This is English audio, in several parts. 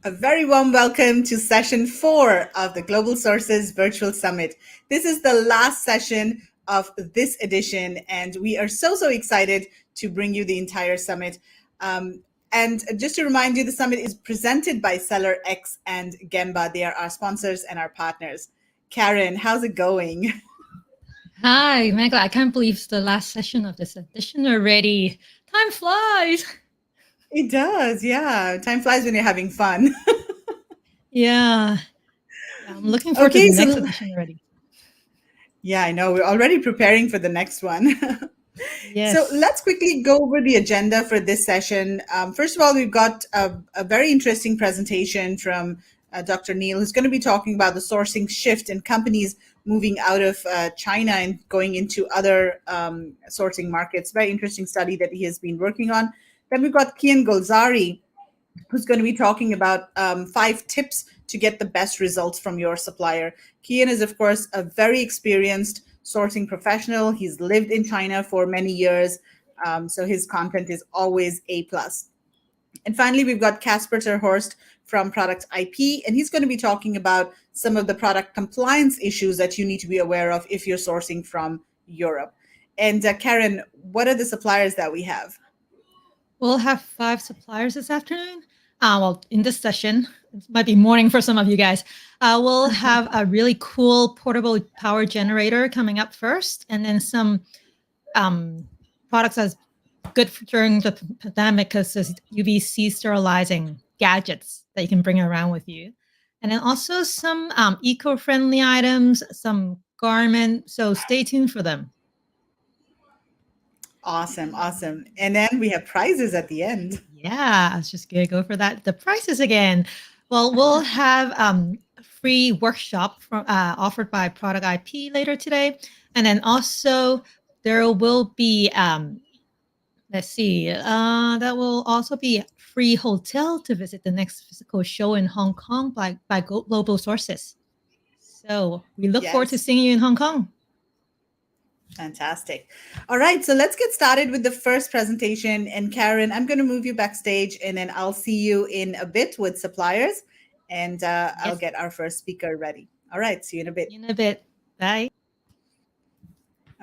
A very warm welcome to session 4 of the Global Sources Virtual Summit. This is the last session of this edition, and we are so excited to bring you the entire summit. And just to remind you, the summit is presented by SellerX and Gembah. They are our sponsors and our partners. Karen, how's it going? Hi, Megla. I can't believe it's the last session of this edition already. Time flies. It does, yeah. Time flies when you're having fun. Yeah, I'm looking forward to the next edition already. Yeah, I know. We're already preparing for the next one. Yes. So let's quickly go over the agenda for this session. First of all, we've got a very interesting presentation from Dr. Neil, who's going to be talking about the sourcing shift in companies moving out of China and going into other sourcing markets. Very interesting study that he has been working on. Then we've got Kian Golzari, who's going to be talking about 5 tips to get the best results from your supplier. Kian is, of course, a very experienced sourcing professional. He's lived in China for many years, so his content is always A+. And finally, we've got Casper Terhorst from Product IP, and he's going to be talking about some of the product compliance issues that you need to be aware of if you're sourcing from Europe. And Karen, what are the suppliers that we have? We'll have 5 suppliers this afternoon. Well, in this session, it might be morning for some of you guys. We'll have a really cool portable power generator coming up first, and then some products that's good during the pandemic because there's UVC sterilizing gadgets that you can bring around with you. And then also some eco-friendly items, some garment. So stay tuned for them. Awesome. And then we have prizes at the end. Yeah, I was just going to go for that. The prizes again. Well, we'll have a free workshop offered by Product IP later today. And then also there will be, let's see, that will also be a free hotel to visit the next physical show in Hong Kong by Global Sources. So we look forward to seeing you in Hong Kong. Fantastic. All right, so let's get started with the first presentation. And Karen, I'm going to move you backstage, and then I'll see you in a bit with suppliers, and I'll get our first speaker ready. All right, see you in a bit. In a bit. Bye.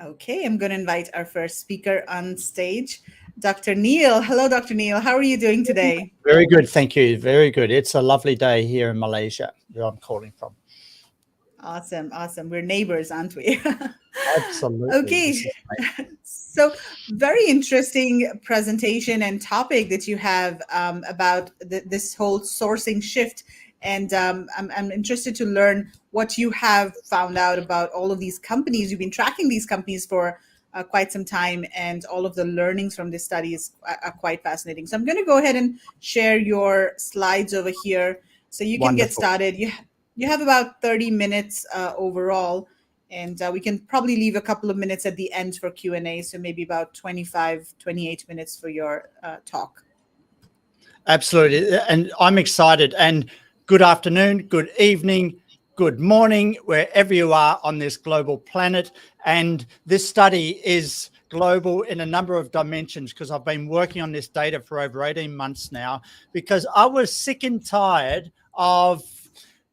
Okay, I'm going to invite our first speaker on stage, Dr. Neil. Hello, Dr. Neil. How are you doing today? Very good, thank you. Very good. It's a lovely day here in Malaysia, where I'm calling from. Awesome. We're neighbors, aren't we? Absolutely. Okay. So very interesting presentation and topic that you have about this whole sourcing shift. And I'm interested to learn what you have found out about all of these companies. You've been tracking these companies for quite some time, and all of the learnings from this study are quite fascinating. So I'm going to go ahead and share your slides over here so you can get started. You have about 30 minutes overall, and we can probably leave a couple of minutes at the end for Q&A, so maybe about 25, 28 minutes for your talk. Absolutely, and I'm excited. And good afternoon, good evening, good morning, wherever you are on this global planet. And this study is global in a number of dimensions because I've been working on this data for over 18 months now, because I was sick and tired of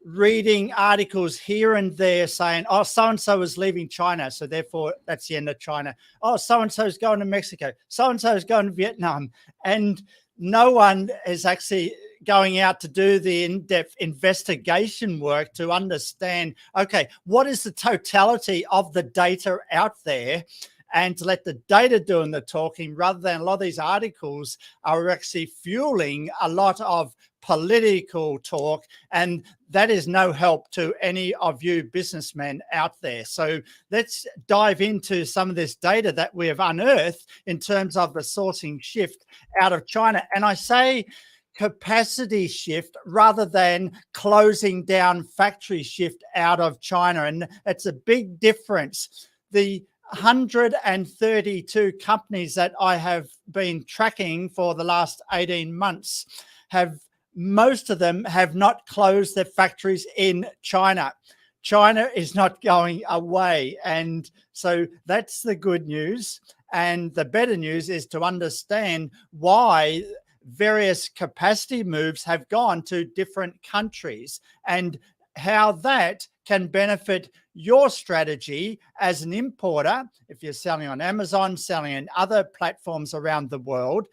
reading articles here and there saying, oh, so-and-so is leaving China, so therefore that's the end of China. Oh, so-and-so is going to Mexico. So-and-so is going to Vietnam. And no one is actually going out to do the in-depth investigation work to understand, okay, what is the totality of the data out there, and to let the data doing the talking, rather than a lot of these articles are actually fueling a lot of political talk, and that is no help to any of you businessmen out there. So let's dive into some of this data that we have unearthed in terms of the sourcing shift out of China. And I say capacity shift rather than closing down factory shift out of China. And it's a big difference. The 132 companies that I have been tracking for the last 18 months most of them have not closed their factories in China. China is not going away. And so that's the good news. And the better news is to understand why various capacity moves have gone to different countries, and how that can benefit your strategy as an importer. If you're selling on Amazon, selling in other platforms around the world,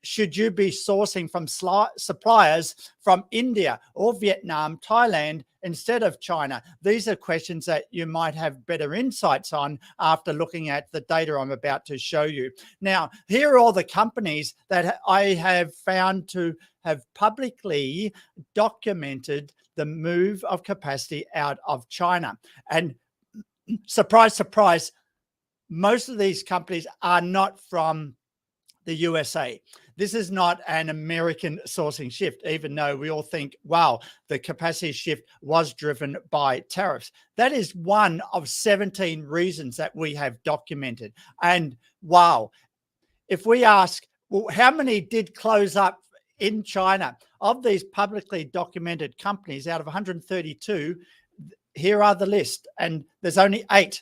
should you be sourcing from suppliers from India or Vietnam, Thailand, instead of China? These are questions that you might have better insights on after looking at the data I'm about to show you. Now, here are all the companies that I have found to have publicly documented the move of capacity out of China. And surprise, surprise, most of these companies are not from the USA. This is not an American sourcing shift, even though we all think, wow, the capacity shift was driven by tariffs. That is one of 17 reasons that we have documented. And wow, if we ask, well, how many did close up in China? Of these publicly documented companies, out of 132, here are the list, and there's only 8.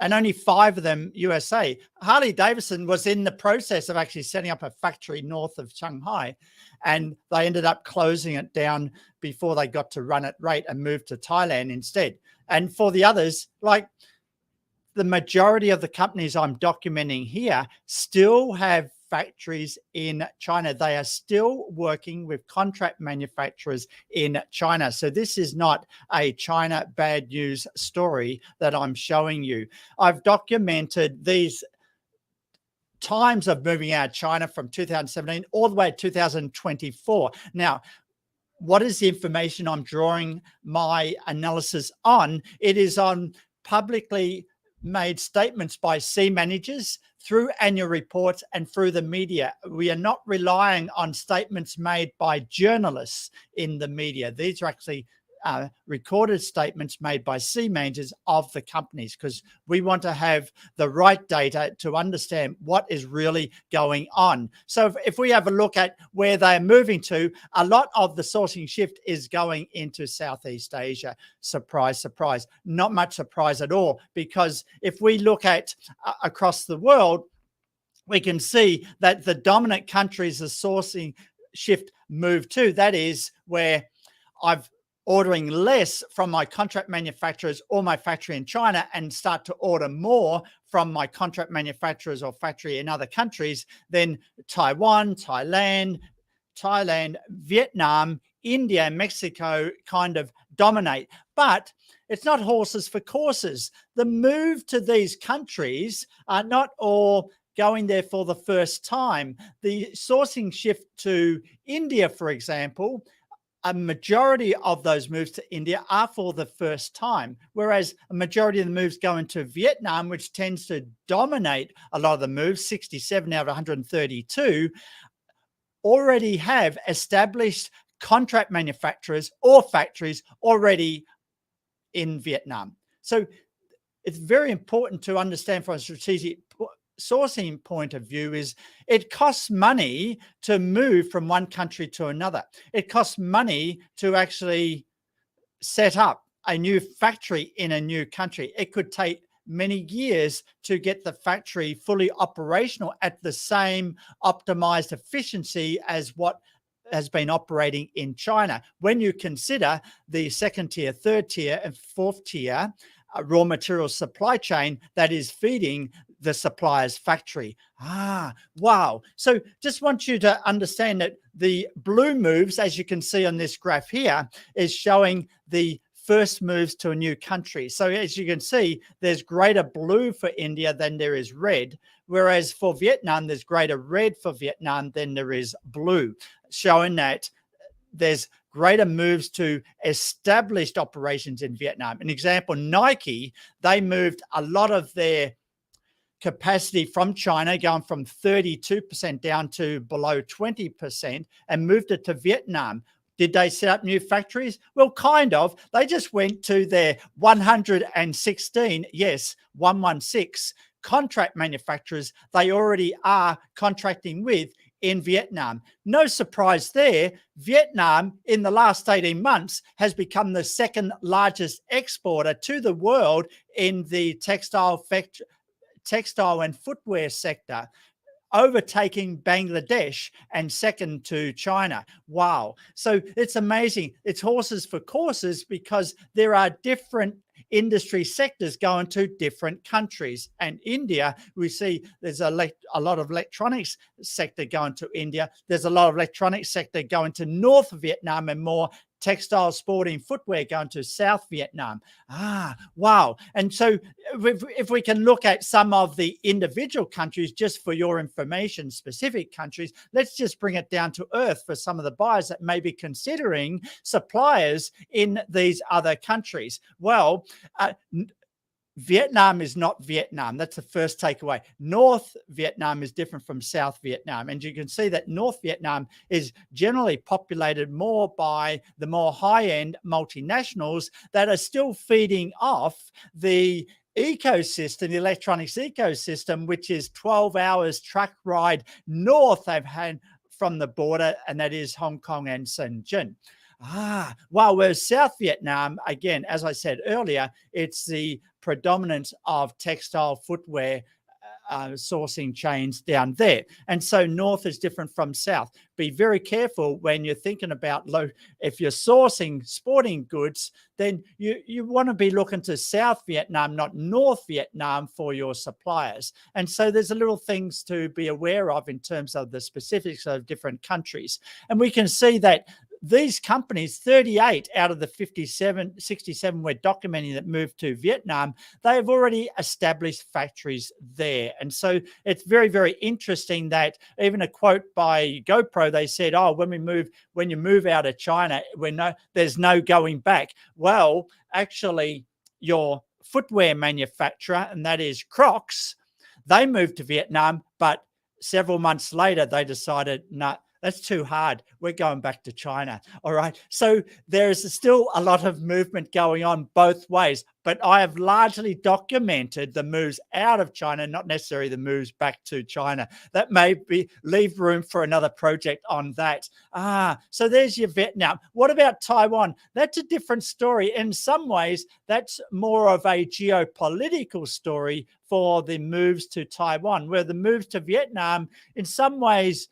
And only 5 of them USA. Harley-Davidson was in the process of actually setting up a factory north of Shanghai, and they ended up closing it down before they got to run at rate and moved to Thailand instead. And for the others, like the majority of the companies I'm documenting here still have factories in China. They are still working with contract manufacturers in China. So this is not a China bad news story that I'm showing you. I've documented these times of moving out of China from 2017 all the way to 2024. Now, what is the information I'm drawing my analysis on? It is on publicly made statements by C managers through annual reports and through the media. We are not relying on statements made by journalists in the media. These are actually recorded statements made by C managers of the companies, because we want to have the right data to understand what is really going on. So if we have a look at where they're moving to, a lot of the sourcing shift is going into Southeast Asia. Surprise, surprise. Not much surprise at all, because if we look at across the world, we can see that the dominant countries the sourcing shift move to, that is where I've ordering less from my contract manufacturers or my factory in China and start to order more from my contract manufacturers or factory in other countries, then Taiwan, Thailand, Vietnam, India, and Mexico kind of dominate. But it's not horses for courses. The move to these countries are not all going there for the first time. The sourcing shift to India, for example, a majority of those moves to India are for the first time, whereas a majority of the moves going to Vietnam, which tends to dominate a lot of the moves, 67 out of 132, already have established contract manufacturers or factories already in Vietnam. So it's very important to understand from a strategic sourcing point of view is it costs money to move from one country to another. It costs money to actually set up a new factory in a new country. It could take many years to get the factory fully operational at the same optimized efficiency as what has been operating in China. When you consider the second tier, third tier, and fourth tier raw material supply chain that is feeding the supplier's factory. Wow. So just want you to understand that the blue moves, as you can see on this graph here, is showing the first moves to a new country. So as you can see, there's greater blue for India than there is red, whereas for Vietnam, there's greater red for Vietnam than there is blue, showing that there's greater moves to established operations in Vietnam. An example, Nike, they moved a lot of their capacity from China, going from 32% down to below 20%, and moved it to Vietnam. Did they set up new factories? Well, kind of. They just went to their 116, yes, 116 contract manufacturers they already are contracting with in Vietnam. No surprise there. Vietnam in the last 18 months has become the second largest exporter to the world in the textile and footwear sector. overtaking Bangladesh and second to China. Wow. So it's amazing. It's horses for courses, because there are different industry sectors going to different countries. And India, we see there's a lot of electronics sector going to India. There's a lot of electronics sector going to North Vietnam, and more textile, sporting, footwear going to South Vietnam. Wow. And so if we can look at some of the individual countries, just for your information, specific countries, let's just bring it down to earth for some of the buyers that may be considering suppliers in these other countries. Well, Vietnam is not Vietnam. That's the first takeaway. North Vietnam is different from South Vietnam. And you can see that North Vietnam is generally populated more by the more high-end multinationals that are still feeding off the ecosystem, the electronics ecosystem, which is 12 hours truck ride north they've had from the border, and that is Hong Kong and Shenzhen. Wow. Whereas South Vietnam, again, as I said earlier, it's the predominance of textile footwear sourcing chains down there. And so North is different from South. Be very careful when you're thinking about if you're sourcing sporting goods, then you want to be looking to South Vietnam, not North Vietnam, for your suppliers. And so there's a little things to be aware of in terms of the specifics of different countries. And we can see that these companies, 38 out of the 67 we're documenting that moved to Vietnam, they've already established factories there. And so it's very, very interesting that even a quote by GoPro, they said, when you move out of China, there's no going back. Well, actually, your footwear manufacturer, and that is Crocs, they moved to Vietnam, but several months later, they decided, no, that's too hard. We're going back to China. All right. So there's still a lot of movement going on both ways, but I have largely documented the moves out of China, not necessarily the moves back to China. That may leave room for another project on that. So there's your Vietnam. What about Taiwan? That's a different story. In some ways, that's more of a geopolitical story for the moves to Taiwan, where the moves to Vietnam, in some ways,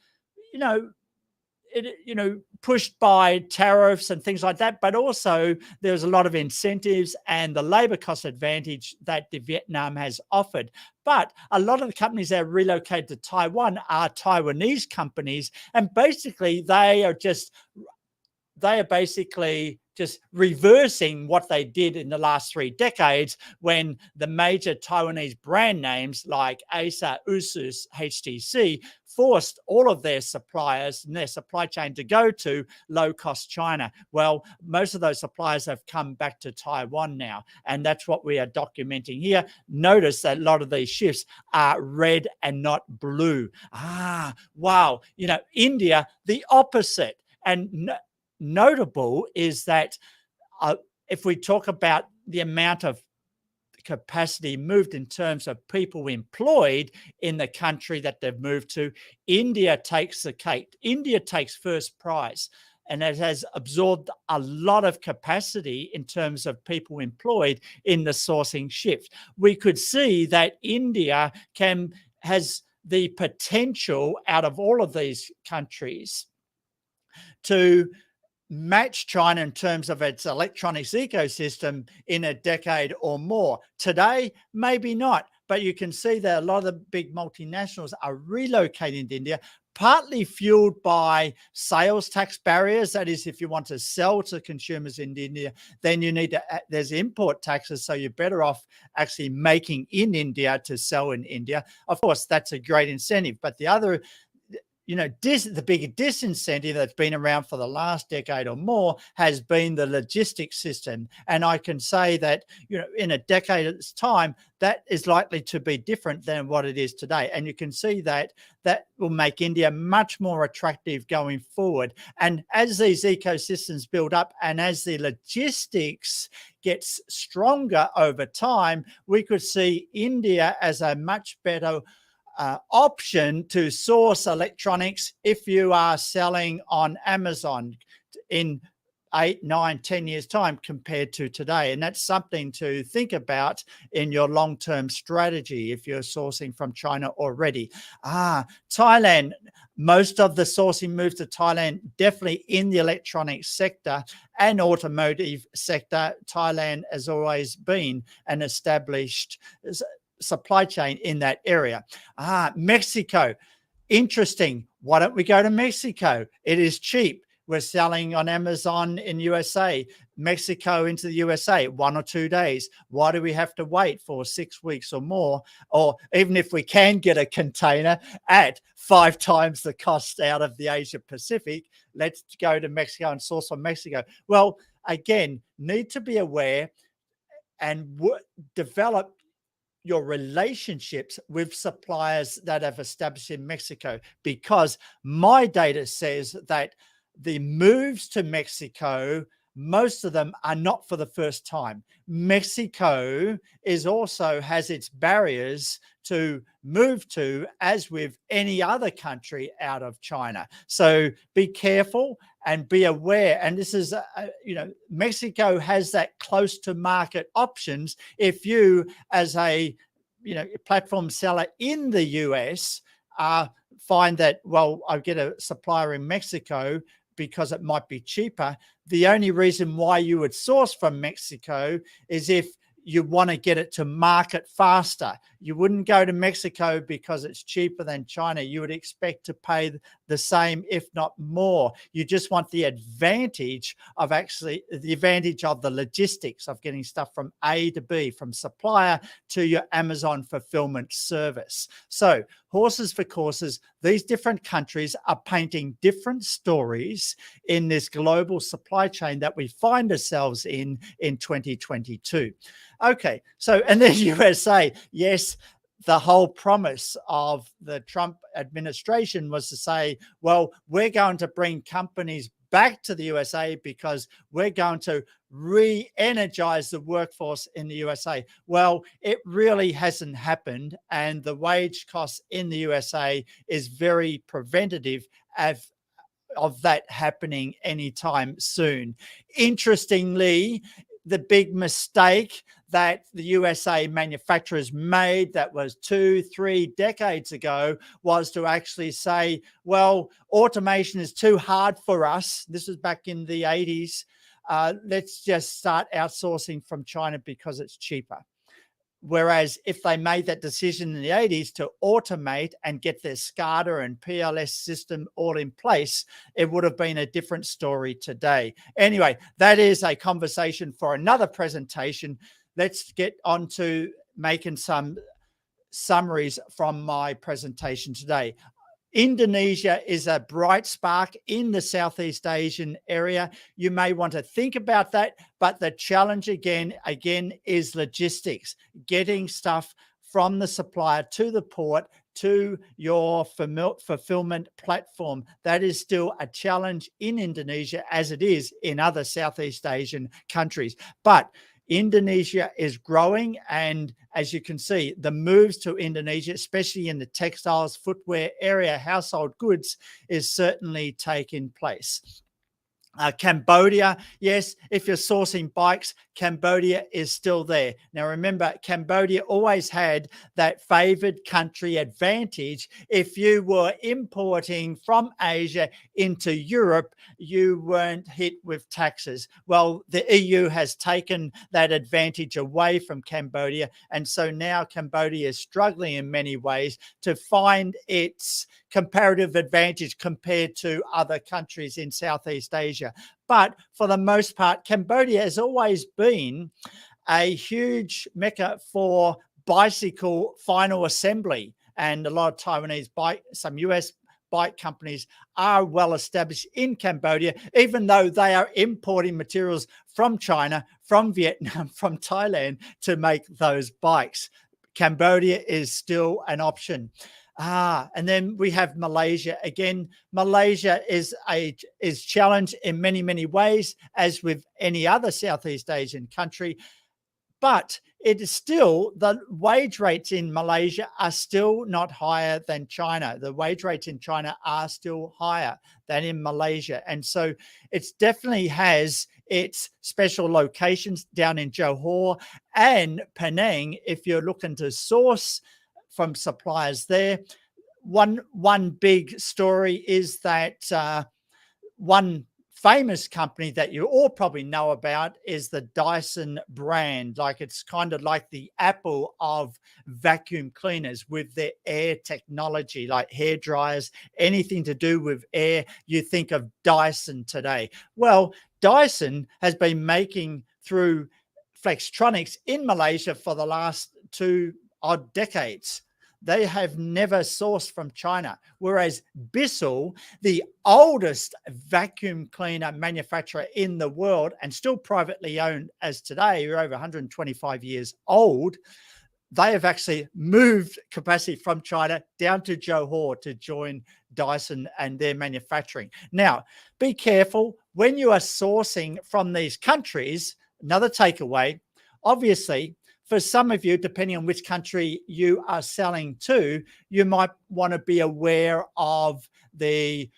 pushed by tariffs and things like that, but also there's a lot of incentives and the labor cost advantage that the Vietnam has offered. But a lot of the companies that are relocated to Taiwan are Taiwanese companies, and basically they are basically just reversing what they did in the last 3 decades, when the major Taiwanese brand names like Acer, Asus, HTC forced all of their suppliers and their supply chain to go to low-cost China. Well, most of those suppliers have come back to Taiwan now, and that's what we are documenting here. Notice that a lot of these shifts are red and not blue. Wow. India, the opposite. And notable is that if we talk about the amount of capacity moved in terms of people employed in the country that they've moved to, India takes the cake. India takes first prize, and it has absorbed a lot of capacity in terms of people employed in the sourcing shift. We could see that India has the potential out of all of these countries to match China in terms of its electronics ecosystem in a decade or more. Today, maybe not, but you can see that a lot of the big multinationals are relocating to India, partly fueled by sales tax barriers. That is, if you want to sell to consumers in India, then there's import taxes, so you're better off actually making in India to sell in India. Of course, that's a great incentive, but the other the bigger disincentive that's been around for the last decade or more has been the logistics system. And I can say that, in a decade's time, that is likely to be different than what it is today. And you can see that will make India much more attractive going forward. And as these ecosystems build up and as the logistics gets stronger over time, we could see India as a much better option to source electronics if you are selling on Amazon. In 8, 9, 10 years time compared to today. And that's something to think about in your long-term strategy if you're sourcing from China already. Thailand, most of the sourcing moves to Thailand, definitely in the electronics sector and automotive sector. Thailand has always been an established supply chain in that area. Mexico, interesting. Why don't we go to Mexico? It is cheap. We're selling on Amazon in USA, Mexico into the USA, 1 or 2 days. Why do we have to wait for 6 weeks or more? Or even if we can get a container at 5 times the cost out of the Asia Pacific, let's go to Mexico and source from Mexico. Well, again, need to be aware and develop your relationships with suppliers that have established in Mexico, because my data says that the moves to Mexico, most of them are not for the first time. Mexico also has its barriers to move to, as with any other country out of China. So be careful and be aware. And this is, Mexico has that close to market options. If you, as a platform seller in the US, find that, well, I get a supplier in Mexico because it might be cheaper. The only reason why you would source from Mexico is if you want to get it to market faster. You wouldn't go to Mexico because it's cheaper than China. You would expect to pay the same, if not more. You just want the advantage of the logistics of getting stuff from A to B, from supplier to your Amazon fulfillment service. So horses for courses, these different countries are painting different stories in this global supply chain that we find ourselves in 2022. Okay, so, and then USA, yes, the whole promise of the Trump administration was to say, well, we're going to bring companies back to the USA because we're going to re-energize the workforce in the USA. Well, it really hasn't happened, and the wage costs in the USA is very preventative of that happening anytime soon. Interestingly, the big mistake that the USA manufacturers made, that was 2-3 decades ago, was to actually say, well, automation is too hard for us. This was back in the 80s. Let's just start outsourcing from China because it's cheaper. Whereas if they made that decision in the 80s to automate and get their SCADA and PLS system all in place, it would have been a different story today. Anyway, that is a conversation for another presentation. Let's get on to making some summaries from my presentation today. Indonesia is a bright spark in the Southeast Asian area. You may want to think about that, but the challenge again is logistics, getting stuff from the supplier to the port to your fulfillment platform. That is still a challenge in Indonesia, as it is in other Southeast Asian countries. But Indonesia is growing, and as you can see, the moves to Indonesia, especially in the textiles, footwear area, household goods, is certainly taking place. Cambodia, yes, if you're sourcing bikes, Cambodia is still there. Now, remember, Cambodia always had that favored country advantage. If you were importing from Asia into Europe, you weren't hit with taxes. Well, the EU has taken that advantage away from Cambodia. And so now Cambodia is struggling in many ways to find its comparative advantage compared to other countries in Southeast Asia. But for the most part, Cambodia has always been a huge mecca for bicycle final assembly. And a lot of Taiwanese some US bike companies are well established in Cambodia, even though they are importing materials from China, from Vietnam, from Thailand to make those bikes. Cambodia is still an option. And then we have Malaysia. Again, Malaysia is challenged in many, many ways, as with any other Southeast Asian country. But it is still, the wage rates in Malaysia are still not higher than China. The wage rates in China are still higher than in Malaysia. And so it definitely has its special locations down in Johor and Penang. If you're looking to source from suppliers there, one big story is that one famous company that you all probably know about is the Dyson brand. Like, it's kind of like the Apple of vacuum cleaners with their air technology, like hair dryers, anything to do with air. You think of Dyson today. Well, Dyson has been making through Flextronics in Malaysia for the last 2 odd decades. They have never sourced from China, whereas Bissell, the oldest vacuum cleaner manufacturer in the world and still privately owned as today, we're over 125 years old, they have actually moved capacity from China down to Johor to join Dyson and their manufacturing. Now, be careful when you are sourcing from these countries. Another takeaway, obviously, for some of you, depending on which country you are selling to, you might want to be aware of the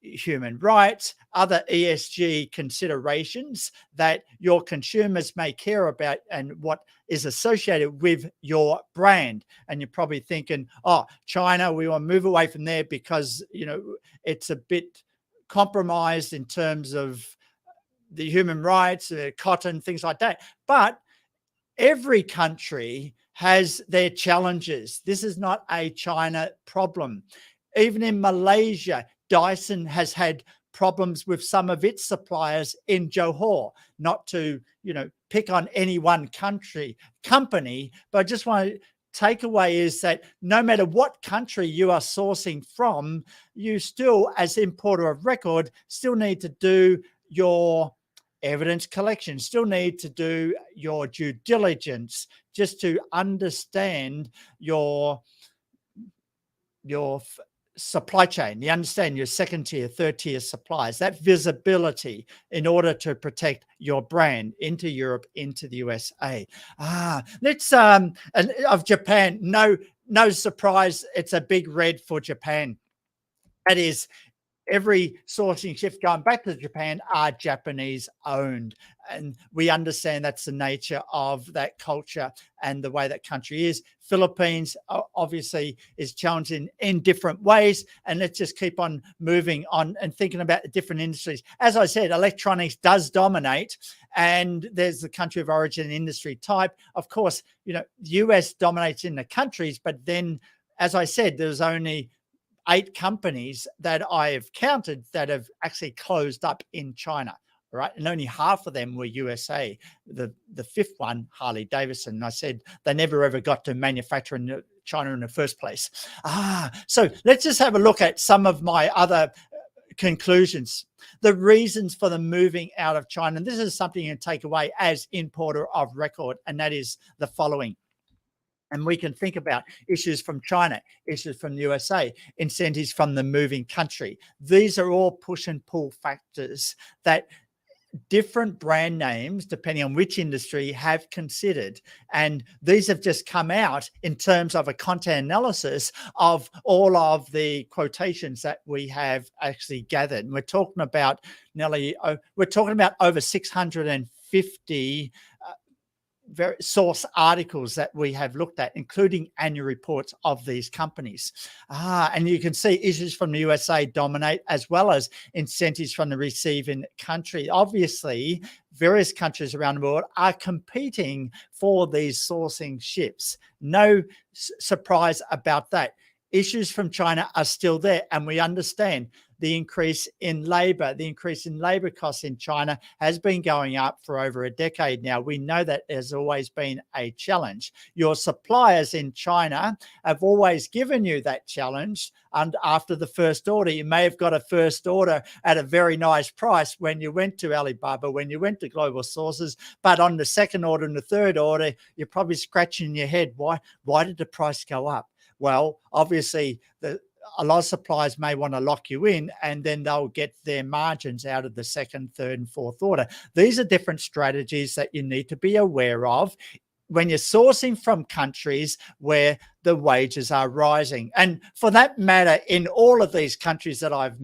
human rights, other ESG considerations that your consumers may care about and what is associated with your brand. And you're probably thinking, oh, China, we want to move away from there because, it's a bit compromised in terms of the human rights, cotton, things like that. But every country has their challenges. This is not a China problem. Even in Malaysia, Dyson has had problems with some of its suppliers in Johor. Not to, pick on any one company, but I just want to takeaway is that no matter what country you are sourcing from, you still, as importer of record, still need to do your evidence collection, still need to do your due diligence just to understand your supply chain, you understand your second tier, third tier suppliers, that visibility in order to protect your brand into Europe, into the USA. Let's and of Japan, no surprise, it's a big red for Japan. That is, every sourcing shift going back to Japan are Japanese owned. And we understand that's the nature of that culture and the way that country is. Philippines obviously is challenging in different ways. And let's just keep on moving on and thinking about the different industries. As I said, electronics does dominate, and there's the country of origin industry type. Of course, the US dominates in the countries, but then, as I said, there's only 8 companies that I have counted that have actually closed up in China, right? And only half of them were USA. The 5th one, Harley Davidson, I said they never ever got to manufacture in China in the first place. So let's just have a look at some of my other conclusions. The reasons for the moving out of China, and this is something you can take away as importer of record, and that is the following. And we can think about issues from China, issues from the USA, incentives from the moving country. These are all push and pull factors that different brand names, depending on which industry, have considered. And these have just come out in terms of a content analysis of all of the quotations that we have actually gathered. And we're talking about over 650 source articles that we have looked at, including annual reports of these companies. And you can see issues from the USA dominate, as well as incentives from the receiving country. Obviously, various countries around the world are competing for these sourcing ships. No surprise about that. Issues from China are still there, and we understand the increase in labor costs in China has been going up for over a decade now. We know that there's always been a challenge. Your suppliers in China have always given you that challenge. And after the first order, you may have got a first order at a very nice price when you went to Alibaba, when you went to Global Sources. But on the second order and the third order, you're probably scratching your head. Why did the price go up? Well, obviously, a lot of suppliers may want to lock you in, and then they'll get their margins out of the second, third, and fourth order. These are different strategies that you need to be aware of when you're sourcing from countries where the wages are rising. And for that matter, in all of these countries that I've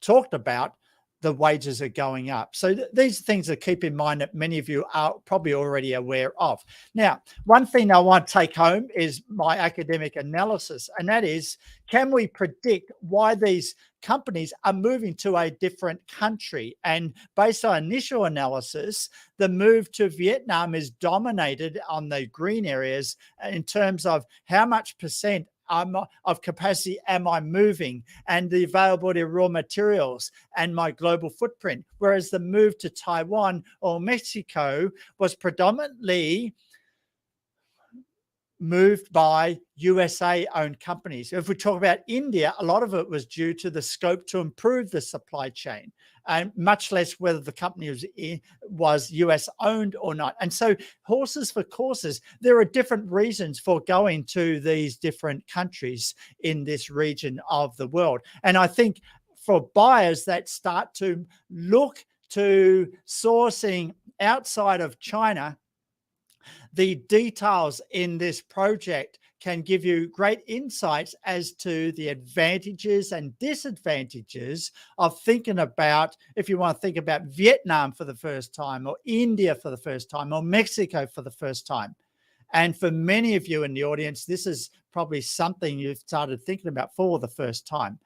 talked about, the wages are going up. So these are things to keep in mind that many of you are probably already aware of. Now, one thing I want to take home is my academic analysis, and that is, can we predict why these companies are moving to a different country? And based on initial analysis, the move to Vietnam is dominated on the green areas in terms of how much percent of capacity am I moving, and the availability of raw materials and my global footprint. Whereas the move to Taiwan or Mexico was predominantly moved by USA-owned companies. If we talk about India, a lot of it was due to the scope to improve the supply chain, and much less whether the company was US-owned or not. And so horses for courses, there are different reasons for going to these different countries in this region of the world. And I think for buyers that start to look to sourcing outside of China, the details in this project can give you great insights as to the advantages and disadvantages of thinking about, if you want to think about Vietnam for the first time, or India for the first time, or Mexico for the first time. And for many of you in the audience, this is probably something you've started thinking about for the first time.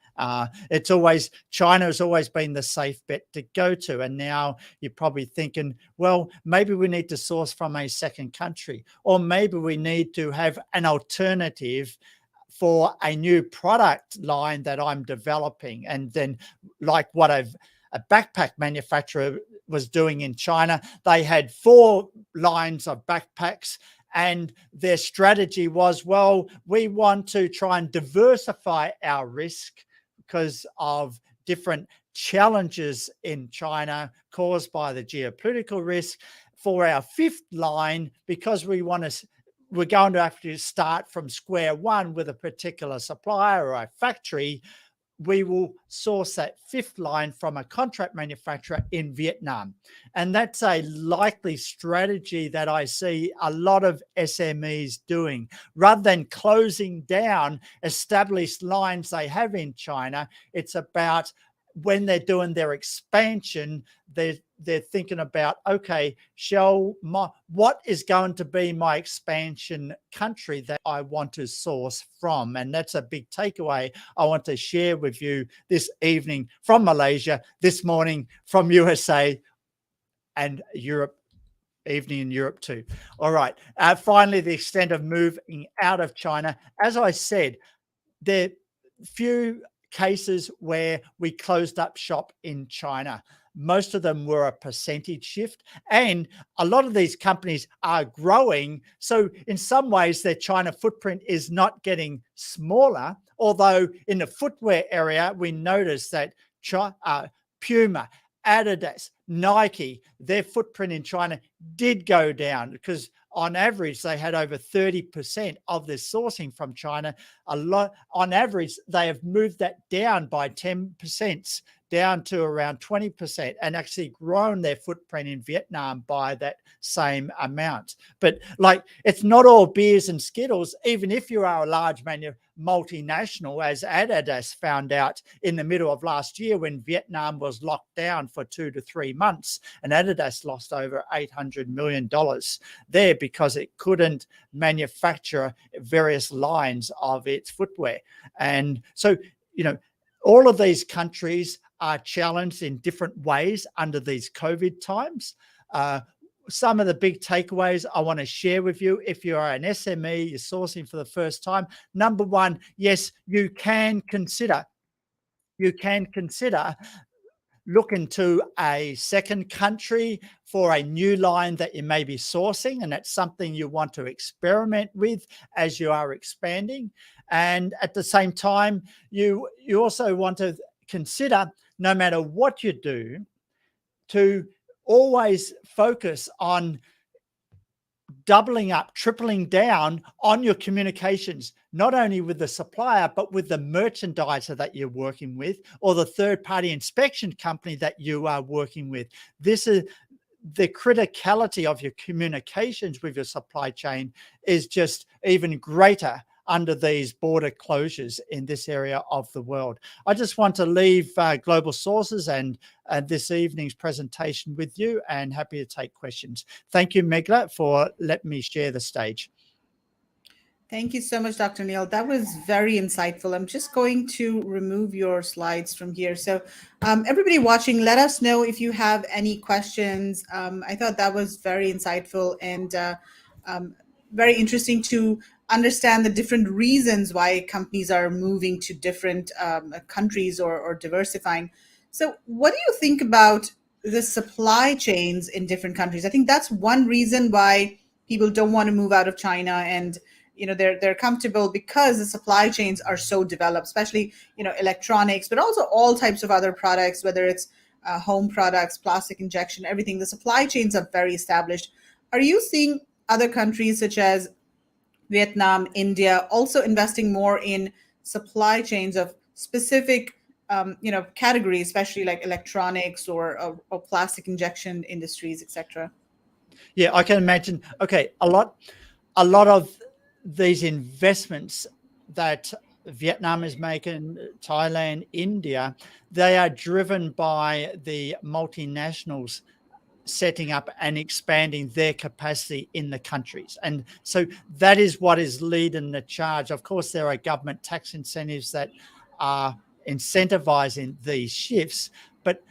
China has always been the safe bet to go to. And now you're probably thinking, well, maybe we need to source from a second country, or maybe we need to have an alternative for a new product line that I'm developing. And then, like what a backpack manufacturer was doing in China, they had 4 lines of backpacks. And their strategy was, well, we want to try and diversify our risk because of different challenges in China caused by the geopolitical risk. For our 5th line, because we're going to have to start from square one with a particular supplier or a factory, we will source that 5th line from a contract manufacturer in Vietnam. And that's a likely strategy that I see a lot of SMEs doing. Rather than closing down established lines they have in China, it's about when they're doing their expansion, they're thinking about, okay, what is going to be my expansion country that I want to source from? And that's a big takeaway I want to share with you this evening from Malaysia, this morning from USA, and Europe, evening in Europe too. All right. Finally, the extent of moving out of China. As I said, there are few cases where we closed up shop in China. Most of them were a percentage shift, and a lot of these companies are growing. So in some ways, their China footprint is not getting smaller, although in the footwear area, we noticed that Puma, Adidas, Nike, their footprint in China did go down, because on average, they had over 30% of their sourcing from China. On average, they have moved that down by 10%, down to around 20%, and actually grown their footprint in Vietnam by that same amount. But it's not all beers and Skittles. Even if you are a large multinational, as Adidas found out in the middle of last year when Vietnam was locked down for 2 to 3 months, and Adidas lost over $800 million there because it couldn't manufacture various lines of its footwear. And so, all of these countries are challenged in different ways under these COVID times. Some of the big takeaways I want to share with you, if you are an SME, you're sourcing for the first time. Number one, yes, you can consider looking to a second country for a new line that you may be sourcing, and that's something you want to experiment with as you are expanding. And at the same time, you also want to consider, no matter what you do, to always focus on doubling up, tripling down on your communications, not only with the supplier, but with the merchandiser that you're working with, or the third-party inspection company that you are working with. the criticality of your communications with your supply chain is just even greater under these border closures in this area of the world. I just want to leave Global Sources and this evening's presentation with you, and happy to take questions. Thank you, Megla, for letting me share the stage. Thank you so much, Dr. Neil. That was very insightful. I'm just going to remove your slides from here. So everybody watching, let us know if you have any questions. I thought that was very insightful and very interesting to understand the different reasons why companies are moving to different countries or diversifying. So what do you think about the supply chains in different countries? I think that's one reason why people don't want to move out of China, and they're comfortable because the supply chains are so developed, especially electronics, but also all types of other products, whether it's home products, plastic injection, everything. The supply chains are very established. Are you seeing other countries such as Vietnam, India also investing more in supply chains of specific categories, especially like electronics or plastic injection industries, etc.? Yeah, I can imagine. Okay, a lot of these investments that Vietnam is making, Thailand, India, they are driven by the multinationals setting up and expanding their capacity in the countries. And so that is what is leading the charge. Of course, there are government tax incentives that are incentivizing these shifts, but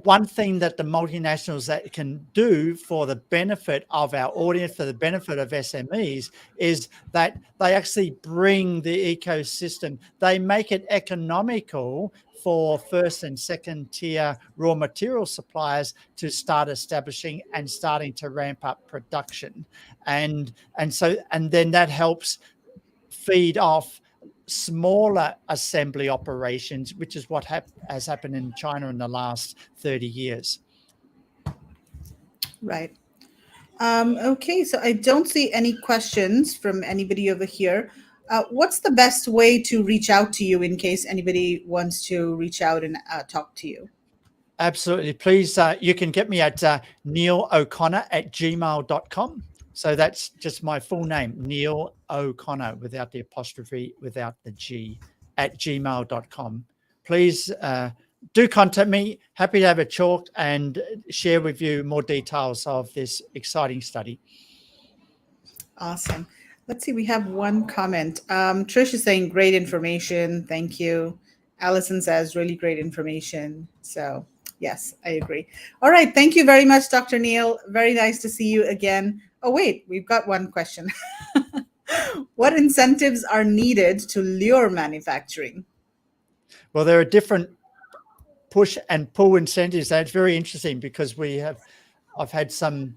one thing that the multinationals that can do for the benefit of our audience, for the benefit of SMEs, is that they actually bring the ecosystem, they make it economical for first and second tier raw material suppliers to start establishing and starting to ramp up production. And then that helps feed off smaller assembly operations, which is what has happened in China in the last 30 years. Right. Okay, so I don't see any questions from anybody over here. What's the best way to reach out to you in case anybody wants to reach out and talk to you? Absolutely. Please, you can get me at neiloconnor@gmail.com. So that's just my full name, Neil O'Connor, without the apostrophe, without the G, @gmail.com. Please do contact me. Happy to have a talk and share with you more details of this exciting study. Awesome. Let's see, we have one comment. Trish is saying great information. Thank you. Allison says really great information. So yes, I agree. All right. Thank you very much, Dr. Neil. Very nice to see you again. Oh, wait, we've got one question. What incentives are needed to lure manufacturing? Well, there are different push and pull incentives. That's very interesting because I've had some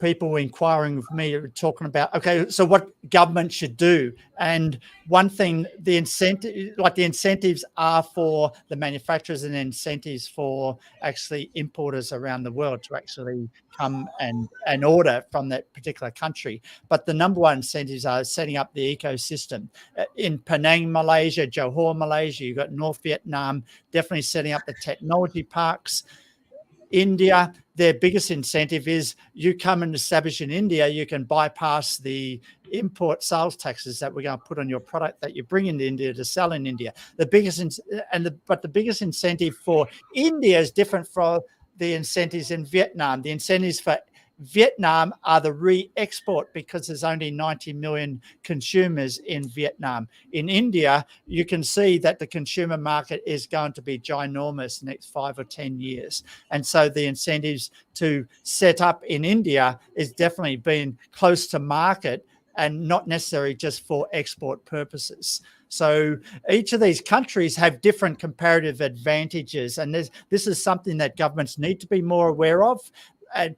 people inquiring with me talking about, okay, so what government should do. And one thing, the incentives are for the manufacturers and incentives for actually importers around the world to actually come and order from that particular country. But the number one incentives are setting up the ecosystem. In Penang, Malaysia, Johor, Malaysia, you've got North Vietnam, definitely setting up the technology parks. India, their biggest incentive is you come and establish in India, you can bypass the import sales taxes that we're going to put on your product that you bring into India to sell in India. But the biggest incentive for India is different from the incentives in Vietnam. The incentives for Vietnam are the re-export because there's only 90 million consumers in Vietnam. In India, you can see that the consumer market is going to be ginormous the next 5 or 10 years. And so the incentives to set up in India is definitely being close to market and not necessarily just for export purposes. So each of these countries have different comparative advantages. And this is something that governments need to be more aware of. And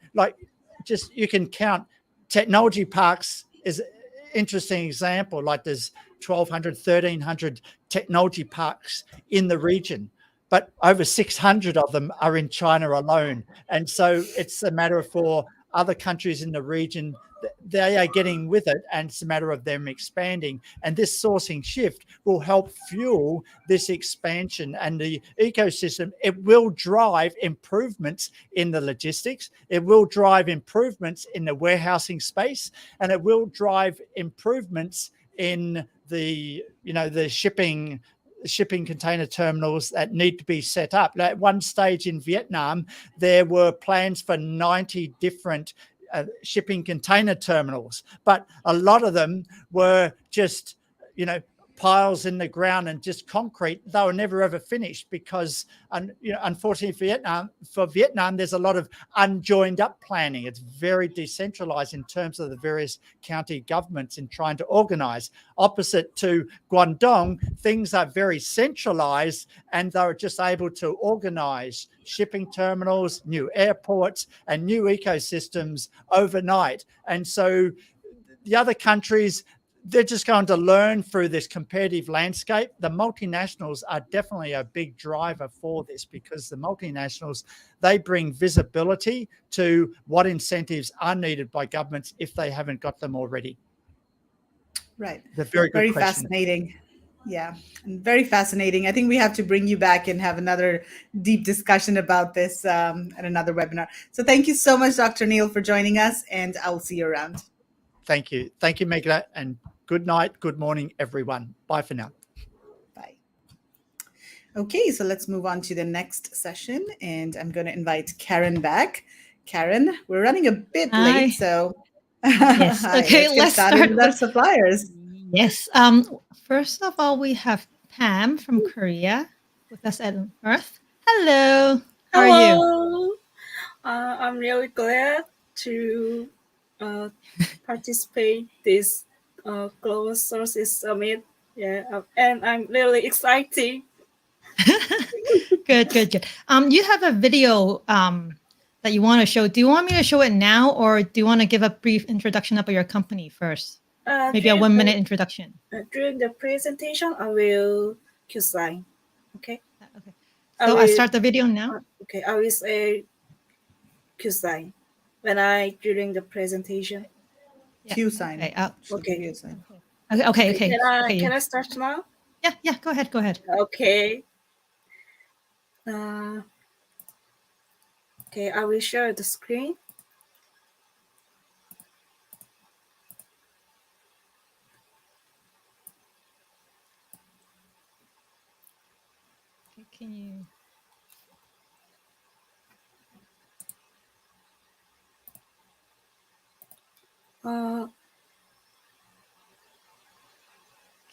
you can count technology parks is an interesting example. Like there's 1,200, 1,300 technology parks in the region, but over 600 of them are in China alone. And so it's a matter for other countries in the region, they are getting with it, and it's a matter of them expanding. And this sourcing shift will help fuel this expansion and the ecosystem. It will drive improvements in the logistics. It will drive improvements in the warehousing space, and it will drive improvements in the shipping container terminals that need to be set up. At one stage in Vietnam, there were plans for 90 different shipping container terminals, but a lot of them were just, piles in the ground and just concrete. They were never ever finished because, unfortunately, for Vietnam, there's a lot of unjoined up planning. It's very decentralized in terms of the various county governments in trying to organize. Opposite to Guangdong, things are very centralized, and they're just able to organize shipping terminals, new airports, and new ecosystems overnight. And so the other countries, they're just going to learn through this competitive landscape. The multinationals are definitely a big driver for this, because the multinationals, they bring visibility to what incentives are needed by governments if they haven't got them already. Right. Very question. Fascinating. Yeah, very fascinating. I think we have to bring you back and have another deep discussion about this at another webinar. So thank you so much, Dr. Neil, for joining us, and I'll see you around. Thank you. Thank you, Megla, and good night, good morning, everyone. Bye for now. Bye. Okay, so let's move on to the next session, and I'm going to invite Karen back. Karen, we're running a bit late, so yes. Okay, let's start with our suppliers. Yes. First of all, we have Pam from Korea with us at Perth. Hello. How are you? I'm really glad to participate this Global Sources Summit. Yeah, and I'm really excited. Good. You have a video that you want to show. Do you want me to show it now, or do you want to give a brief introduction of your company first? Maybe a 1 minute introduction. During the presentation, I will Q-sign. Okay. Okay. So I start the video now. Okay. I will say Q-sign during the presentation. Q-sign. Okay. Okay. Can I start now? Yeah. Go ahead. Okay. Okay. I will share the screen. Can you?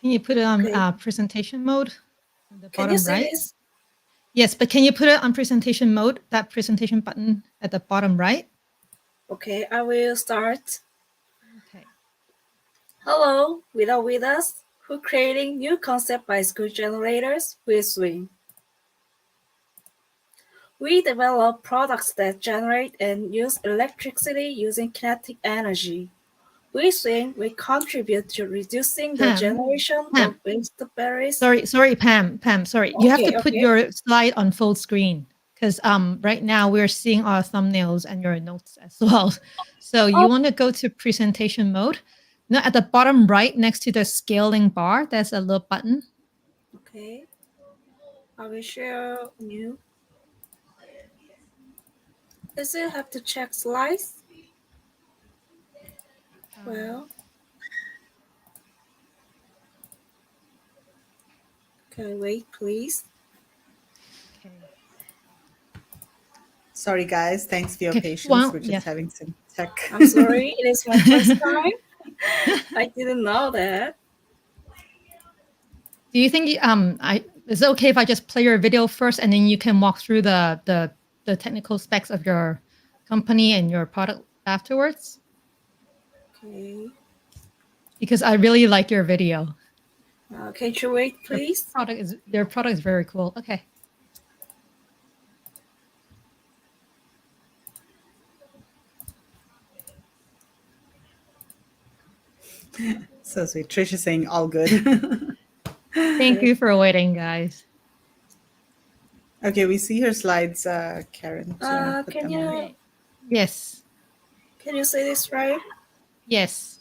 Can you put it on presentation mode? On the bottom right. This? Yes, but can you put it on presentation mode? That presentation button at the bottom right. Okay, I will start. Okay. Hello, with us, who creating new concept bicycle generators with Swing. We develop products that generate and use electricity using kinetic energy. We Swing, we contribute to reducing the generation of waste batteries. Sorry, Pam. Sorry, you have to put your slide on full screen, because right now we're seeing our thumbnails and your notes as well. So you want to go to presentation mode. Now at the bottom right, next to the scaling bar, there's a little button. Okay. I will share new. Does it have to check slides? Well. Okay, wait, please. Okay. Sorry, guys. Thanks for your patience. We're just having some tech. I'm sorry. It is my first time. I didn't know that. Do you think is it okay if I just play your video first, and then you can walk through the technical specs of your company and your product afterwards? Okay. Because I really like your video. Can you wait, please? Their product is very cool. Okay. So sweet. Trish is saying all good. Thank you for waiting, guys. Okay, we see her slides, Karen. Can you? Yes. Can you say this right? Yes.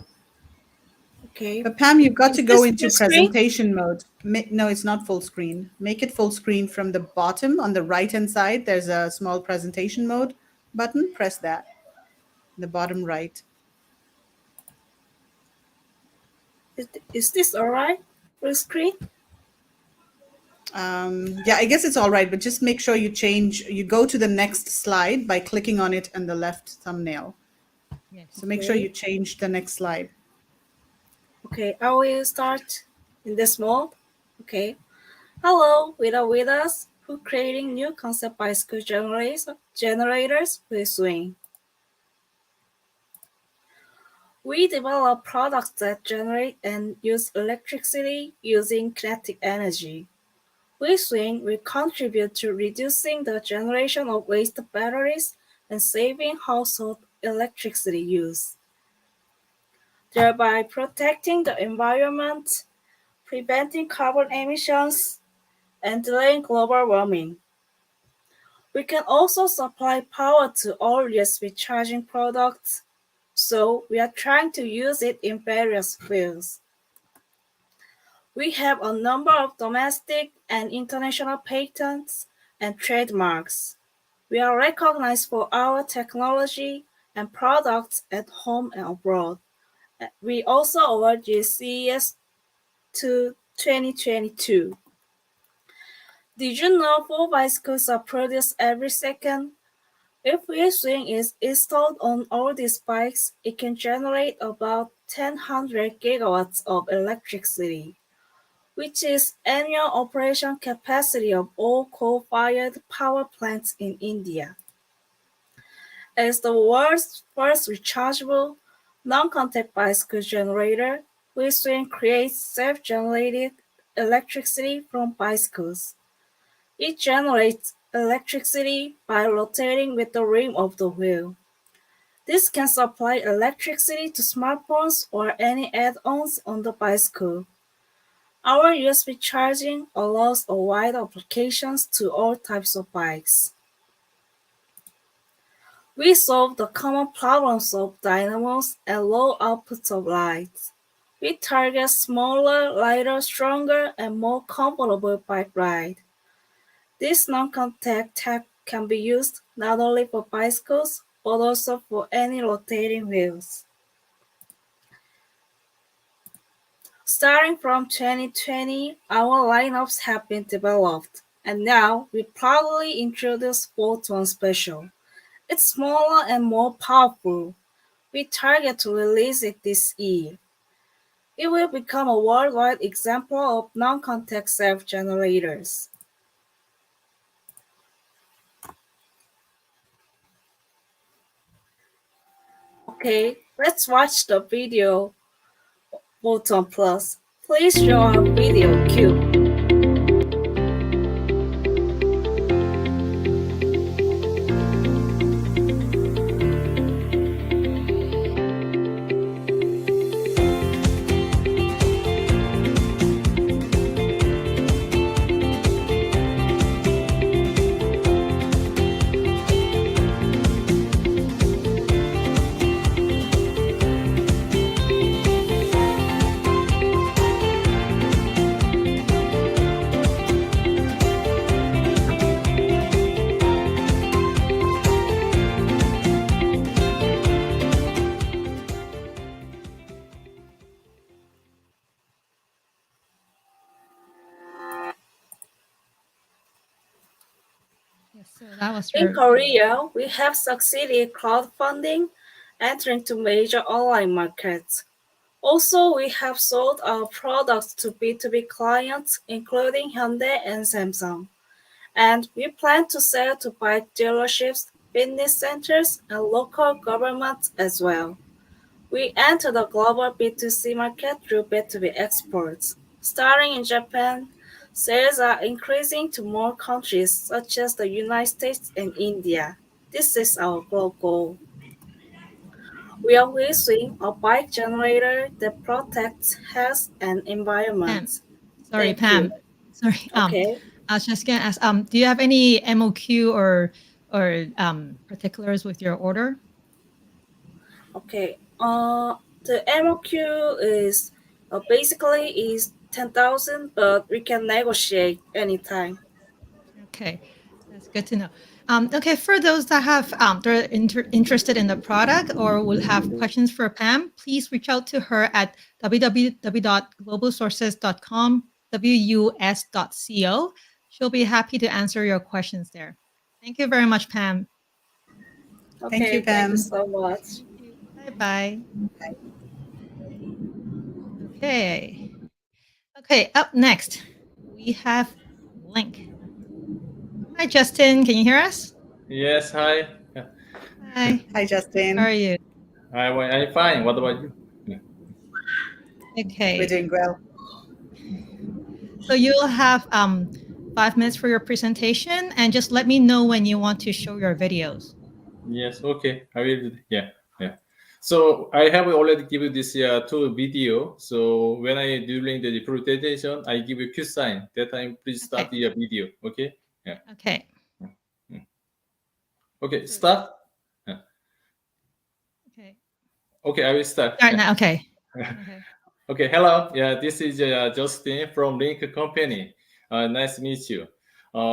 Okay. But Pam, you've got Is to go this into full screen? presentation mode. No, it's not full screen. Make it full screen from the bottom on the right-hand side. There's a small presentation mode button. Press that, the bottom right. Is this all right? Full screen? Yeah, I guess it's all right, but just make sure you go to the next slide by clicking on it on the left thumbnail. Yes. So make sure you change the next slide. Okay, I will start in this mode. Okay. Hello, with us who creating new concept bicycle generators with Swing. We develop products that generate and use electricity using kinetic energy. With Swing, we contribute to reducing the generation of waste batteries and saving household electricity use, thereby protecting the environment, preventing carbon emissions, and delaying global warming. We can also supply power to all USB charging products, so we are trying to use it in various fields. We have a number of domestic and international patents and trademarks. We are recognized for our technology and products at home and abroad. We also award CES to 2022. Did you know 4 bicycles are produced every second? If e-swing is installed on all these bikes, it can generate about 1,000 gigawatts of electricity, which is annual operation capacity of all coal-fired power plants in India. As the world's first rechargeable, non-contact bicycle generator, e-swing creates self-generated electricity from bicycles. It generates electricity by rotating with the rim of the wheel. This can supply electricity to smartphones or any add-ons on the bicycle. Our USB charging allows a wide applications to all types of bikes. We solve the common problems of dynamos and low outputs of lights. We target smaller, lighter, stronger, and more comfortable bike ride. This non-contact tech can be used not only for bicycles, but also for any rotating wheels. Starting from 2020, our lineups have been developed, and now we proudly introduce Photon Special. It's smaller and more powerful. We target to release it this year. It will become a worldwide example of non-contact self-generators. Okay, let's watch the video Photon Plus. Please show our video cue. Yes, so that was In Korea, we have succeeded crowdfunding, entering to major online markets. Also, we have sold our products to B2B clients, including Hyundai and Samsung. And we plan to sell to bike dealerships, fitness centers, and local governments as well. We enter the global B2C market through B2B exports. Starting in Japan, sales are increasing to more countries such as the United States and India. This is our goal. We are using a bike generator that protects health and environment. Sorry, Thank Pam. you. Sorry. Okay. I was just gonna ask. Do you have any MOQ or particulars with your order? Okay. The MOQ is basically is 10,000, but we can negotiate anytime. Okay, that's good to know. Okay, for those that have they're interested in the product or will have questions for Pam, please reach out to her at www.globalsources.com, wus.co. She'll be happy to answer your questions there. Thank you very much, Pam. Okay, Thank you, thank you Pam. so much. Thank you. Bye-bye. Okay. Okay, up next, we have Link. Hi, Justin. Can you hear us? Yes, hi. Hi. Hi, Justin. How are you? I'm fine. What about you? Okay. We're doing well. So you'll have 5 minutes for your presentation, and just let me know when you want to show your videos. Yes, okay. I will. Yeah. So I have already given this two video. So when I during the presentation, I give a Q sign. That time, please start Okay. the video. Okay. Yeah. Okay. Okay. Start. Yeah. Okay. Okay. I will start. Start now. Okay. Okay. Okay, hello. Yeah, this is Justin from Link Company. Nice to meet you.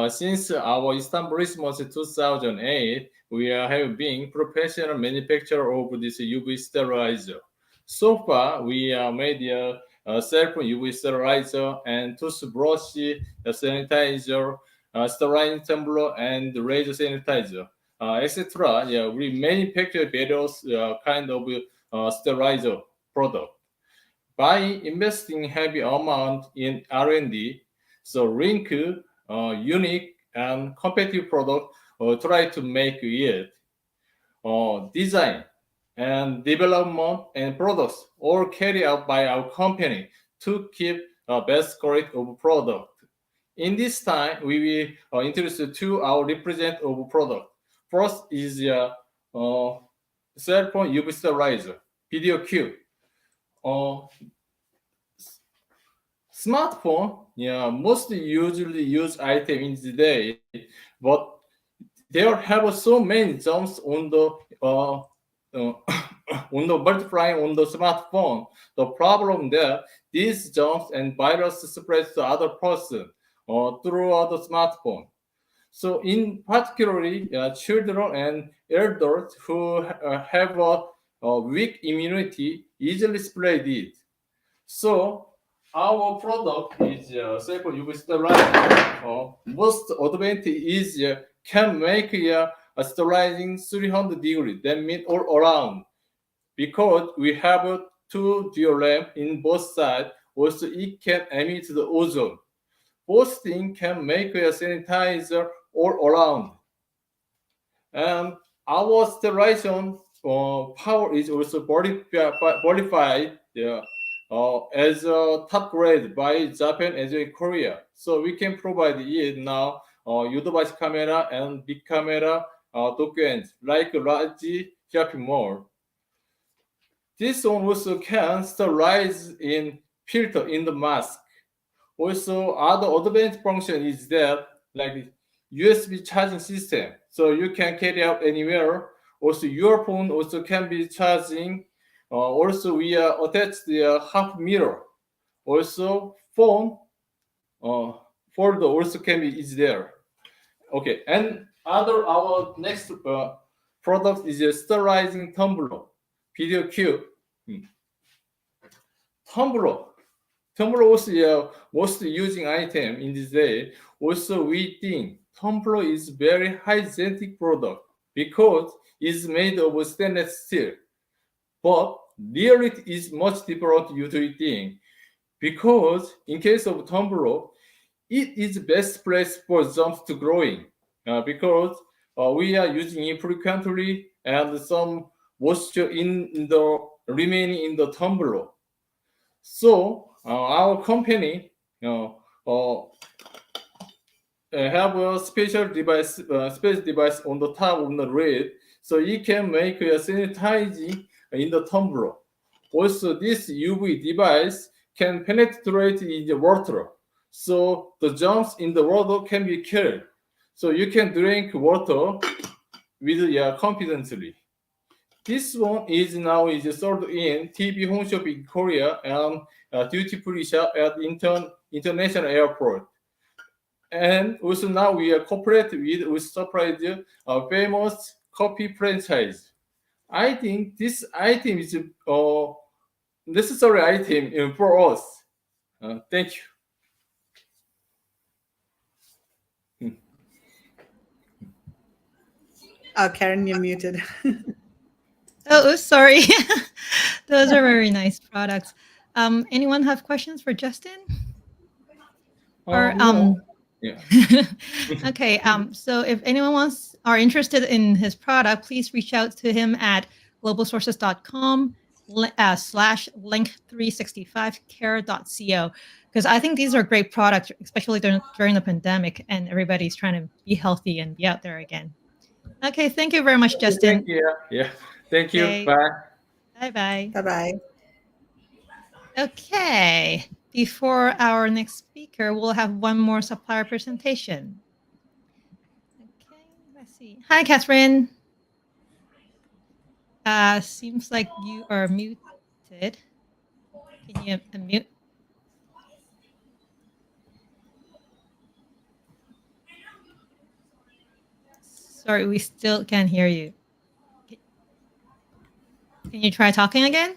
Since our establishment in 2008, we have been professional manufacturer of this UV sterilizer. So far, we made a self UV sterilizer and toothbrush sanitizer, sterile tumbler, and razor sanitizer, etc. Yeah, we manufacture various kind of sterilizer product. By investing heavy amount in R&D, so Link unique and competitive product try to make it design and development and products all carried out by our company to keep best quality of product. In this time, we will introduce two our represent of product. First is cell phone UV sterilizer, Video Q. Smartphone, yeah, most usually used item in today, but there have so many germs on the on the multiplying on the smartphone. The problem there, these germs and virus spread to other person throughout the smartphone. So in particularly children and adults who have a weak immunity easily spread it. So our product is safe UV sterilizer. Most advantage is can make a sterilizing 300 degrees. That means all around. Because we have two dual lamp in both sides, also it can emit the ozone. Both things can make a sanitizer all around. And our sterilization power is also qualified as a top grade by Japan as well as Korea. So we can provide it now Yodobashi camera and big camera documents like large shopping mall. This one also can sterilize in filter in the mask. Also, other advanced function is that like USB charging system, so you can carry out anywhere. Also, your phone also can be charging. Also, we attach the half mirror. Also, phone folder also can be is there. Okay, and our next product is a sterilizing tumbler, Video Q. Tumbler. Tumbler was the most using item in this day. Also, we think tumbler is very hygienic product because it's made of stainless steel. But reality is much different usually think because in case of tumbler, it is best place for germs to growing because we are using it frequently and some moisture in the remaining in the tumbler. So our company have a special device on the top of the lid, so it can make a sanitizing in the tumbler. Also, this UV device can penetrate in the water, so the germs in the water can be killed. So you can drink water with confidently. this one is now sold in TV home shop in Korea and duty free shop at international airport. And also now we are cooperate with Supplier, a famous coffee franchise. I think this item is a necessary item for us. Thank you. Karen, you're muted. Oh, sorry. Those are very nice products. Anyone have questions for Justin? Or No. Yeah. Okay. So if anyone are interested in his product, please reach out to him at globalsources.com / link365care.co, because I think these are great products, especially during the pandemic, and everybody's trying to be healthy and be out there again. Okay. Thank you very much, Justin. Thank you. Yeah. Thank you. Okay. Bye. Bye-bye. Bye-bye. Okay. Before our next speaker, we'll have one more supplier presentation. Okay, let's see. Hi, Catherine. Seems like you are muted. Can you unmute? Sorry, we still can't hear you. Can you try talking again?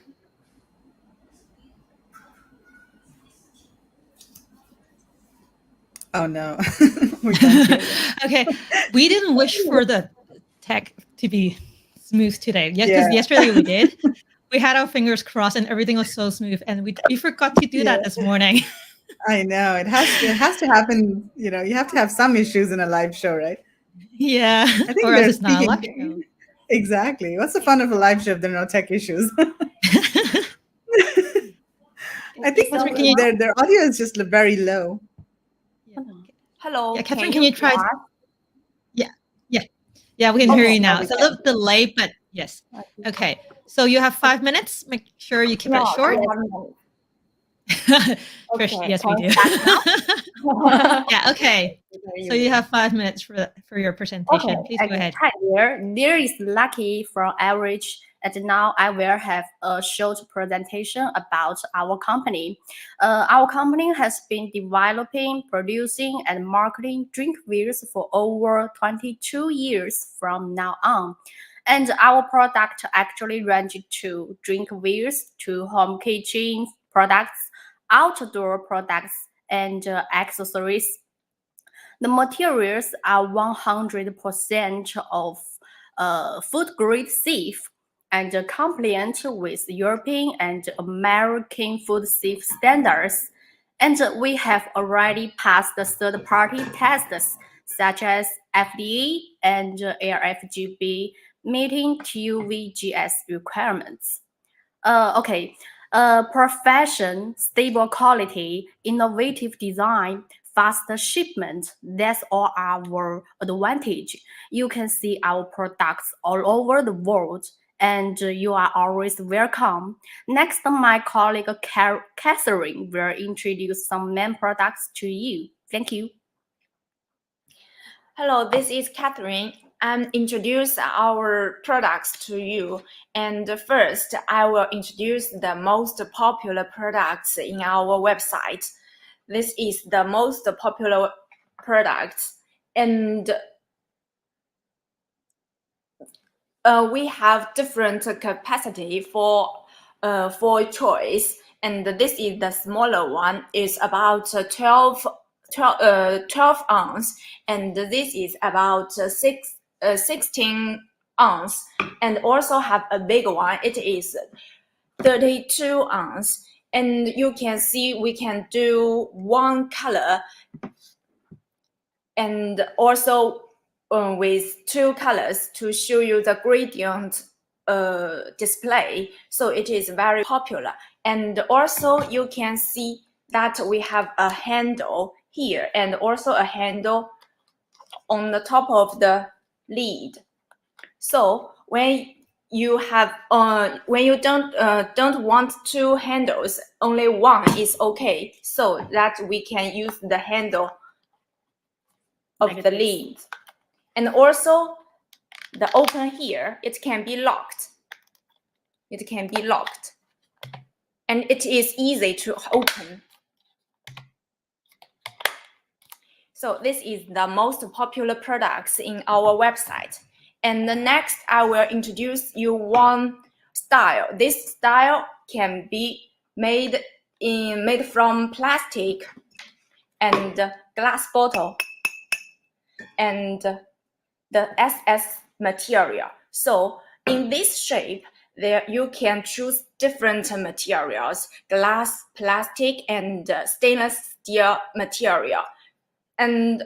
Oh no, we can't hear you. Okay, we didn't wish for the tech to be smooth today. Yes, because Yeah. yesterday we did. We had our fingers crossed and everything was so smooth, and we forgot to do that this morning. I know it has to happen. You know, you have to have some issues in a live show, right? Yeah, I think or else they're it's not a live speaking. show. Exactly. What's the fun of a live show if there are no tech issues? I think Catherine, can you- their audio is just very low. Hello. Yeah, Catherine, can you try? Yeah, we can Okay, hear you now now. we It's a can. little delayed, but yes. Okay, so you have 5 minutes. Make sure you keep it short. Trish, Okay, yes, can we we do. start Yeah, okay. So you have 5 minutes for your presentation. Okay, Please go ahead. Hi there is Lucky from Average, and now I will have a short presentation about our company. Our company has been developing, producing, and marketing drink beers for over 22 years from now on. And our product actually ranged to drink beers, to home kitchen products, outdoor products, and accessories. The materials are 100% of food grade safe and compliant with European and American food safe standards. And we have already passed the third-party tests such as FDA and ARFGB, meeting TUVGS requirements. Profession, stable quality, innovative design, faster shipment. That's all our advantage. You can see our products all over the world, and you are always welcome. Next, my colleague Catherine will introduce some main products to you. Thank you. Hello, this is Catherine. I'm introduce our products to you. And first, I will introduce the most popular products in our website. This is the most popular product. And we have different capacity for choice. And this is the smaller one. It's about 12 ounce, and this is about 16 ounce, and also have a big one. It is 32 ounce, and you can see we can do one color, and also with two colors to show you the gradient display. So it is very popular. And also you can see that we have a handle here and also a handle on the top of the lid. So when you have when you don't want two handles, only one is okay, so that we can use the handle of the lid. And also the open here, it can be locked. it can be locked. And it is easy to open. So this is the most popular products in our website. And the next, I will introduce you one style. This style can be made from plastic and glass bottle and the SS material. So in this shape, there you can choose different materials: glass, plastic, and stainless steel material. And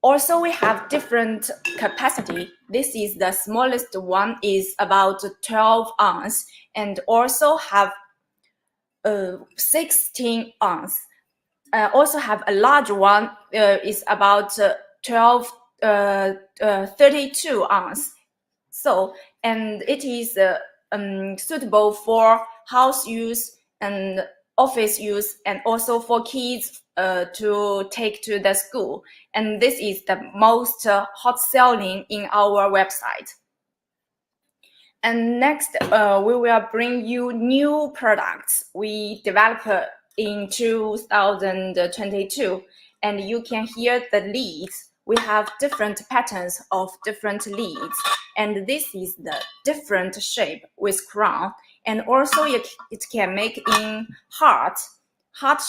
also we have different capacity. This is the smallest one, is about 12 ounce, and also have 16 ounce. Also have a large one, is about 32 ounce. So, and it is suitable for house use and office use, and also for kids to take to the school. And this is the most hot selling in our website. And next, we will bring you new products we developed in 2022. And you can hear the leads. We have different patterns of different leads. And this is the different shape with crown. And also it can make in heart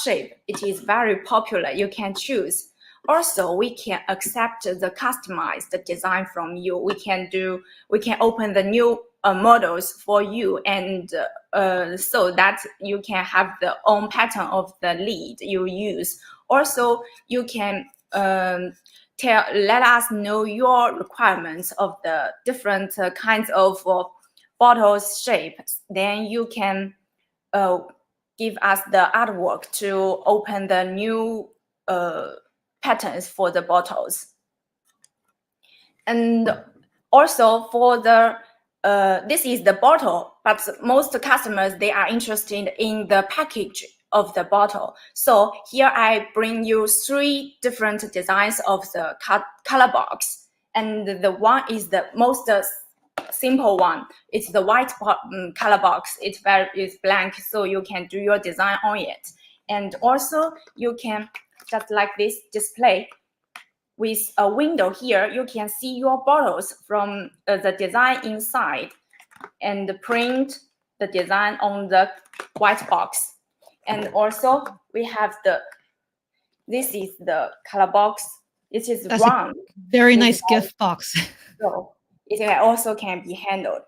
shape. It is very popular. You can choose. Also, we can accept the customized design from you. We can open the new models for you, and so that you can have the own pattern of the lead you use. Also, you can let us know your requirements of the different kinds of bottles shapes. Then you can give us the artwork to open the new patterns for the bottles. And also for the this is the bottle, but most customers, they are interested in the package of the bottle. So here I bring you 3 different designs of the color box. And the one is the most simple one. It's the white color box. It's blank, so you can do your design on it. And also you can, just like this display, with a window here, you can see your bottles from the design inside and print the design on the white box. And also we have this is the color box. It is round. Very nice gift box. So it also can be handled.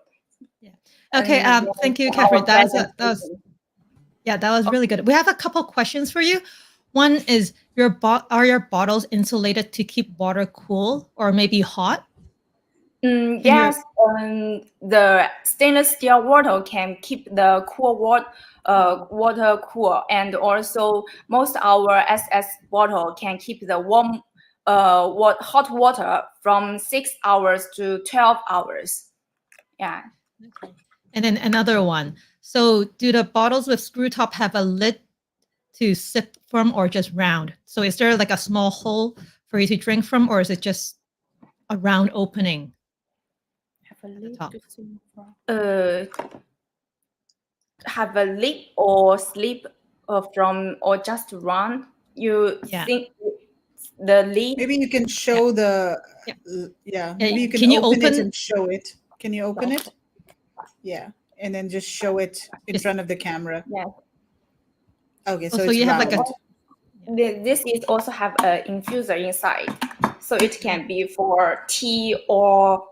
Yeah. Okay. Thank you, Catherine. That was really good. We have a couple questions for you. One is, are your bottles insulated to keep water cool or maybe hot? Yes, the stainless steel bottle can keep the cool water cool, and also most our SS bottle can keep the warm hot water from 6 hours to 12 hours. Yeah. Okay. And then another one. So do the bottles with screw top have a lid to sip from, or just round? So is there like a small hole for you to drink from, or is it just a round opening? Have a lid to sip from. Have a lid or slip from, or just round. You think the lid? Maybe you can show the maybe you can open it and show it. Can you open it? Yeah, and then just show it in front of the camera. Yeah. Okay, so so it's you round. have like this is also have an infuser inside, so it can be for tea or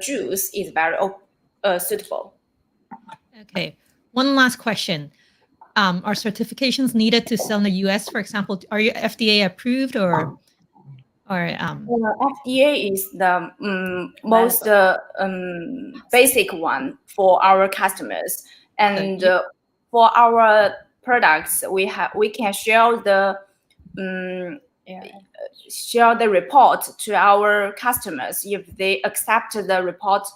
juice. Is very suitable. Okay. One last question. Are certifications needed to sell in the US? For example, are you FDA approved or FDA is the most basic one for our customers, and for our products, we can share the report to our customers if they accept the report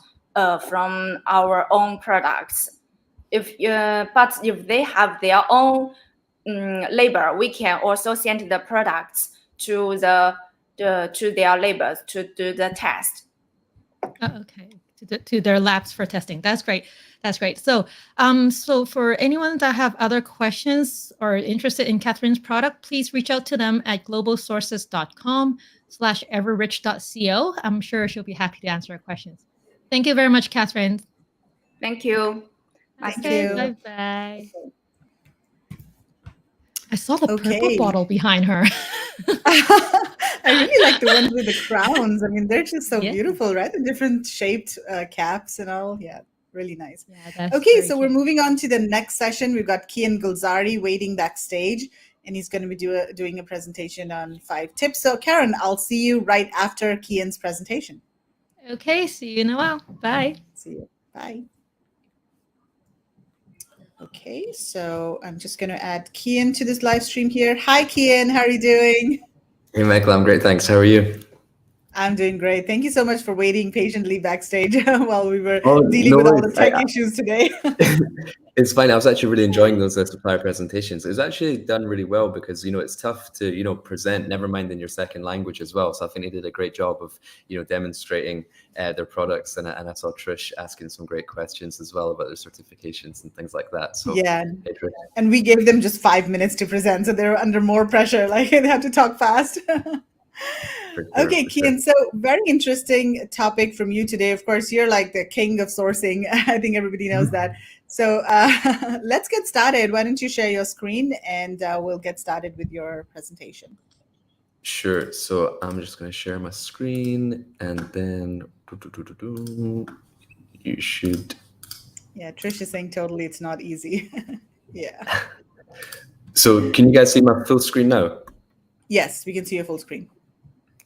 from our own products. But if they have their own label, we can also send the products to their labels to do the test. Okay, to their labs for testing. That's great. That's great. So, so for anyone that have other questions or interested in Catherine's product, please reach out to them at globalsources.com/everrich.co. I'm sure she'll be happy to answer your questions. Thank you very much, Catherine. Thank you. Thank you. Bye-bye. I saw the Okay. purple bottle behind her. I really like the ones with the crowns. I mean, they're just so beautiful, right? The different shaped caps and all. Yeah, really nice. Yeah, okay, so we're moving on to the next session. We've got Kian Gulzari waiting backstage, and he's going to be doing a presentation on 5 tips. So Karen, I'll see you right after Kian's presentation. Okay, see you in a while. Bye. See you. Bye. Okay, so I'm just going to add Kian to this live stream here. Hi, Kian. How are you doing? Hey, Michael. I'm great. Thanks. How are you? I'm doing great. Thank you so much for waiting patiently backstage while we were dealing with all the tech issues today. It's fine. I was actually really enjoying those supplier presentations. It was actually done really well because, it's tough to, present, never mind in your second language as well. So I think they did a great job of, demonstrating their products. And I saw Trish asking some great questions as well about their certifications and things like that. So yeah. And we gave them just 5 minutes to present. So they're under more pressure. Like they have to talk fast. Okay, Kian, so very interesting topic from you today. Of course, you're like the king of sourcing. I think everybody knows that. So let's get started. Why don't you share your screen and we'll get started with your presentation. Sure. So I'm just going to share my screen and then you should. Yeah, Trish is saying totally it's not easy. Yeah. So can you guys see my full screen now? Yes, we can see your full screen.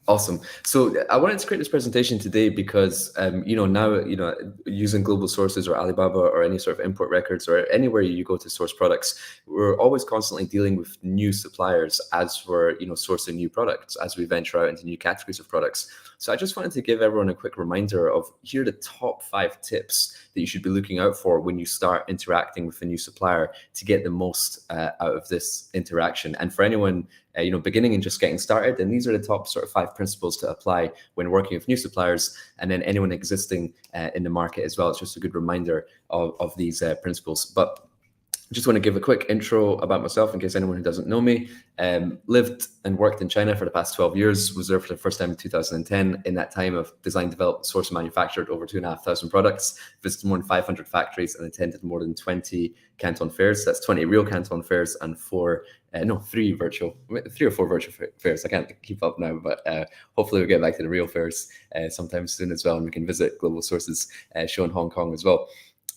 Awesome. So I wanted to create this presentation today because, now, using global sources or Alibaba or any sort of import records or anywhere you go to source products, we're always constantly dealing with new suppliers as we're, sourcing new products, as we venture out into new categories of products. So I just wanted to give everyone a quick reminder of here are the top 5 tips that you should be looking out for when you start interacting with a new supplier to get the most out of this interaction. And for anyone beginning and just getting started, and these are the top sort of 5 principles to apply when working with new suppliers, and then anyone existing in the market as well. It's just a good reminder of these principles. But I just want to give a quick intro about myself in case anyone who doesn't know me. Lived and worked in China for the past 12 years, was there for the first time in 2010. In that time, I've designed, developed, sourced, and manufactured over 2,500 products, visited more than 500 factories, and attended more than 20 Canton fairs. That's 20 real Canton fairs and 3 or 4 virtual fairs. I can't keep up now, but hopefully we'll get back to the real fairs sometime soon as well, and we can visit Global Sources show in Hong Kong as well.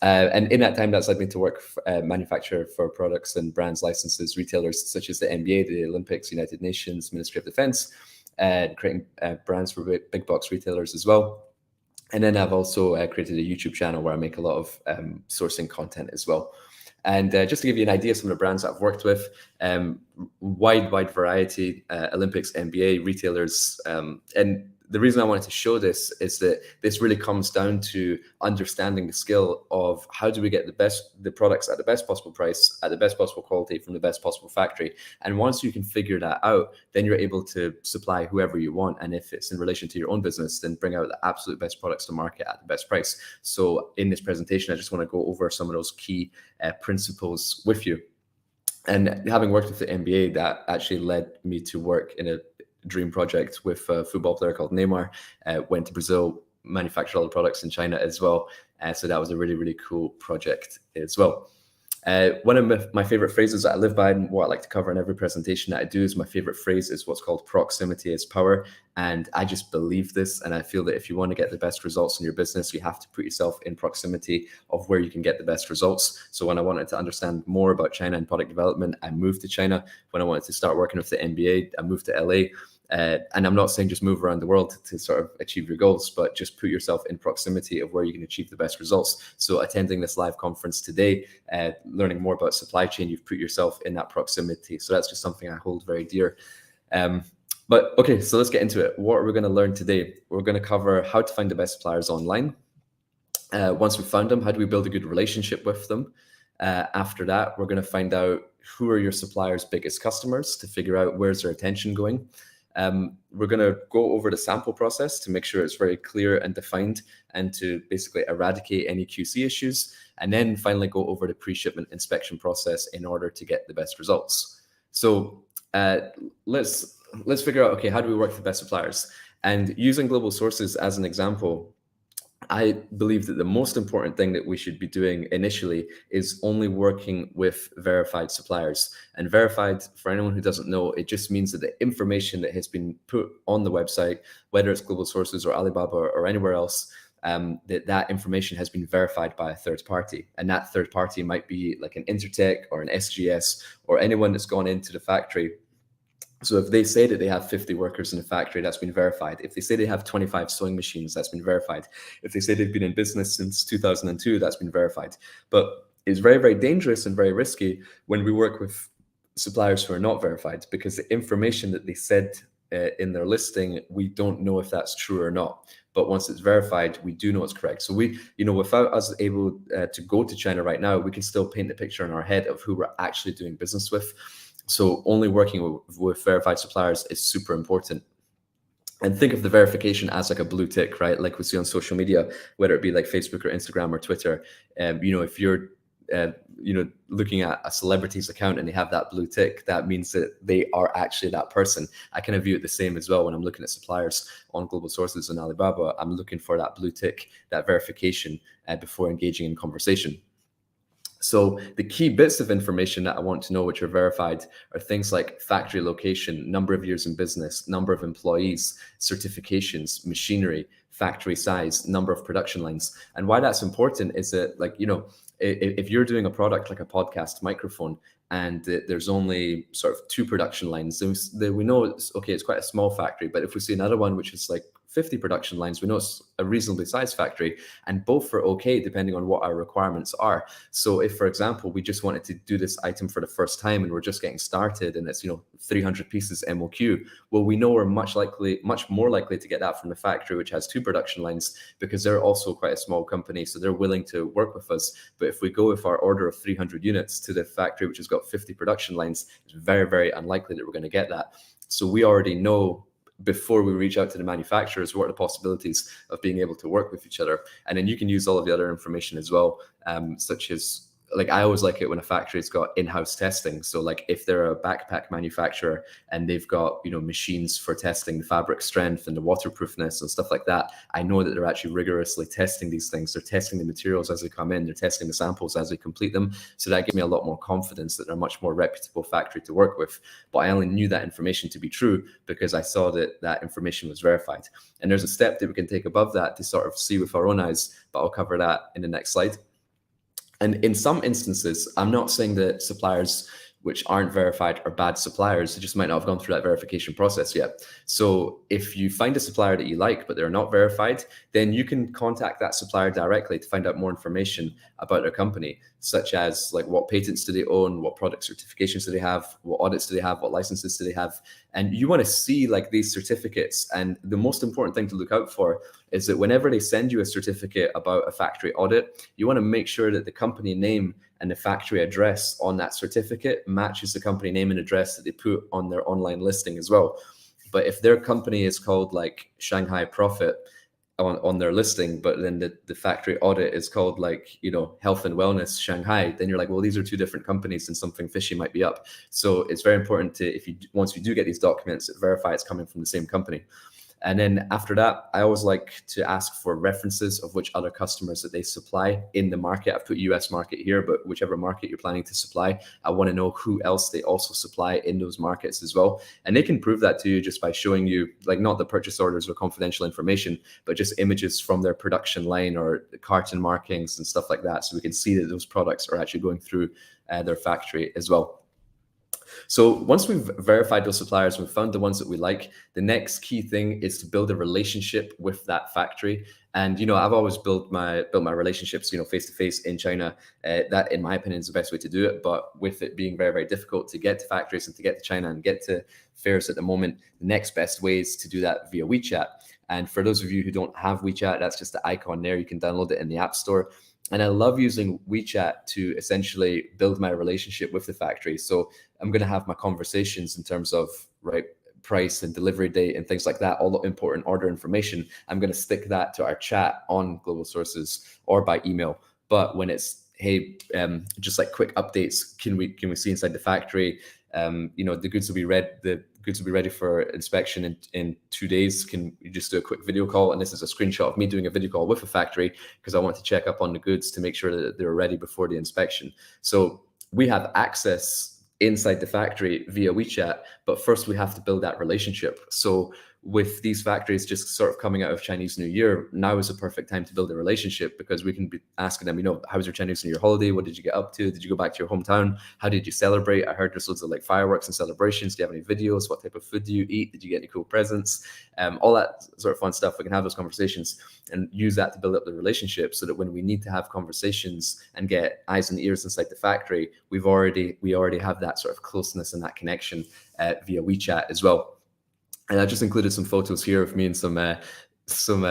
And in that time, that's led me to work manufacture for products and brands, licenses, retailers such as the NBA, the Olympics, United Nations, Ministry of Defense, creating brands for big box retailers as well. And then I've also created a YouTube channel where I make a lot of sourcing content as well. And just to give you an idea of some of the brands that I've worked with, wide variety, Olympics, NBA, retailers, and the reason I wanted to show this is that this really comes down to understanding the skill of how do we get the products at the best possible price, at the best possible quality from the best possible factory. And once you can figure that out, then you're able to supply whoever you want. And if it's in relation to your own business, then bring out the absolute best products to market at the best price. So in this presentation, I just want to go over some of those key principles with you. And having worked with the NBA, that actually led me to work in a dream project with a football player called Neymar. Went to Brazil, manufactured all the products in China as well. So that was a really, really cool project as well. One of my favorite phrases that I live by and what I like to cover in every presentation that I do is my favorite phrase is what's called proximity is power. And I just believe this. And I feel that if you want to get the best results in your business, you have to put yourself in proximity of where you can get the best results. So when I wanted to understand more about China and product development, I moved to China. When I wanted to start working with the NBA, I moved to LA. And I'm not saying just move around the world to sort of achieve your goals, but just put yourself in proximity of where you can achieve the best results. So attending this live conference today, learning more about supply chain, you've put yourself in that proximity. So that's just something I hold very dear. But okay, so let's get into it. What are we going to learn today? We're going to cover how to find the best suppliers online. Once we've found them, how do we build a good relationship with them? After that, we're going to find out who are your supplier's biggest customers to figure out where's their attention going. We're going to go over the sample process to make sure it's very clear and defined and to basically eradicate any QC issues. And then finally go over the pre-shipment inspection process in order to get the best results. So let's figure out, okay, how do we work with the best suppliers? And using global sources as an example, I believe that the most important thing that we should be doing initially is only working with verified suppliers. And verified, for anyone who doesn't know, it just means that the information that has been put on the website, whether it's global sources or Alibaba or anywhere else, that information has been verified by a third party. And that third party might be like an Intertek or an SGS or anyone that's gone into the factory. So if they say that they have 50 workers in the factory, that's been verified. If they say they have 25 sewing machines, that's been verified. If they say they've been in business since 2002, that's been verified. But it's very, very dangerous and very risky when we work with suppliers who are not verified, because the information that they said in their listing, we don't know if that's true or not. But once it's verified, we do know it's correct. So we, without us able to go to China right now, we can still paint the picture in our head of who we're actually doing business with. So only working with verified suppliers is super important. And think of the verification as like a blue tick, right? Like we see on social media, whether it be like Facebook or Instagram or Twitter. If you're looking at a celebrity's account and they have that blue tick, that means that they are actually that person. I kind of view it the same as well when I'm looking at suppliers on global sources and Alibaba. I'm looking for that blue tick, that verification before engaging in conversation. So the key bits of information that I want to know which are verified are things like factory location, number of years in business, number of employees, certifications, machinery, factory size, number of production lines. And why that's important is that, if you're doing a product like a podcast microphone and there's only sort of 2 production lines, then we know it's quite a small factory. But if we see another one which is like 50 production lines, we know it's a reasonably sized factory, and both are okay depending on what our requirements are. So if, for example, we just wanted to do this item for the first time and we're just getting started and it's 300 pieces MOQ, well, we know we're much more likely to get that from the factory which has 2 production lines, because they're also quite a small company, so they're willing to work with us. But if we go with our order of 300 units to the factory which has got 50 production lines, it's very, very unlikely that we're going to get that. So we already know before we reach out to the manufacturers what are the possibilities of being able to work with each other. And then you can use all of the other information as well, such as, I always like it when a factory's got in-house testing. So if they're a backpack manufacturer and they've got, machines for testing the fabric strength and the waterproofness and stuff like that, I know that they're actually rigorously testing these things. They're testing the materials as they come in, they're testing the samples as they complete them. So that gives me a lot more confidence that they're a much more reputable factory to work with. But I only knew that information to be true because I saw that information was verified. And there's a step that we can take above that to sort of see with our own eyes, but I'll cover that in the next slide. And in some instances, I'm not saying that suppliers which aren't verified are bad suppliers. They just might not have gone through that verification process yet. So if you find a supplier that you like, but they're not verified, then you can contact that supplier directly to find out more information about their company, such as what patents do they own, what product certifications do they have, what audits do they have, what licenses do they have. And you want to see these certificates. And the most important thing to look out for is that whenever they send you a certificate about a factory audit, you want to make sure that the company name and the factory address on that certificate matches the company name and address that they put on their online listing as well. But if their company is called Shanghai Profit on their listing, but then the factory audit is called Health and Wellness Shanghai, then you're like, well, these are 2 different companies and something fishy might be up. So it's very important to, once you do get these documents, verify it's coming from the same company. And then after that, I always like to ask for references of which other customers that they supply in the market. I've put US market here, but whichever market you're planning to supply, I want to know who else they also supply in those markets as well. And they can prove that to you just by showing you, not the purchase orders or confidential information, but just images from their production line or the carton markings and stuff like that. So we can see that those products are actually going through their factory as well. So once we've verified those suppliers, we've found the ones that we like, the next key thing is to build a relationship with that factory. And, I've always built my relationships, face-to-face in China. That, in my opinion, is the best way to do it. But with it being very, very difficult to get to factories and to get to China and get to fairs at the moment, the next best way is to do that via WeChat. And for those of you who don't have WeChat, that's just the icon there. You can download it in the App Store. And I love using WeChat to essentially build my relationship with the factory. So I'm going to have my conversations in terms of, price and delivery date and things like that, all the important order information, I'm going to stick that to our chat on Global Sources or by email. But when it's, hey, just like quick updates, can we see inside the factory? The goods will be ready for inspection in 2 days. Can you just do a quick video call? And this is a screenshot of me doing a video call with a factory because I want to check up on the goods to make sure that they're ready before the inspection. So we have access inside the factory via WeChat, but first we have to build that relationship. So with these factories just sort of coming out of Chinese New Year, now is a perfect time to build a relationship because we can be asking them, how was your Chinese New Year holiday? What did you get up to? Did you go back to your hometown? How did you celebrate? I heard there's loads of like fireworks and celebrations. Do you have any videos? What type of food do you eat? Did you get any cool presents? All that sort of fun stuff. We can have those conversations and use that to build up the relationship so that when we need to have conversations and get eyes and ears inside the factory, we already have that sort of closeness and that connection via WeChat as well. And I just included some photos here of me and some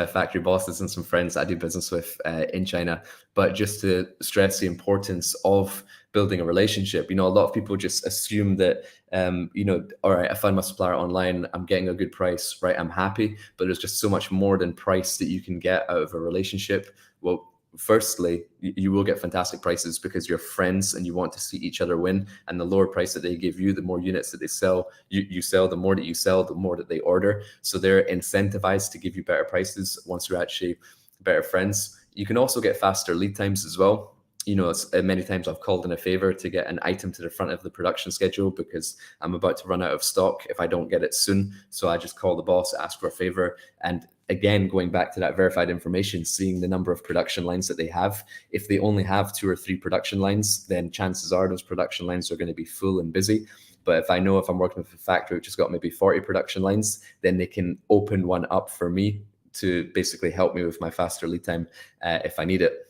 factory bosses and some friends that I do business with in China. But just to stress the importance of building a relationship, a lot of people just assume that, all right, I found my supplier online, I'm getting a good price, right? I'm happy. But there's just so much more than price that you can get out of a relationship. Well, firstly, you will get fantastic prices because you're friends and you want to see each other win. And the lower price that they give you, the more units that they sell, you sell, the more that you sell, the more that they order. So they're incentivized to give you better prices once you're actually better friends. You can also get faster lead times as well. Many times I've called in a favor to get an item to the front of the production schedule because I'm about to run out of stock if I don't get it soon. So I just call the boss, ask for a favor. And again, going back to that verified information, seeing the number of production lines that they have. If they only have 2 or 3 production lines, then chances are those production lines are going to be full and busy. But if I know if I'm working with a factory which has got maybe 40 production lines, then they can open one up for me to basically help me with my faster lead time if I need it.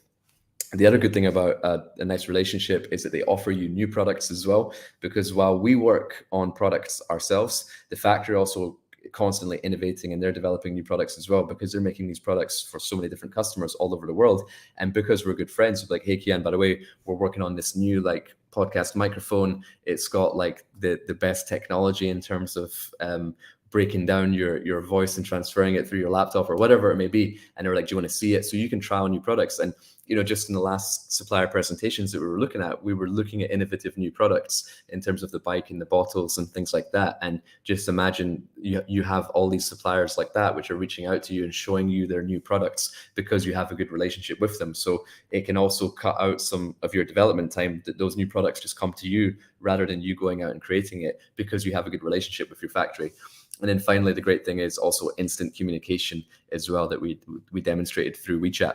The other good thing about a nice relationship is that they offer you new products as well, because while we work on products ourselves, the factory also constantly innovating and they're developing new products as well because they're making these products for so many different customers all over the world. And because we're good friends, we're like, hey, Kian, by the way, we're working on this new like podcast microphone. It's got like the best technology in terms of breaking down your voice and transferring it through your laptop or whatever it may be. And they're like, do you want to see it? So you can trial new products. And just in the last supplier presentations that we were looking at innovative new products in terms of the bike and the bottles and things like that. And just imagine you have all these suppliers like that, which are reaching out to you and showing you their new products because you have a good relationship with them. So it can also cut out some of your development time, that those new products just come to you rather than you going out and creating it because you have a good relationship with your factory. And then finally, the great thing is also instant communication as well that we demonstrated through WeChat.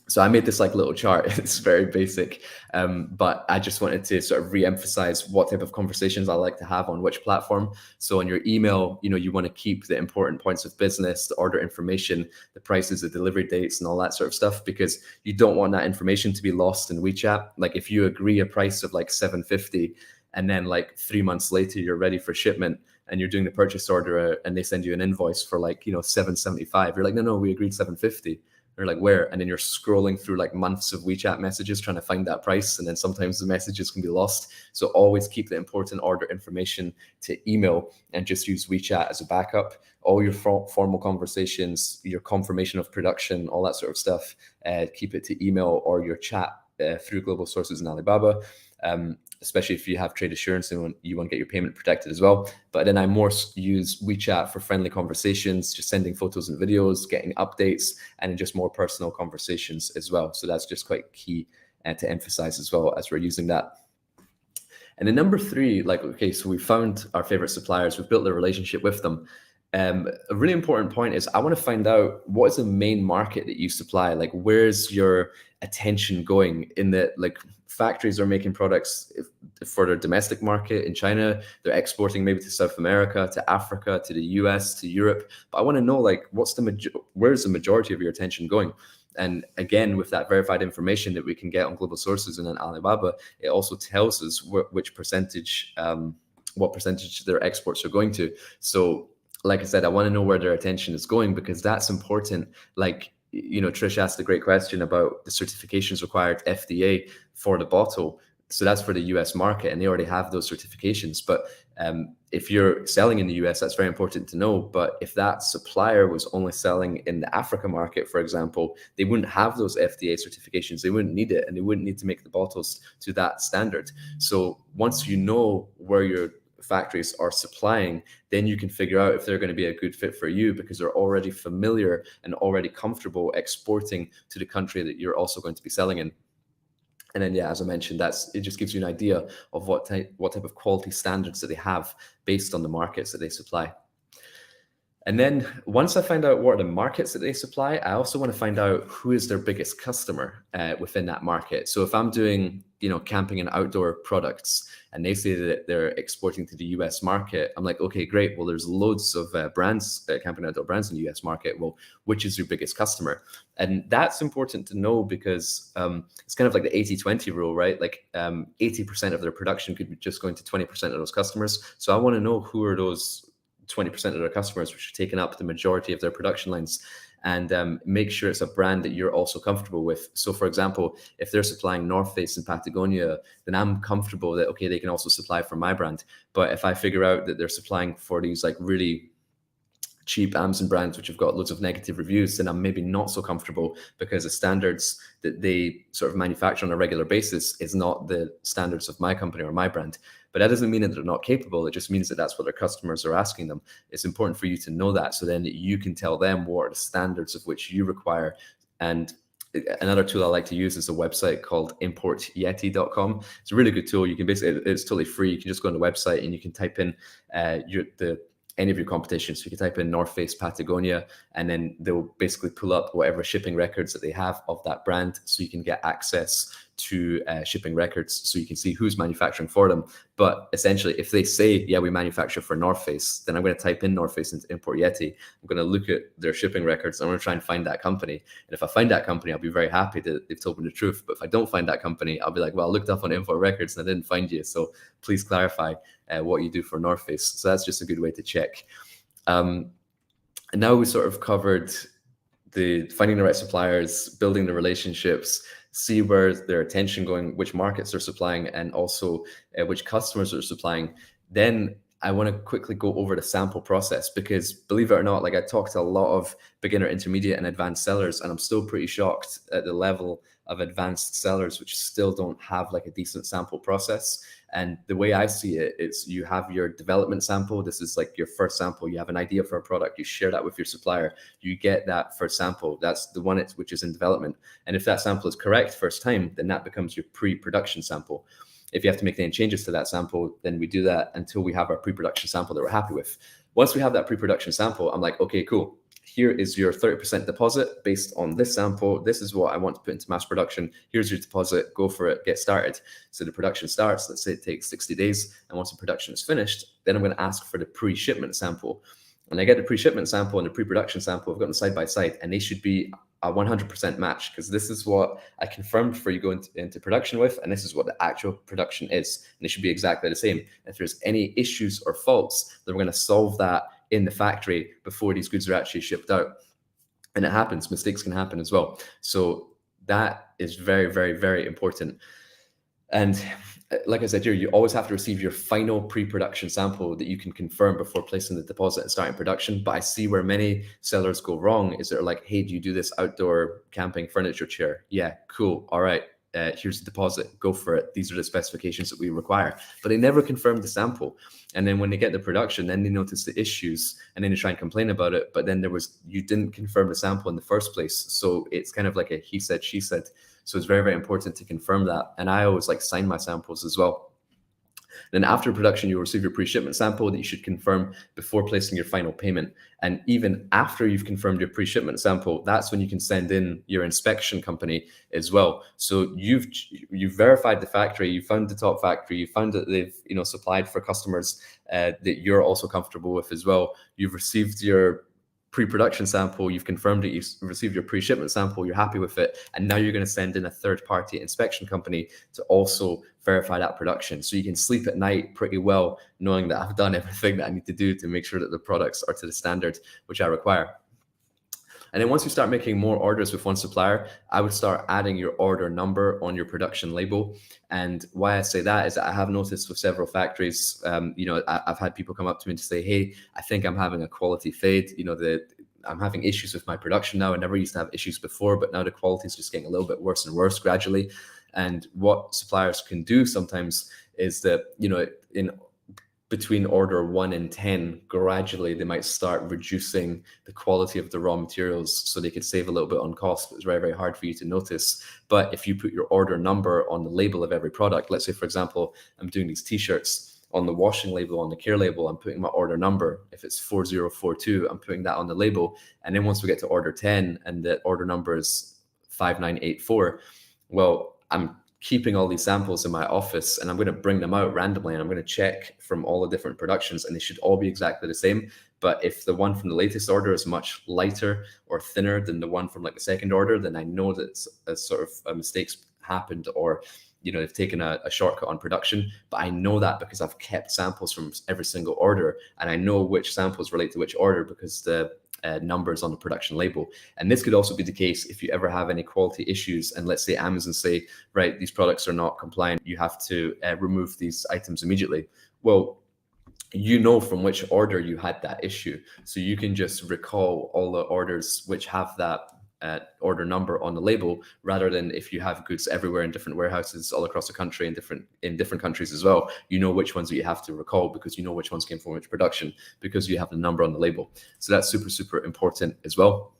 So I made this like little chart. It's very basic, but I just wanted to sort of re-emphasize what type of conversations I like to have on which platform. So on your email, you want to keep the important points of business, the order information, the prices, the delivery dates, and all that sort of stuff, because you don't want that information to be lost in WeChat. Like if you agree a price of like $750 and then like 3 months later, you're ready for shipment and you're doing the purchase order and they send you an invoice for like, $775. You're like, no, we agreed $750. They're like, where? And then you're scrolling through like months of WeChat messages trying to find that price. And then sometimes the messages can be lost. So always keep the important order information to email and just use WeChat as a backup. All your formal conversations, your confirmation of production, all that sort of stuff, keep it to email or your chat through Global Sources and Alibaba. Especially if you have trade assurance and you want to get your payment protected as well. But then I more use WeChat for friendly conversations, just sending photos and videos, getting updates, and just more personal conversations as well. So that's just quite key to emphasize as well as we're using that. And then number 3, so we found our favorite suppliers, we've built a relationship with them. A really important point is I want to find out what is the main market that you supply. Like, where's your attention going? In that, like, factories are making products for their domestic market in China. They're exporting maybe to South America, to Africa, to the US, to Europe. But I want to know, like, where's the majority of your attention going? And again, with that verified information that we can get on Global Sources and on Alibaba, it also tells us which percentage, what percentage their exports are going to. So, like I said, I want to know where their attention is going because that's important. Like, Trish asked a great question about the certifications required FDA for the bottle. So that's for the US market, and they already have those certifications. But if you're selling in the US, that's very important to know. But if that supplier was only selling in the Africa market, for example, they wouldn't have those FDA certifications. They wouldn't need it, and they wouldn't need to make the bottles to that standard. So once you know where your factories are supplying, then you can figure out if they're going to be a good fit for you, because they're already familiar and already comfortable exporting to the country that you're also going to be selling in. And then, yeah, as I mentioned, it just gives you an idea of what type of quality standards that they have based on the markets that they supply. And then once I find out what are the markets that they supply, I also want to find out who is their biggest customer within that market. So if I'm doing, camping and outdoor products, and they say that they're exporting to the US market, I'm like, okay, great. Well, there's loads of brands, camping and outdoor brands in the US market. Well, which is your biggest customer? And that's important to know, because it's kind of like the 80-20 rule, right? Like 80% of their production could be just going to 20% of those customers. So I want to know who are those 20% of their customers, which are taking up the majority of their production lines, and make sure it's a brand that you're also comfortable with. So for example, if they're supplying North Face and Patagonia, then I'm comfortable that, okay, they can also supply for my brand. But if I figure out that they're supplying for these like really cheap Amazon brands, which have got loads of negative reviews, then I'm maybe not so comfortable, because the standards that they sort of manufacture on a regular basis is not the standards of my company or my brand. But that doesn't mean that they're not capable. It just means that that's what their customers are asking them. It's important for you to know that, so then you can tell them what are the standards of which you require. And another tool I like to use is a website called importyeti.com. It's a really good tool. You can basically, it's totally free. You can just go on the website and you can type in any of your competition. So you can type in North Face, Patagonia, and then they'll basically pull up whatever shipping records that they have of that brand, so you can get access to shipping records, so you can see who's manufacturing for them. But essentially, if they say, yeah, we manufacture for North Face, then I'm going to type in North Face into Import Yeti. I'm going to look at their shipping records, and I'm going to try and find that company. And if I find that company, I'll be very happy that they've told me the truth. But if I don't find that company, I'll be like, well, I looked up on Import Records and I didn't find you. So please clarify what you do for North Face. So that's just a good way to check. And now we sort of covered the finding the right suppliers, building the relationships, see where their attention going, which markets they're supplying, and also which customers they're supplying. Then I want to quickly go over the sample process, because believe it or not, like I talked to a lot of beginner, intermediate, and advanced sellers, and I'm still pretty shocked at the level of advanced sellers which still don't have like a decent sample process. And the way I see it is, you have your development sample. This is like your first sample. You have an idea for a product. You share that with your supplier. You get that first sample. That's the one which is in development. And if that sample is correct first time, then that becomes your pre-production sample. If you have to make any changes to that sample, then we do that until we have our pre-production sample that we're happy with. Once we have that pre-production sample, I'm like, okay, cool. Here is your 30% deposit based on this sample. This is what I want to put into mass production. Here's your deposit. Go for it. Get started. So the production starts. Let's say it takes 60 days. And once the production is finished, then I'm going to ask for the pre-shipment sample. And I get the pre-shipment sample and the pre-production sample. I've got them side by side, and they should be a 100% match, because this is what I confirmed for you going into production with, and this is what the actual production is. And they should be exactly the same. If there's any issues or faults, then we're going to solve that in the factory before these goods are actually shipped out. And it happens. Mistakes can happen as well. So that is very, very, very important. And like I said here, you always have to receive your final pre-production sample that you can confirm before placing the deposit and starting production. But I see where many sellers go wrong is they're like, hey, do you do this outdoor camping furniture chair? Yeah, cool. All right. Here's the deposit. Go for it. These are the specifications that we require. But they never confirm the sample. And then when they get the production, then they notice the issues, and then they try and complain about it. But then you didn't confirm the sample in the first place. So it's kind of like a he said, she said. So it's very, very important to confirm that. And I always like sign my samples as well. Then after production, you'll receive your pre-shipment sample that you should confirm before placing your final payment. And even after you've confirmed your pre-shipment sample, that's when you can send in your inspection company as well. So you've verified the factory, you found the top factory, you found that they've supplied for customers that you're also comfortable with as well. You've received your pre-production sample, you've confirmed it, you've received your pre-shipment sample, you're happy with it, and now you're going to send in a third-party inspection company to also verify that production. So you can sleep at night pretty well knowing that I've done everything that I need to do to make sure that the products are to the standard which I require. And then once you start making more orders with one supplier, I would start adding your order number on your production label. And why I say that is that I have noticed with several factories, you know, I've had people come up to me to say, hey, I think I'm having a quality fade. You know, I'm having issues with my production now. I never used to have issues before, but now the quality is just getting a little bit worse and worse gradually. And what suppliers can do sometimes is that, you know, in between order 1 and 10, gradually they might start reducing the quality of the raw materials so they could save a little bit on cost. But it's very, very hard for you to notice. But if you put your order number on the label of every product, let's say, for example, I'm doing these t-shirts, on the washing label, on the care label, I'm putting my order number. If it's 4042, I'm putting that on the label. And then once we get to order 10 and the order number is 5984, well, I'm keeping all these samples in my office and I'm going to bring them out randomly and I'm going to check from all the different productions and they should all be exactly the same. But if the one from the latest order is much lighter or thinner than the one from like the second order, then I know that a sort of a mistakes happened, or you know, they've taken a shortcut on production. But I know that because I've kept samples from every single order and I know which samples relate to which order because the numbers on the production label. And this could also be the case if you ever have any quality issues and let's say Amazon say, right, these products are not compliant, you have to remove these items immediately. Well, you know from which order you had that issue, so you can just recall all the orders which have that order number on the label, rather than if you have goods everywhere in different warehouses all across the country in different countries as well, you know which ones you have to recall because you know which ones came from which production because you have the number on the label. So that's super, super important as well.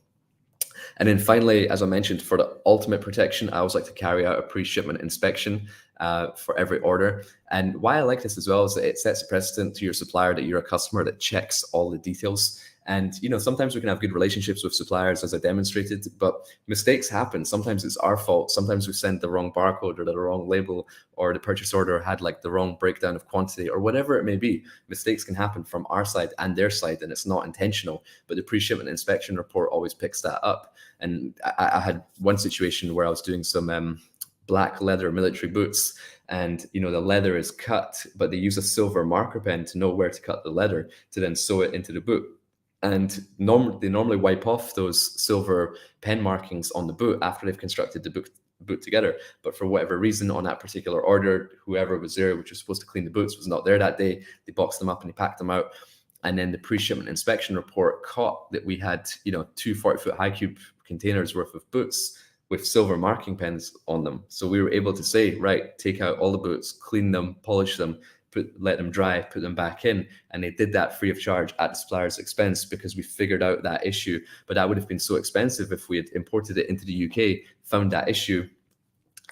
And then finally, as I mentioned, for the ultimate protection, I always like to carry out a pre-shipment inspection for every order. And why I like this as well is that it sets a precedent to your supplier that you're a customer that checks all the details. And, you know, sometimes we can have good relationships with suppliers, as I demonstrated, but mistakes happen. Sometimes it's our fault. Sometimes we send the wrong barcode or the wrong label, or the purchase order had like the wrong breakdown of quantity or whatever it may be. Mistakes can happen from our side and their side, and it's not intentional, but the pre-shipment inspection report always picks that up. And I had one situation where I was doing some black leather military boots, and you know the leather is cut, but they use a silver marker pen to know where to cut the leather to then sew it into the boot. And they normally wipe off those silver pen markings on the boot after they've constructed the boot together. But for whatever reason on that particular order, whoever was there, which was supposed to clean the boots, was not there that day. They boxed them up and they packed them out. And then the pre-shipment inspection report caught that we had, you know, 2 40-foot high cube containers worth of boots with silver marking pens on them. So we were able to say, right, take out all the boots, clean them, polish them, let them dry, put them back in. And they did that free of charge at the supplier's expense because we figured out that issue. But that would have been so expensive if we had imported it into the UK, found that issue,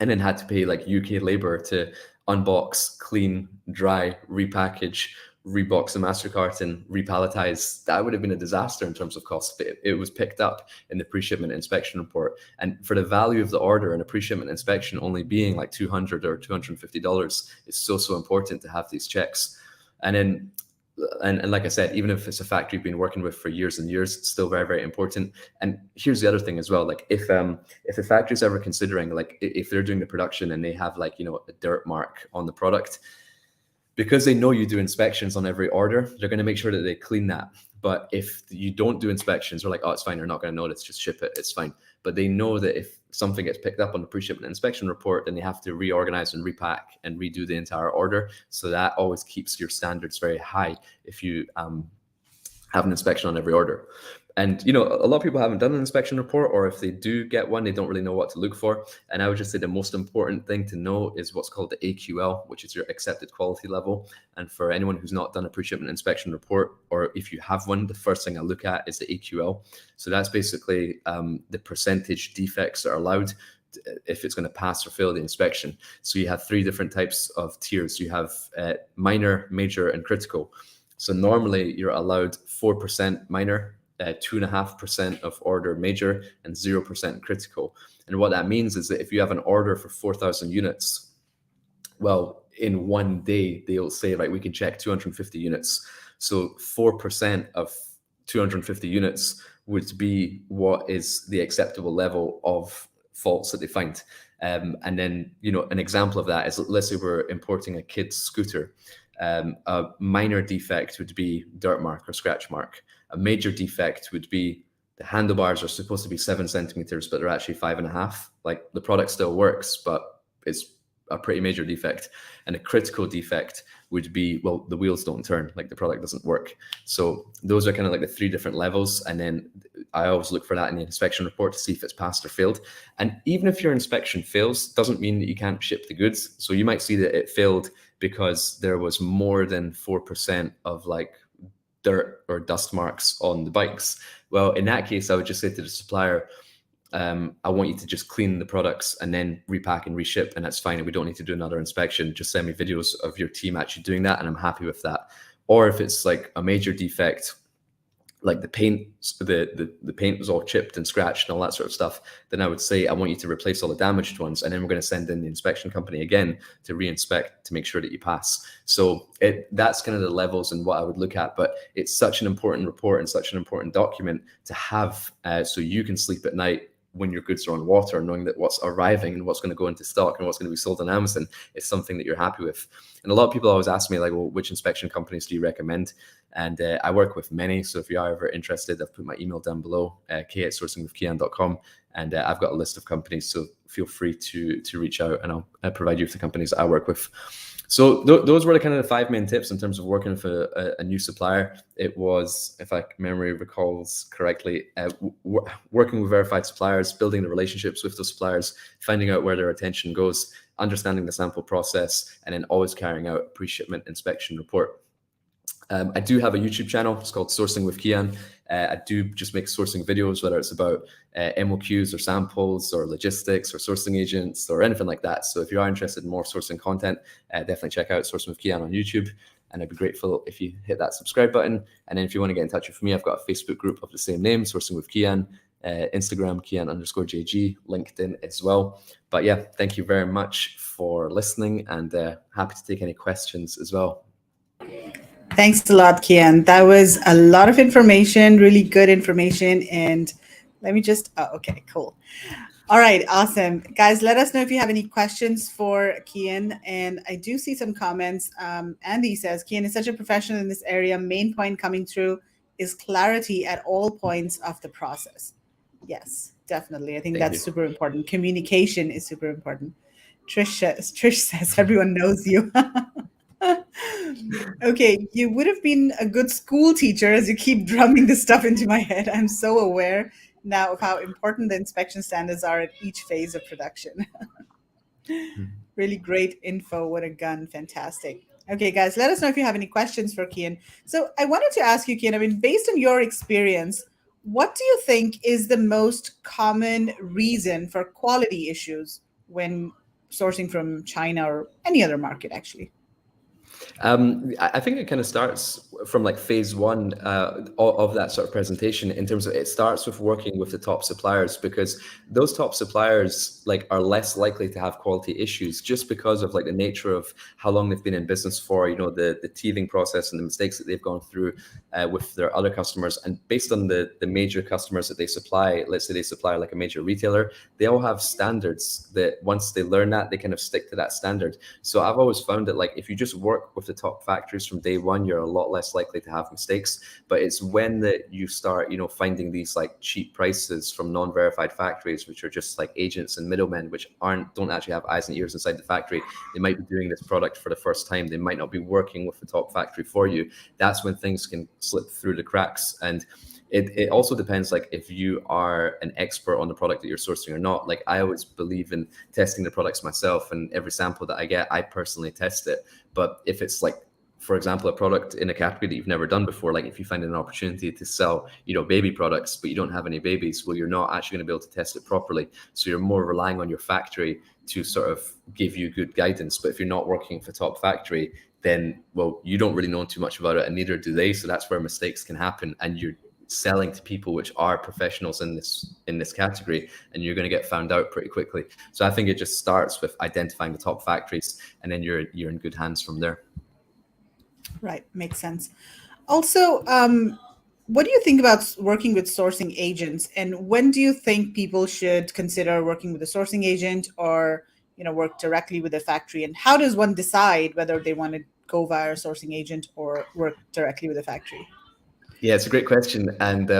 and then had to pay like UK labor to unbox, clean, dry, repackage, rebox the master carton, repalletize. That would have been a disaster in terms of cost. But it was picked up in the pre-shipment inspection report. And for the value of the order and a pre-shipment inspection only being like $200 or $250, it's so important to have these checks. And then, and like I said, even if it's a factory you've been working with for years and years, it's still very, very important. And here's the other thing as well, like if a factory is ever considering, like if they're doing the production and they have like, you know, a dirt mark on the product, because they know you do inspections on every order, they're going to make sure that they clean that. But if you don't do inspections, they're like, oh, it's fine, they're not going to notice, just ship it, it's fine. But they know that if something gets picked up on the pre-shipment inspection report, then they have to reorganize and repack and redo the entire order. So that always keeps your standards very high if you have an inspection on every order. And, you know, a lot of people haven't done an inspection report, or if they do get one, they don't really know what to look for. And I would just say the most important thing to know is what's called the AQL, which is your accepted quality level. And for anyone who's not done a pre-shipment inspection report, or if you have one, the first thing I look at is the AQL. So that's basically the percentage defects that are allowed if it's going to pass or fail the inspection. So you have 3 different types of tiers. You have minor, major, and critical. So normally you're allowed 4% minor, 2.5% of order major, and 0% critical. And what that means is that if you have an order for 4,000 units, well, in one day, they'll say, right, we can check 250 units. So 4% of 250 units would be what is the acceptable level of faults that they find. And then, you know, an example of that is, let's say we're importing a kid's scooter. A minor defect would be dirt mark or scratch mark. A major defect would be the handlebars are supposed to be 7 centimeters, but they're actually 5.5. Like, the product still works, but it's a pretty major defect. And a critical defect would be, well, the wheels don't turn, like the product doesn't work. So those are kind of like the 3 different levels. And then I always look for that in the inspection report to see if it's passed or failed. And even if your inspection fails, doesn't mean that you can't ship the goods. So you might see that it failed because there was more than 4% of like dirt or dust marks on the bikes. Well, in that case, I would just say to the supplier, I want you to just clean the products and then repack and reship, and that's fine. And we don't need to do another inspection. Just send me videos of your team actually doing that, and I'm happy with that. Or if it's like a major defect, like the paint, the paint was all chipped and scratched and all that sort of stuff, then I would say I want you to replace all the damaged ones, and then we're going to send in the inspection company again to re-inspect to make sure that you pass. So that's kind of the levels and what I would look at. But it's such an important report and such an important document to have, so you can sleep at night when your goods are on water, knowing that what's arriving and what's going to go into stock and what's going to be sold on Amazon is something that you're happy with. And a lot of people always ask me, like, well, which inspection companies do you recommend? And I work with many. So if you are ever interested, I've put my email down below, k@sourcingwithkian.com. And I've got a list of companies. So feel free to reach out, and I'll provide you with the companies that I work with. So those were the kind of the 5 main tips in terms of working with a new supplier. It was, if my memory recalls correctly, working with verified suppliers, building the relationships with those suppliers, finding out where their attention goes, understanding the sample process, and then always carrying out a pre-shipment inspection report. I do have a YouTube channel. It's called Sourcing with Kian. I do just make sourcing videos, whether it's about MOQs or samples or logistics or sourcing agents or anything like that. So if you are interested in more sourcing content, definitely check out Sourcing with Kian on YouTube. And I'd be grateful if you hit that subscribe button. And then if you want to get in touch with me, I've got a Facebook group of the same name, Sourcing with Kian, Instagram, Kian_JG, LinkedIn as well. But yeah, thank you very much for listening, and happy to take any questions as well. Thanks a lot, Kian. That was a lot of information, really good information. And let me just, okay, cool. All right, awesome. Guys, let us know if you have any questions for Kian. And I do see some comments. Andy says, Kian is such a professional in this area. Main point coming through is clarity at all points of the process. Yes, definitely. I think that's super important. Communication is super important. Trish says, everyone knows you. Okay, you would have been a good school teacher as you keep drumming this stuff into my head. I'm so aware now of how important the inspection standards are at each phase of production. Really great info. What a gun. Fantastic. Okay, guys, let us know if you have any questions for Kian. So I wanted to ask you, Kian, I mean, based on your experience, what do you think is the most common reason for quality issues when sourcing from China or any other market, actually? I think it kind of starts from like phase 1 of that sort of presentation, in terms of it starts with working with the top suppliers, because those top suppliers like are less likely to have quality issues just because of like the nature of how long they've been in business for, you know, the teething process and the mistakes that they've gone through with their other customers. And based on the major customers that they supply, let's say they supply like a major retailer, they all have standards that once they learn that, they kind of stick to that standard. So I've always found that like if you just work with the top factories from day one, you're a lot less likely to have mistakes. But it's when that you start, you know, finding these like cheap prices from non-verified factories, which are just like agents and middlemen, which don't actually have eyes and ears inside the factory. They might be doing this product for the first time. They might not be working with the top factory for you. That's when things can slip through the cracks. And it also depends, like if you are an expert on the product that you're sourcing or not. Like I always believe in testing the products myself, and every sample that I get, I personally test it. But if it's like, for example, a product in a category that you've never done before, like if you find an opportunity to sell, you know, baby products, but you don't have any babies, well, you're not actually going to be able to test it properly. So you're more relying on your factory to sort of give you good guidance. But if you're not working for top factory, then, well, you don't really know too much about it, and neither do they. So that's where mistakes can happen, and you're selling to people which are professionals in this category, and you're going to get found out pretty quickly. So I think it just starts with identifying the top factories, and then you're in good hands from there. Right, makes sense. Also, what do you think about working with sourcing agents, and when do you think people should consider working with a sourcing agent, or, you know, work directly with a factory? And how does one decide whether they want to go via a sourcing agent or work directly with a factory? Yeah, it's a great question, and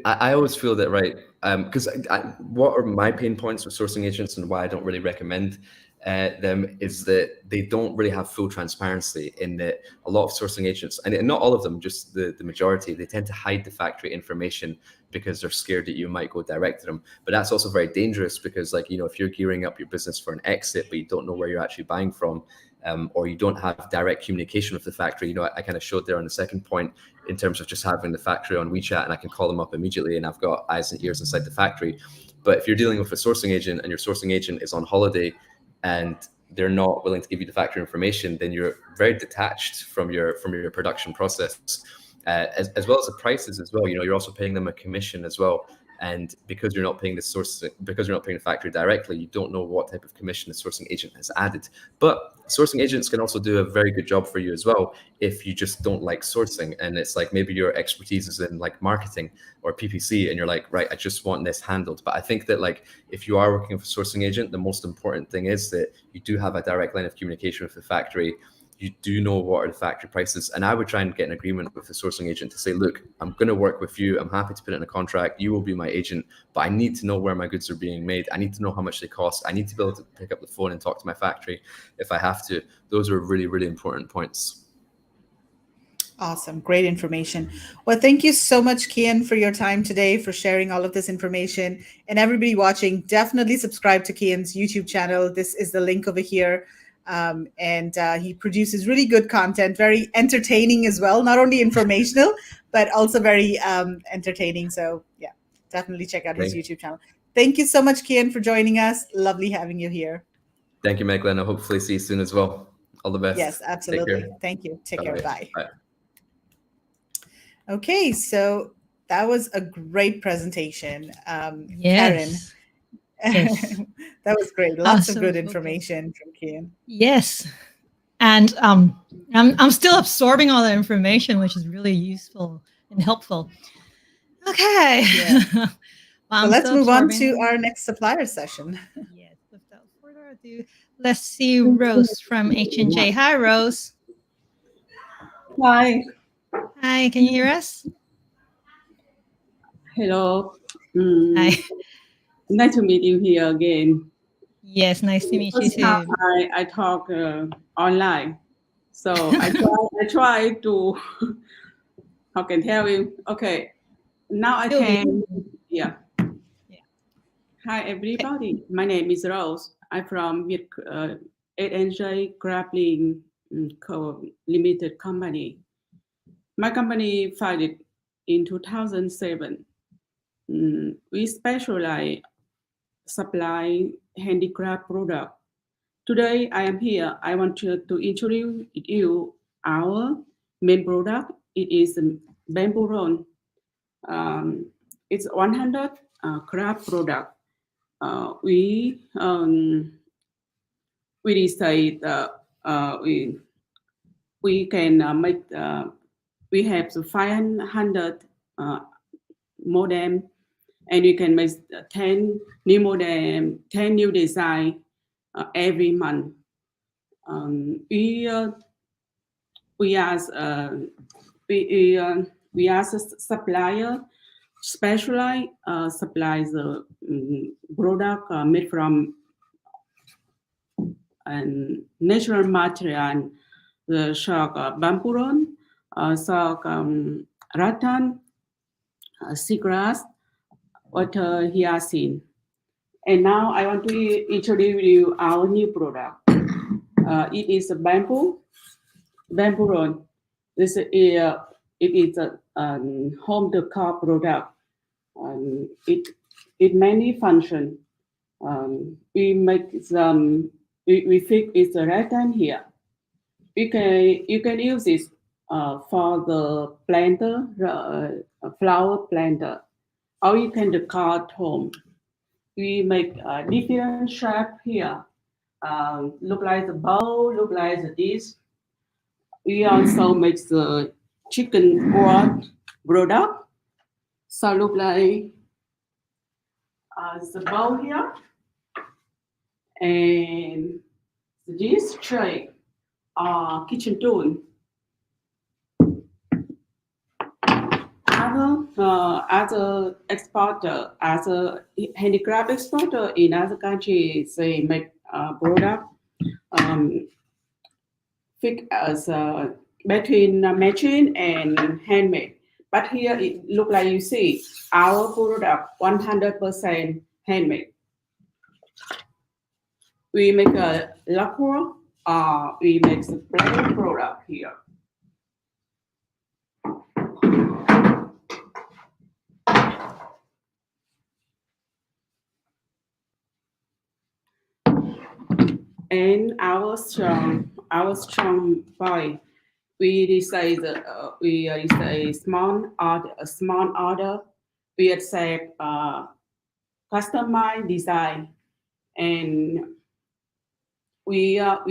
I always feel that, right, because what are my pain points with sourcing agents and why I don't really recommend them is that they don't really have full transparency. In that a lot of sourcing agents, and not all of them, just the majority, they tend to hide the factory information because they're scared that you might go direct to them. But that's also very dangerous because, like, if you're gearing up your business for an exit, but you don't know where you're actually buying from, or you don't have direct communication with the factory. I kind of showed there on the second point in terms of just having the factory on WeChat, and I can call them up immediately and I've got eyes and ears inside the factory. But if you're dealing with a sourcing agent and your sourcing agent is on holiday and they're not willing to give you the factory information, then you're very detached from your production process, as well as the prices as well. You're also paying them a commission as well. And because you're not paying the factory directly, you don't know what type of commission the sourcing agent has added. But sourcing agents can also do a very good job for you as well if you just don't like sourcing. And it's like maybe your expertise is in like marketing or PPC, and you're like, right, I just want this handled. But I think that, like, if you are working with a sourcing agent, the most important thing is that you do have a direct line of communication with the factory. You do know what are the factory prices. And I would try and get an agreement with the sourcing agent to say, look, I'm going to work with you. I'm happy to put it in a contract. You will be my agent, but I need to know where my goods are being made. I need to know how much they cost. I need to be able to pick up the phone and talk to my factory if I have to. Those are really, really important points. Awesome. Great information. Well, thank you so much, Kian, for your time today, for sharing all of this information. And everybody watching, definitely subscribe to Kian's YouTube channel. This is the link over here. And he produces really good content, very entertaining as well, not only informational, but also very entertaining. So yeah, definitely check out his YouTube channel. Thank you so much, Kian, for joining us. Lovely having you here. Thank you, Magdalena. Hopefully see you soon as well. All the best. Yes, absolutely. Thank you. Take care. Bye. Bye. Okay, so that was a great presentation. Yes. Karen, Yes. that was great. Lots of good information from Kian. Yes. And I'm still absorbing all the information, which is really useful and helpful. Okay. Yeah. So let's move on to our next supplier session. Yes. Without further ado, let's see Rose from H&J. Hi, Rose. Hi. Hi, can you hear us? Hello. Hi. Nice to meet you here again. Yes, nice to meet you too. I talk online, so I try to. How can I tell you? Okay, now I can. Yeah. Hi everybody. My name is Rose. I'm from H&J Grappling Limited Company. My company founded in 2007. We specialize supply handicraft product. Today I am here. I want to introduce you our main product. It is bamboo roll. It's 100 craft product. We decide we can make. We have 500 modem, and we can make 10 new modem, 10 new design every month. We are a supplier, specialized supplies the product made from natural material, the shark bamboo roll, shark rattan, seagrass, water hyacinth. And now I want to introduce you our new product. It is a bamboo roll. This is it is a home decor product. It many function. We make some. We fix it's a rattan here. You can use this for the planter, flower planter, or you can decor at home. We make different shape here. Look like the bowl, look like this. We also make the chicken broth product. So look like the bowl here. And this tray kitchen tool. as a exporter, as a handicraft exporter in other countries, they make product fixed as between machine and handmade. But here it look like you see our product 100% handmade. We make a lacquer, we make the plain product here. And our strong point, we decide a small order. We accept customized design, and we are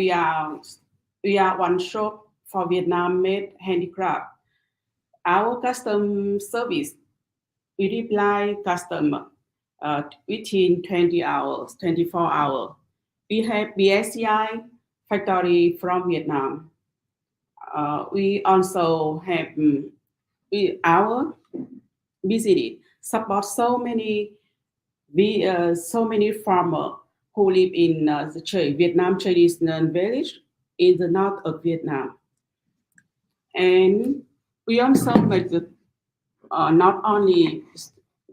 one shop for Vietnam made handicraft. Our custom service, we reply customer within 20 hours, 24 hours. We have BSCI factory from Vietnam. We also have our business support so many farmers who live in the Vietnam traditional village in the north of Vietnam. And we also make not only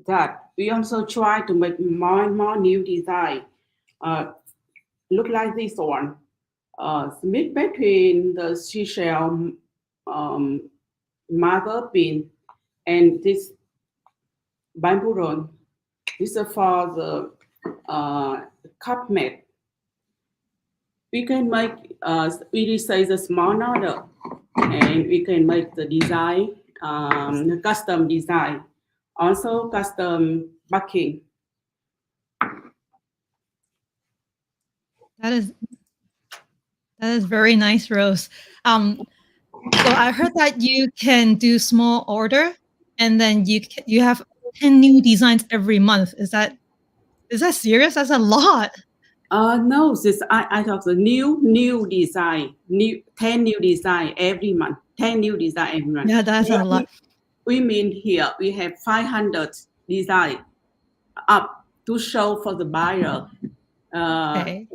that, we also try to make more and more new design. Look like this one. Mid between the seashell mother pin and this bamboo rod. This is for the cup mat. We can make we resize a small order, and we can make the design, custom design, also custom backing. That is very nice, Rose. So I heard that you can do small order, and then you have 10 new designs every month. Is that serious? That's a lot. No, I talk the new design, 10 new design every month. 10 new design every month. Yeah, that's a lot. We mean here we have 500 design up to show for the buyer. Okay.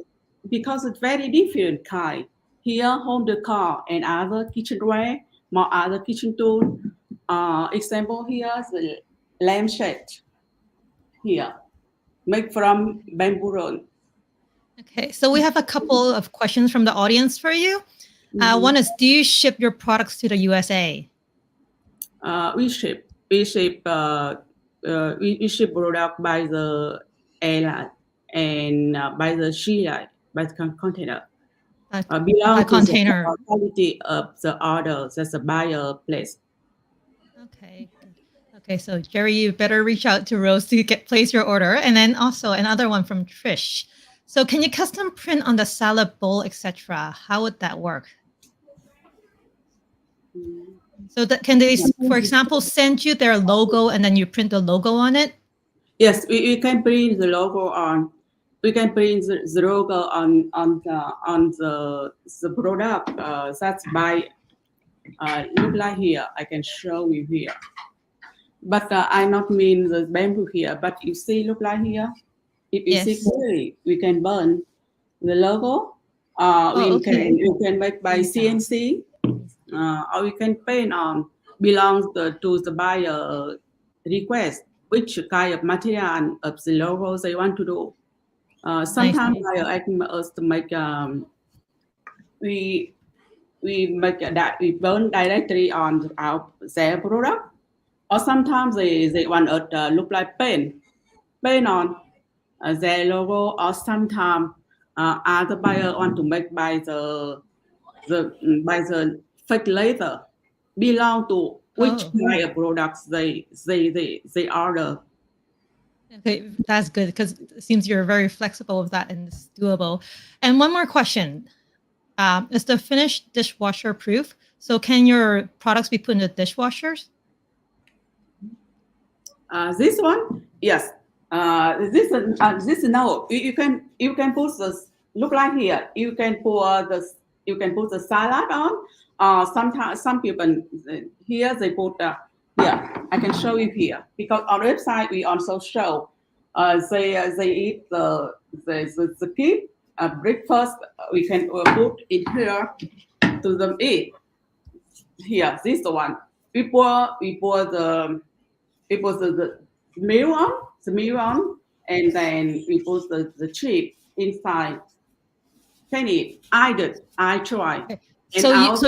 Because it's very different kind. Here, home decor and other kitchenware, more other kitchen tool. Example here is the lampshade. Here, made from bamboo rod. Okay, so we have a couple of questions from the audience for you. One is, do you ship your products to the USA? We ship product by the airline and by the ship, by the container. Belong to the quality of the order that the buyer place. Okay. Okay, so Jerry, you better reach out to Rose to place your order. And then also another one from Trish. So can you custom print on the salad bowl, etc.? How would that work? So can they, for example, send you their logo and then you print the logo on it? Yes, we can print the logo on. We can print the logo on the product. That's by look like here. I can show you here. But I not mean the bamboo here. But you see, look like here. If you see clearly, we can burn the logo. You can make by CNC, or we can paint on. Belongs to the buyer request which kind of material of the logo they want to do. Sometimes buyer asking us to make we make that we burn directly on their product, or sometimes they want us to look like paint on their logo, or sometimes other buyer want to make by the fake leather belong to which kind of products they order. Okay, that's good because it seems you're very flexible with that and it's doable. And one more question. Is the finish dishwasher proof? So can your products be put in the dishwashers? This one, yes. This no. You can put this. Look like here. You can put the salad on. Sometimes some people here they put here. I can show you here because on the website we also show they eat the kid breakfast. We can put in here to them eat. Here, this one. We pour the meal on, and then we put the chip inside. Can eat. I try. Okay. And So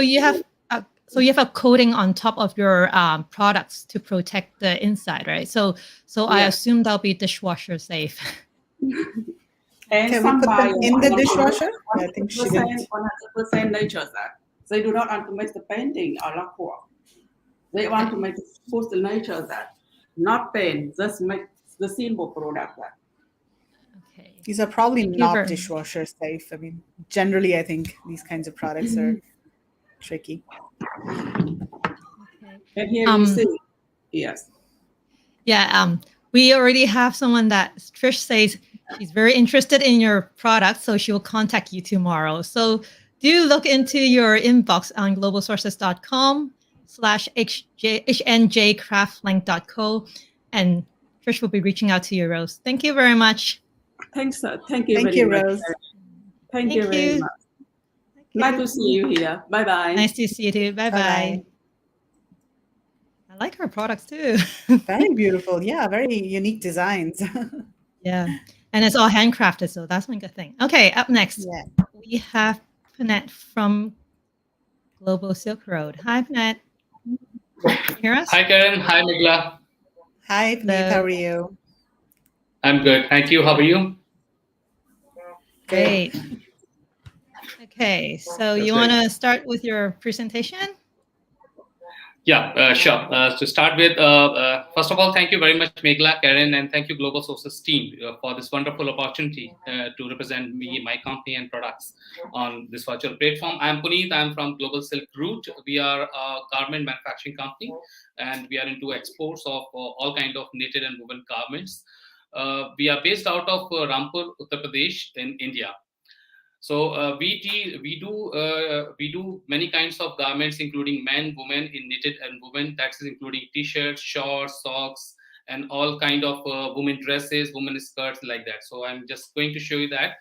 you have a coating on top of your products to protect the inside, right? So I assume that'll be dishwasher safe. And can we put them in the dishwasher? I think she did. 100% nature that. They do not want to make the painting or lacquer. They want to make full the nature that, not paint, just make the simple product that. Okay. These are probably not dishwasher safe. I mean, generally, I think these kinds of products are tricky. Okay. And here you see, yes. Yeah, we already have someone that Trish says she's very interested in your product, so she will contact you tomorrow. So do look into your inbox on globalsources.com/hnjcraftlink.co, and Trish will be reaching out to you, Rose. Thank you very much. Thanks, thank you Thank very you, much. Rose. Thank you very much. Nice to see you here. Bye-bye. Nice to see you too. Bye-bye. I like her products too. Very beautiful. Yeah, very unique designs. Yeah, and it's all handcrafted, so that's one good thing. Okay, up next, we have Panette from Global Silk Road. Hi, Panette. Can you hear us? Hi, Karen. Hi, Megla. Hi, Panette. How are you? I'm good. Thank you. How are you? Great. Okay, so you want to start with your presentation? Yeah, sure. To start with, first of all, thank you very much, Megla, Karen, and thank you, Global Sources team, for this wonderful opportunity to represent me, my company, and products on this virtual platform. I'm Puneet. I'm from Global Silk Route. We are a garment manufacturing company, and we are into exports of all kinds of knitted and woven garments. We are based out of Rampur, Uttar Pradesh, in India. So we do many kinds of garments, including men, women, in knitted and woven. That's including t-shirts, shorts, socks, and all kind of women dresses, women skirts, like that. So I'm just going to show you that.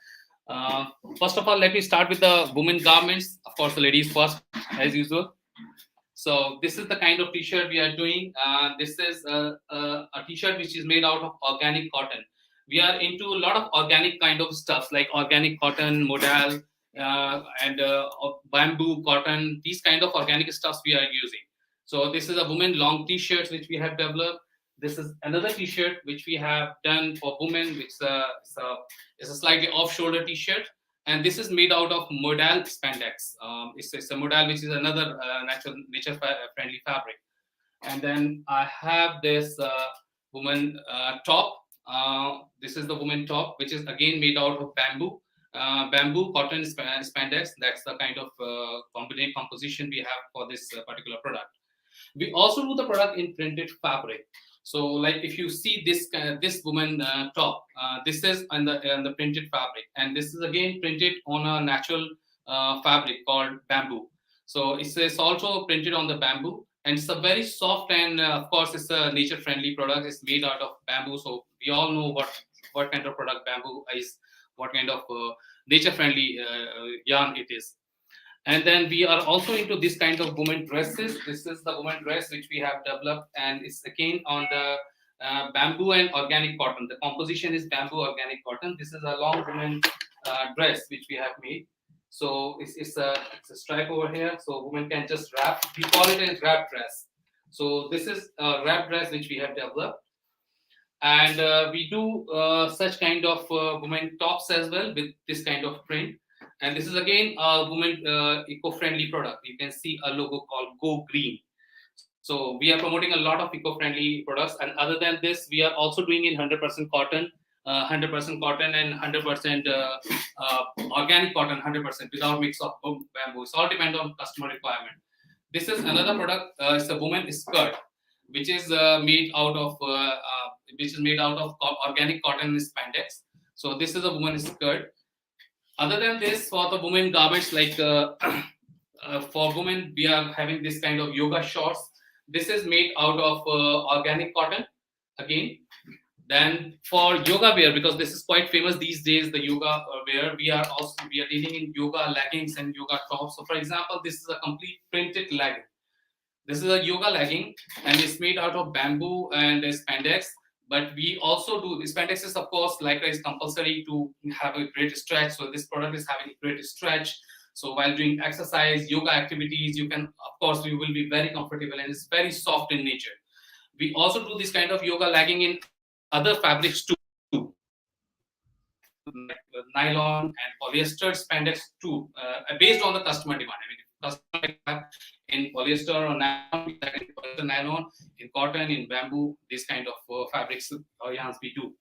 First of all, let me start with the women garments. Of course, the ladies first, as usual. So this is the kind of t-shirt we are doing. This is a t-shirt which is made out of organic cotton. We are into a lot of organic kind of stuff like organic cotton, modal, and bamboo cotton. These kind of organic stuffs we are using. So this is a women long t-shirts which we have developed. This is another t-shirt which we have done for women, which is a slightly off-shoulder t-shirt. And this is made out of modal spandex. It's a modal which is another nature-friendly fabric. And then I have this woman top. This is the woman top, which is again made out of bamboo cotton spandex. That's the kind of composition we have for this particular product. We also do the product in printed fabric. So, like if you see this woman top, this is on the printed fabric, and this is again printed on a natural fabric called bamboo. So it's also printed on the bamboo. And it's a very soft, and of course, it's a nature-friendly product. It's made out of bamboo, so we all know what kind of product bamboo is, what kind of nature-friendly yarn it is. And then we are also into this kind of women dresses. This is the woman dress which we have developed, and it's again on the bamboo and organic cotton. The composition is bamboo, organic cotton. This is a long woman dress which we have made. So it's a stripe over here, so women can just wrap. We call it a wrap dress. So this is a wrap dress which we have developed, and we do such kind of women tops as well with this kind of print. And this is again a women eco-friendly product. You can see a logo called Go Green. So we are promoting a lot of eco-friendly products, and other than this, we are also doing in 100% cotton. 100% cotton and 100% organic cotton, 100% without mix of bamboo. It's all depend on customer requirement. This is another product. It's a woman skirt, which is made out of organic cotton spandex. So this is a woman skirt. Other than this, for the women garments, like for women, we are having this kind of yoga shorts. This is made out of organic cotton again. Then for yoga wear, because this is quite famous these days, the yoga wear, we are dealing in yoga leggings and yoga tops. So for example, this is a complete printed legging. This is a yoga legging and it's made out of bamboo and spandex. But we also do, spandex is of course likewise compulsory to have a great stretch. So this product is having a great stretch. So while doing exercise, yoga activities, you can, of course, you will be very comfortable and it's very soft in nature. We also do this kind of yoga legging in other fabrics too, like nylon and polyester spandex too, based on the customer demand. I mean, customer in polyester or nylon, in cotton, in bamboo, this kind of fabrics or yarns we do.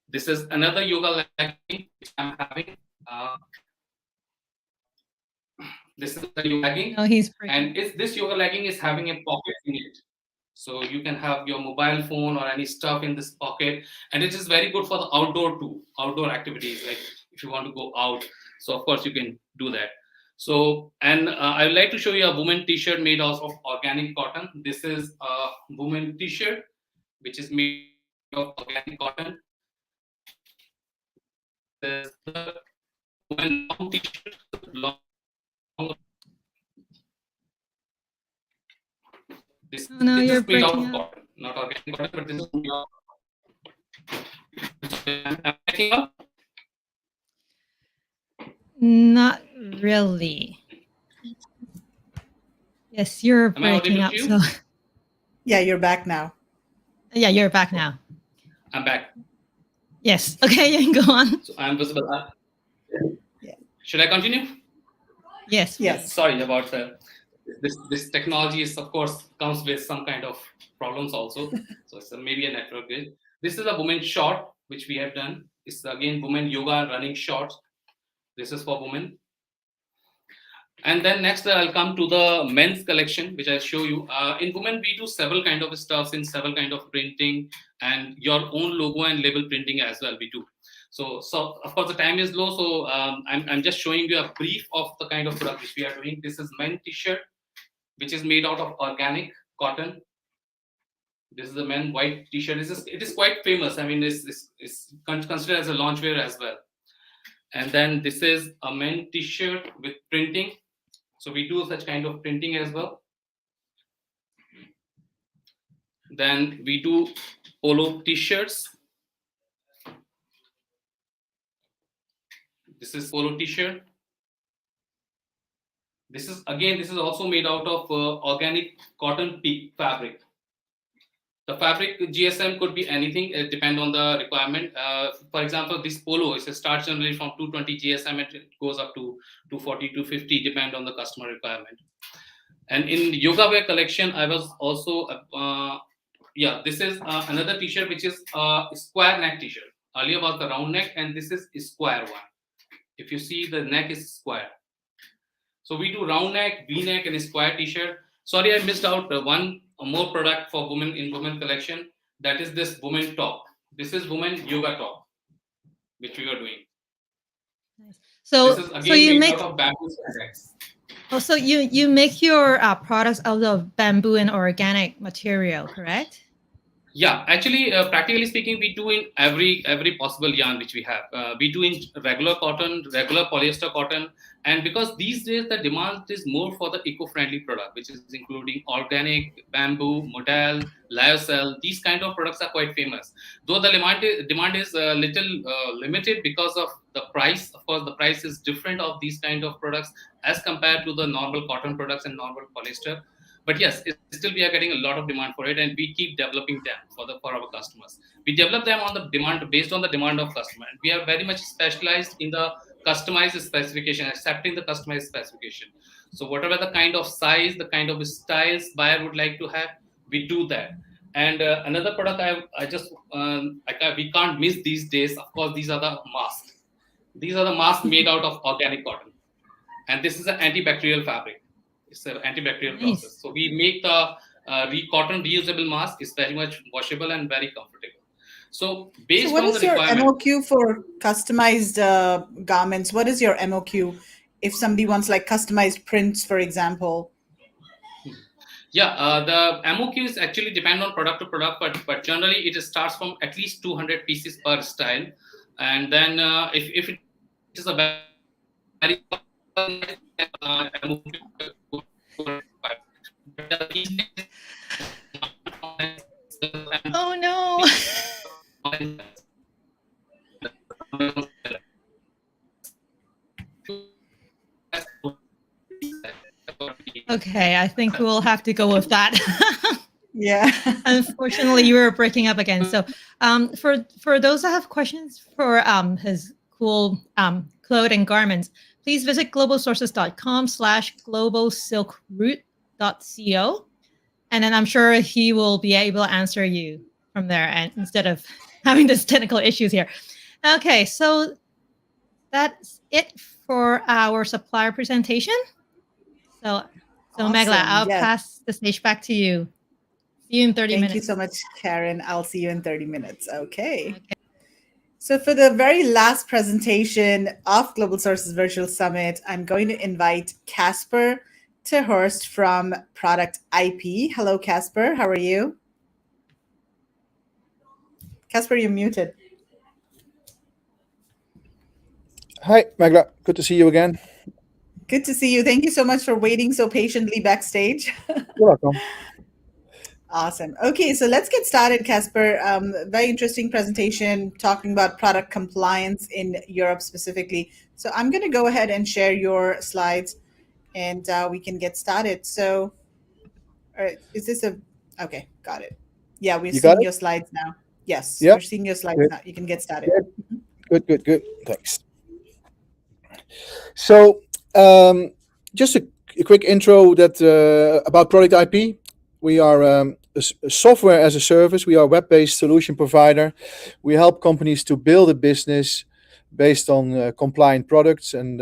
This is another yoga legging which I'm having. This is the yoga legging, and this yoga legging is having a pocket in it. So you can have your mobile phone or any stuff in this pocket, and it is very good for the outdoor too, outdoor activities, like if you want to go out. So of course you can do that. So, and I would like to show you a woman t-shirt made out of organic cotton. This is a woman t-shirt, which is made of organic cotton. There's the woman long t-shirt, long. This is made out of cotton, not organic cotton, but this is made out of. Not really. Yes, you're breaking up. So. Yeah, you're back now. Yeah, you're back now. I'm back. Yes. Okay, you can go on. So I'm visible. Yeah. Should I continue? Yes. Yes. Sorry about this technology is of course comes with some kind of problems also. So it's maybe a network glitch. This is a woman short which we have done. It's again women yoga and running shorts. This is for women. And then next I'll come to the men's collection, which I'll show you. In women, we do several kind of stuffs in several kind of printing and your own logo and label printing as well. We do. So of course the time is low, so I'm just showing you a brief of the kind of product which we are doing. This is men t-shirt, which is made out of organic cotton. This is the men white t-shirt. It is quite famous. I mean, it's considered as a loungewear as well. And then this is a men t-shirt with printing. So we do such kind of printing as well. Then we do polo t-shirts. This is polo t-shirt. This is also made out of organic cotton fabric. The fabric GSM could be anything. It depends on the requirement. For example, this polo is starts generally from 220 GSM and it goes up to 240, 250, depend on the customer requirement. And in yoga wear collection, I was also, this is another t-shirt which is a square neck t-shirt. Earlier was the round neck, and this is a square one. If you see, the neck is square. So we do round neck, V neck, and a square t-shirt. Sorry, I missed out one more product for women in women collection. That is this woman top. This is woman yoga top, which we are doing. Nice. So, this is again made out of bamboo spandex. Oh, so you make your products out of bamboo and organic material, correct? Yeah, actually, practically speaking, we do in every possible yarn which we have. We do in regular cotton, regular polyester cotton, and because these days the demand is more for the eco-friendly product, which is including organic, bamboo, modal, lyocell. These kind of products are quite famous. Though the demand is a little limited because of the price. Of course, the price is different of these kind of products as compared to the normal cotton products and normal polyester. But yes, still we are getting a lot of demand for it, and we keep developing them for our customers. We develop them on the demand, based on the demand of customer. And we are very much specialized in the customized specification, accepting the customized specification. So whatever the kind of size, the kind of styles buyer would like to have, we do that. And another product we can't miss these days. Of course, these are the masks. These are the masks made out of organic cotton, and this is an antibacterial fabric. It's an antibacterial process. So we make the cotton reusable mask. It's very much washable and very comfortable. So based what on is the your requirement, MOQ for customized garments? What is your MOQ if somebody wants like customized prints, for example? Yeah, the MOQs actually depend on product to product, but generally it starts from at least 200 pieces per style, and then if it is a very Oh no. Okay, I think we'll have to go with that. Yeah. Unfortunately, you were breaking up again. So, for those that have questions for his cool clothing garments, please visit globalsources.com/globalsilkroute.co, and then I'm sure he will be able to answer you from there, and instead of having this technical issues here. Okay, so that's it for our supplier presentation. So Awesome. Megla, I'll Yes. pass the stage back to you. See you in 30 minutes. Thank you so much, Karen. I'll see you in 30 minutes. Okay. So for the very last presentation of Global Sources Virtual Summit, I'm going to invite Casper Tehorst from Product IP. Hello, Casper. How are you? Casper, you're muted. Hi, Megla. Good to see you again. Good to see you. Thank you so much for waiting so patiently backstage. You're welcome. Awesome. Okay, so let's get started, Casper. Very interesting presentation talking about product compliance in Europe specifically. So I'm going to go ahead and share your slides and we can get started. So is this a, okay, got it. Yeah, we're seeing your slides now. Yes, yep. We're seeing your slides now. You can get started. Good. Thanks. So just a quick intro that about Product IP. We are a software as a service. We are a web-based solution provider. We help companies to build a business based on compliant products, and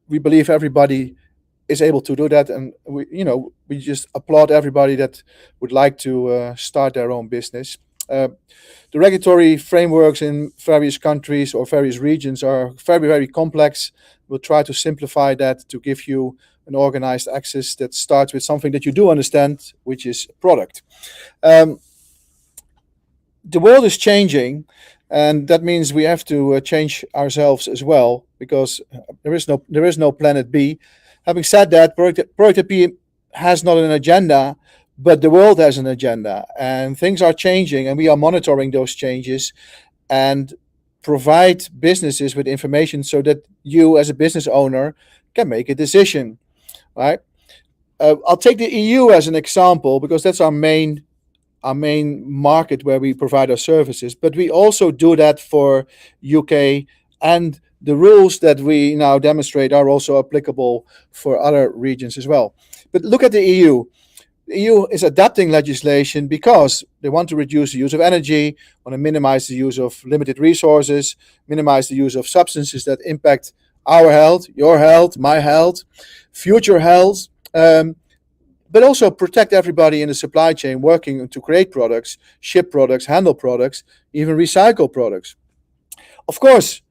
we believe everybody is able to do that. And we just applaud everybody that would like to start their own business. The regulatory frameworks in various countries or various regions are very, very complex. We'll try to simplify that to give you an organized access that starts with something that you do understand, which is product. The world is changing, and that means we have to change ourselves as well, because there is no planet B. Having said that, Product IP has not an agenda, but the world has an agenda, and things are changing, and we are monitoring those changes and provide businesses with information so that you as a business owner can make a decision. Right? I'll take the EU as an example because that's our main market where we provide our services. But we also do that for UK, and the rules that we now demonstrate are also applicable for other regions as well. But look at the EU. The EU is adapting legislation because they want to reduce the use of energy, want to minimize the use of limited resources, minimize the use of substances that impact our health, your health, my health, future health, but also protect everybody in the supply chain working to create products, ship products, handle products, even recycle products. Of course,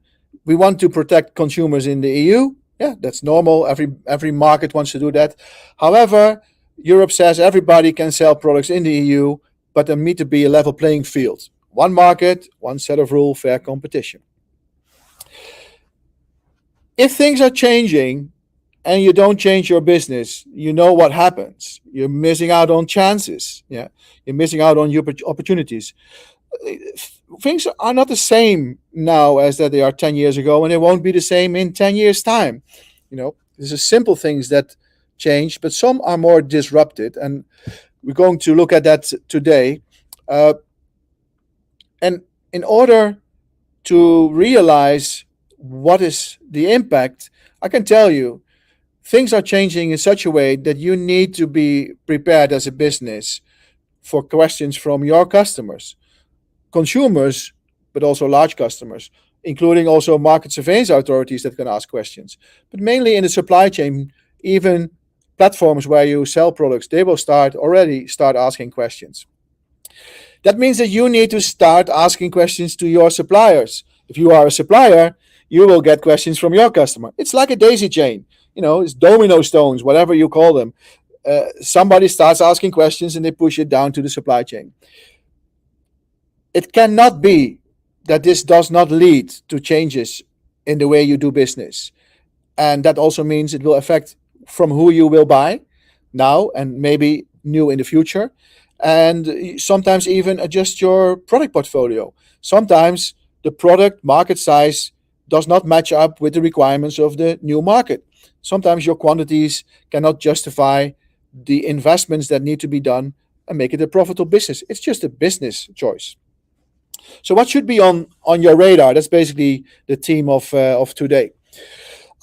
we want to protect consumers in the EU. Yeah, that's normal. Every market wants to do that. However, Europe says everybody can sell products in the EU, but there need to be a level playing field. One market, one set of rules, fair competition. If things are changing and you don't change your business, you know what happens. You're missing out on chances. Yeah, you're missing out on your opportunities. Things are not the same now as that they are 10 years ago, and they won't be the same in 10 years' time. There's a simple things that change, but some are more disrupted, and we're going to look at that today. And in order to realize what is the impact, I can tell you things are changing in such a way that you need to be prepared as a business for questions from your customers, consumers, but also large customers, including also market surveillance authorities that can ask questions. But mainly in the supply chain, even platforms where you sell products, they will already start asking questions. That means that you need to start asking questions to your suppliers. If you are a supplier, you will get questions from your customer. It's like a daisy chain. It's domino stones, whatever you call them. somebody starts asking questions and they push it down to the supply chain. It cannot be that this does not lead to changes in the way you do business. And that also means it will affect from who you will buy now and maybe new in the future. And sometimes even adjust your product portfolio. Sometimes the product market size does not match up with the requirements of the new market. Sometimes your quantities cannot justify the investments that need to be done and make it a profitable business. It's just a business choice. So what should be on your radar? That's basically the theme of today.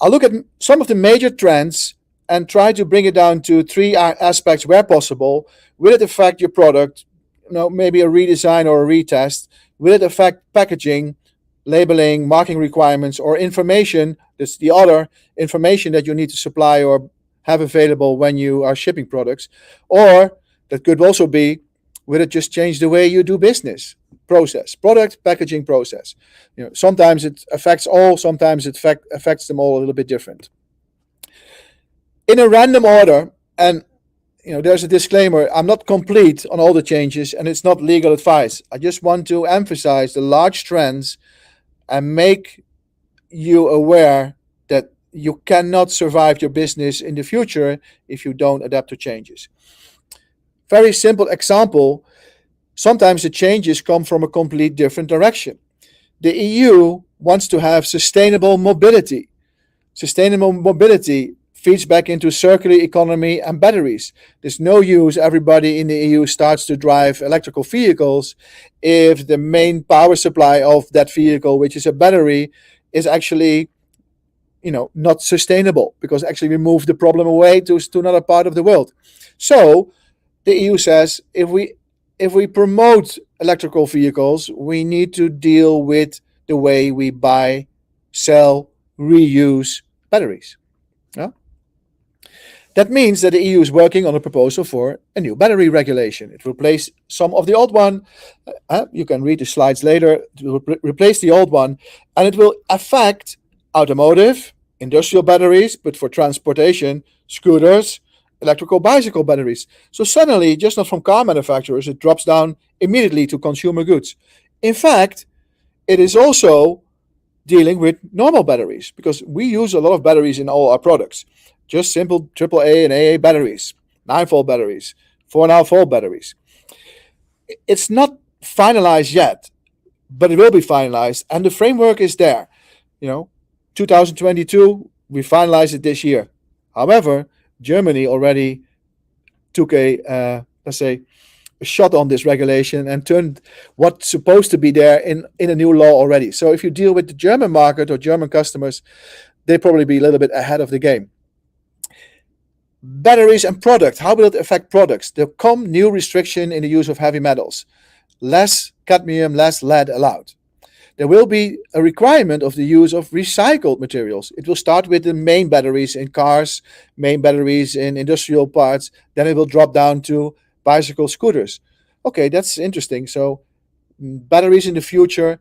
I'll look at some of the major trends and try to bring it down to three aspects where possible. Will it affect your product? Maybe a redesign or a retest. Will it affect packaging, labeling, marking requirements, or information? That's the other information that you need to supply or have available when you are shipping products. Or that could also be, will it just change the way you do business? Process, product, packaging process. Sometimes it affects all, sometimes it affects them all a little bit different. In a random order, and there's a disclaimer, I'm not complete on all the changes and it's not legal advice. I just want to emphasize the large trends and make you aware that you cannot survive your business in the future if you don't adapt to changes. Very simple example, sometimes the changes come from a complete different direction. The EU wants to have sustainable mobility. Sustainable mobility feeds back into circular economy and batteries. There's no use everybody in the EU starts to drive electrical vehicles if the main power supply of that vehicle, which is a battery, is actually not sustainable, because actually we move the problem away to another part of the world. So the EU says if we promote electrical vehicles, we need to deal with the way we buy, sell, reuse batteries. Yeah? That means that the EU is working on a proposal for a new battery regulation. It will replace some of the old one. You can read the slides later. It will replace the old one, and it will affect automotive, industrial batteries, but for transportation, scooters, electrical bicycle batteries. So suddenly, just not from car manufacturers, it drops down immediately to consumer goods. In fact, it is also dealing with normal batteries, because we use a lot of batteries in all our products. Just simple AAA and AA batteries, 9-volt batteries, 4.5-volt batteries. It's not finalized yet, but it will be finalized, and the framework is there. 2022, we finalized it this year. However, Germany already took a shot on this regulation and turned what's supposed to be there in a new law already. So if you deal with the German market or German customers, they probably be a little bit ahead of the game. Batteries and product. How will it affect products? There come new restriction in the use of heavy metals. Less cadmium, less lead allowed. There will be a requirement of the use of recycled materials. It will start with the main batteries in cars, main batteries in industrial parts. Then it will drop down to bicycle scooters. Okay, that's interesting. So batteries in the future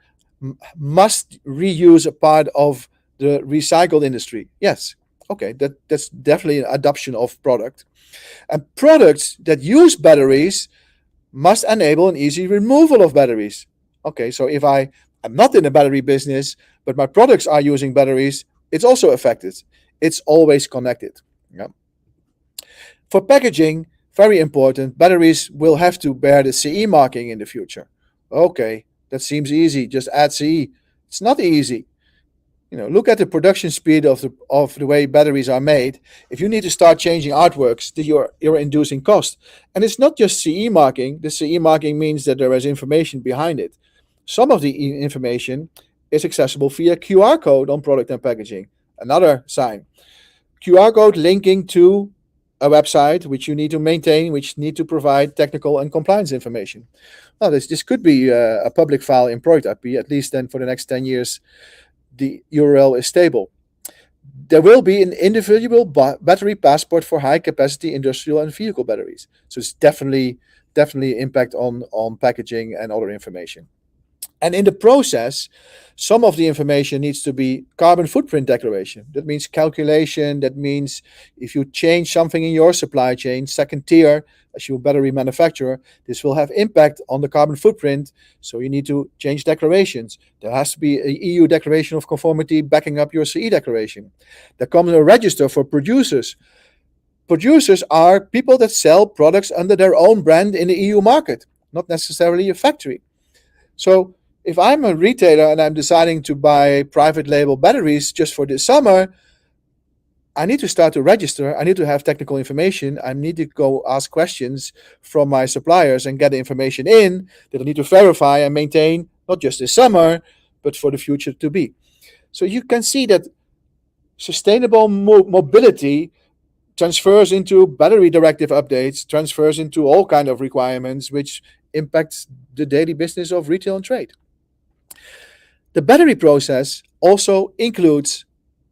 must reuse a part of the recycled industry. Yes. Okay, that's definitely an adoption of product. And products that use batteries must enable an easy removal of batteries. Okay, so if I'm not in the battery business, but my products are using batteries, it's also affected. It's always connected. Yeah. For packaging, very important, batteries will have to bear the CE marking in the future. Okay, that seems easy. Just add CE. It's not easy. Look at the production speed of the way batteries are made. If you need to start changing artworks, you're inducing cost. And it's not just CE marking. The CE marking means that there is information behind it. Some of the information is accessible via QR code on product and packaging. Another sign. QR code linking to a website which you need to maintain, which need to provide technical and compliance information. Now, this could be a public file in product IP, at least then for the next 10 years. The URL is stable. There will be an individual battery passport for high-capacity industrial and vehicle batteries. So it's definitely impact on packaging and other information. And in the process, some of the information needs to be carbon footprint declaration. That means calculation. That means if you change something in your supply chain, second tier, as your battery manufacturer, this will have impact on the carbon footprint. So you need to change declarations. There has to be an EU declaration of conformity backing up your CE declaration. There comes a register for producers. Producers are people that sell products under their own brand in the EU market, not necessarily a factory. So if I'm a retailer and I'm deciding to buy private label batteries just for this summer, I need to start to register. I need to have technical information. I need to go ask questions from my suppliers and get the information in that I need to verify and maintain, not just this summer, but for the future to be. So you can see that sustainable mobility transfers into battery directive updates, transfers into all kind of requirements, which impacts the daily business of retail and trade. The battery process also includes,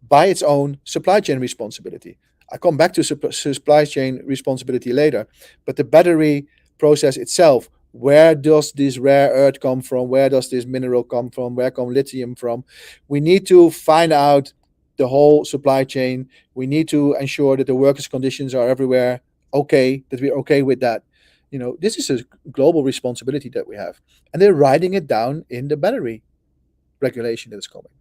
by its own, supply chain responsibility. I come back to supply chain responsibility later, but the battery process itself, where does this rare earth come from? Where does this mineral come from? Where comes lithium from? We need to find out the whole supply chain. We need to ensure that the workers' conditions are everywhere okay, that we're okay with that. This is a global responsibility that we have. And they're writing it down in the battery regulation that is coming.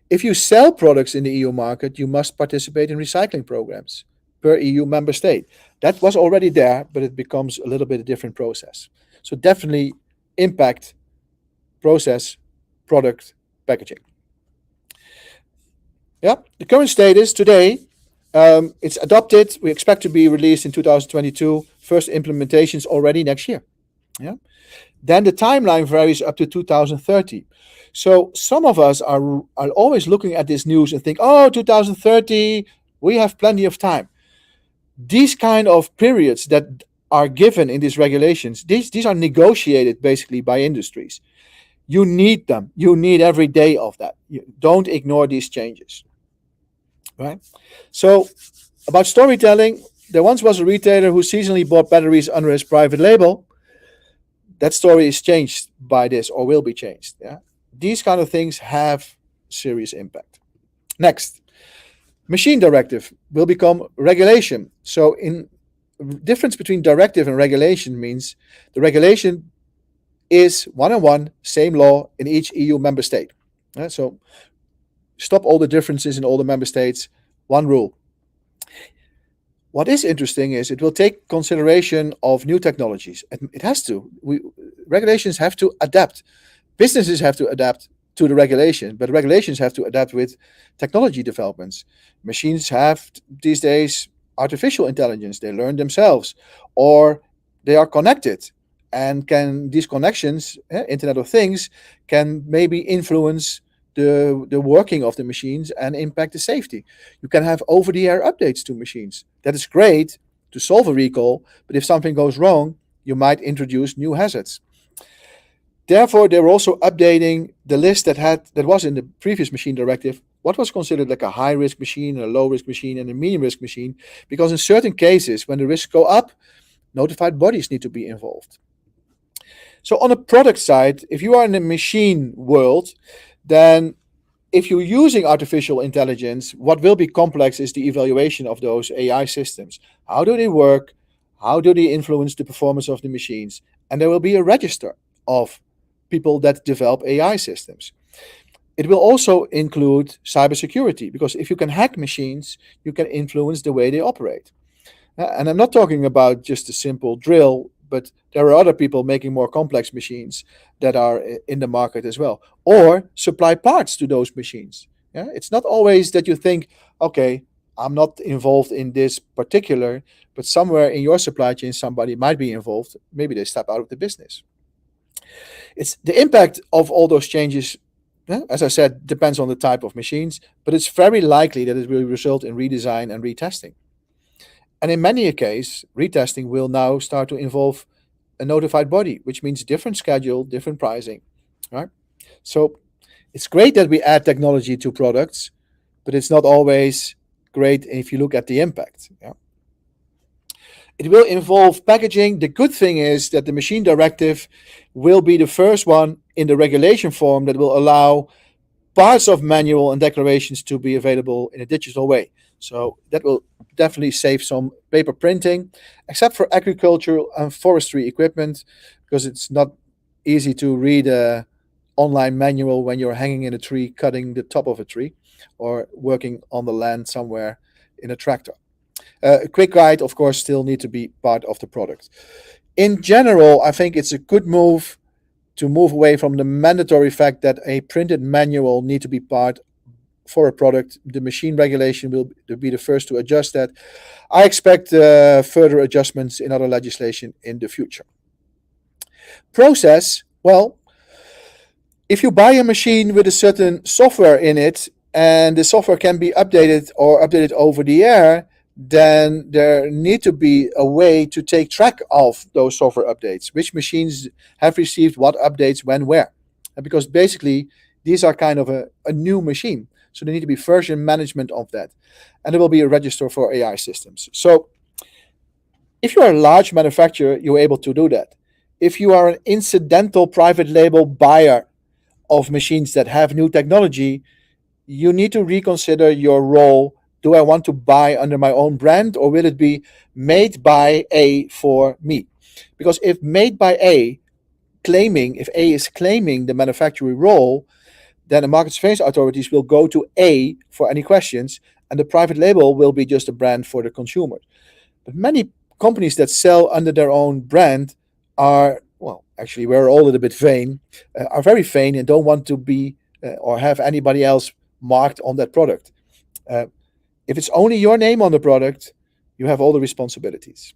If you sell products in the EU market, you must participate in recycling programs per EU member state. That was already there, but it becomes a little bit a different process. So definitely impact process, product, packaging. Yeah, the current status today, it's adopted. We expect to be released in 2022. First implementations already next year. Yeah. Then the timeline varies up to 2030. So some of us are always looking at this news and think, oh, 2030, we have plenty of time. These kind of periods that are given in these regulations, these are negotiated basically by industries. You need them. You need every day of that. Don't ignore these changes. Right? So about storytelling, there once was a retailer who seasonally bought batteries under his private label. That story is changed by this, or will be changed. Yeah? These kind of things have serious impact. Next, machine directive will become regulation. So in difference between directive and regulation means the regulation is one-on-one, same law in each EU member state. So stop all the differences in all the member states, one rule. What is interesting is it will take consideration of new technologies. It has to. Regulations have to adapt. Businesses have to adapt to the regulation, but regulations have to adapt with technology developments. Machines have these days artificial intelligence. They learn themselves, or they are connected. And these connections, Internet of Things, can maybe influence the working of the machines and impact the safety. You can have over-the-air updates to machines. That is great to solve a recall, but if something goes wrong, you might introduce new hazards. Therefore, they're also updating the list that was in the previous machine directive, what was considered like a high-risk machine, a low-risk machine, and a medium-risk machine, because in certain cases, when the risks go up, notified bodies need to be involved. So on the product side, if you are in the machine world, then if you're using artificial intelligence, what will be complex is the evaluation of those AI systems. How do they work? How do they influence the performance of the machines? And there will be a register of people that develop AI systems. It will also include cybersecurity, because if you can hack machines, you can influence the way they operate. And I'm not talking about just a simple drill, but there are other people making more complex machines that are in the market as well, or supply parts to those machines. Yeah? It's not always that you think, okay, I'm not involved in this particular, but somewhere in your supply chain, somebody might be involved. Maybe they step out of the business. It's the impact of all those changes, as I said, depends on the type of machines, but it's very likely that it will result in redesign and retesting. And in many cases, retesting will now start to involve a notified body, which means different schedule, different pricing, right? So it's great that we add technology to products, but it's not always great if you look at the impact. Yeah? It will involve packaging. The good thing is that the machine directive will be the first one in the regulation form that will allow parts of manual and declarations to be available in a digital way. So that will definitely save some paper printing, except for agricultural and forestry equipment, because it's not easy to read a online manual when you're hanging in a tree, cutting the top of a tree, or working on the land somewhere in a tractor. A quick guide, of course, still need to be part of the product. In general, I think it's a good move to move away from the mandatory fact that a printed manual need to be part for a product. The machine regulation will be the first to adjust that. I expect further adjustments in other legislation in the future. Process, well, if you buy a machine with a certain software in it and the software can be updated or updated over the air, then there need to be a way to take track of those software updates, which machines have received what updates when where. And because basically these are kind of a new machine, so there need to be version management of that, and there will be a register for AI systems. So if you are a large manufacturer, you're able to do that. If you are an incidental private label buyer of machines that have new technology, you need to reconsider your role. Do I want to buy under my own brand, or will it be made by A for me? Because if made by A, if A is claiming the manufacturing role, then the market surveillance authorities will go to A for any questions, and the private label will be just a brand for the consumer. But many companies that sell under their own brand are, well, actually we're all a little bit vain, are very vain and don't want to be or have anybody else marked on that product. If it's only your name on the product, you have all the responsibilities.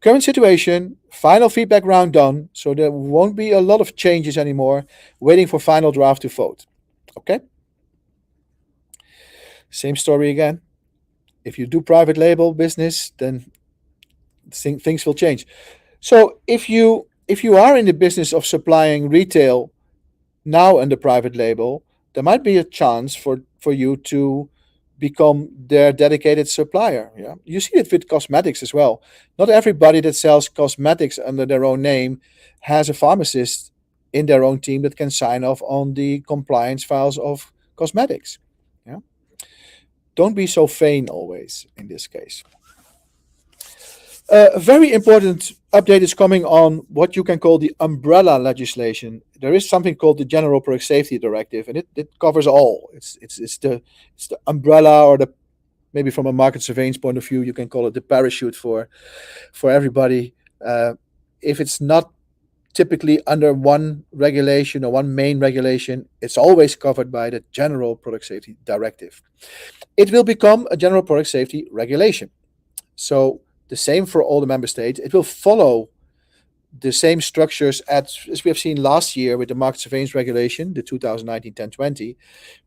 Current situation, final feedback round done, so there won't be a lot of changes anymore, waiting for final draft to vote. Okay? Same story again. If you do private label business, then things will change. So if you are in the business of supplying retail now under private label, there might be a chance for you to become their dedicated supplier. Yeah, you see it with cosmetics as well. Not everybody that sells cosmetics under their own name has a pharmacist in their own team that can sign off on the compliance files of cosmetics. Yeah, don't be so vain always in this case. A very important update is coming on what you can call the umbrella legislation. There is something called the General Product Safety Directive, and it covers all. It's the umbrella, or maybe from a market surveillance point of view, you can call it the parachute for everybody. If it's not typically under one regulation or one main regulation, it's always covered by the General Product Safety Directive. It will become a General Product Safety Regulation. So the same for all the member states. It will follow the same structures as we have seen last year with the market surveillance regulation, the 2019-1020,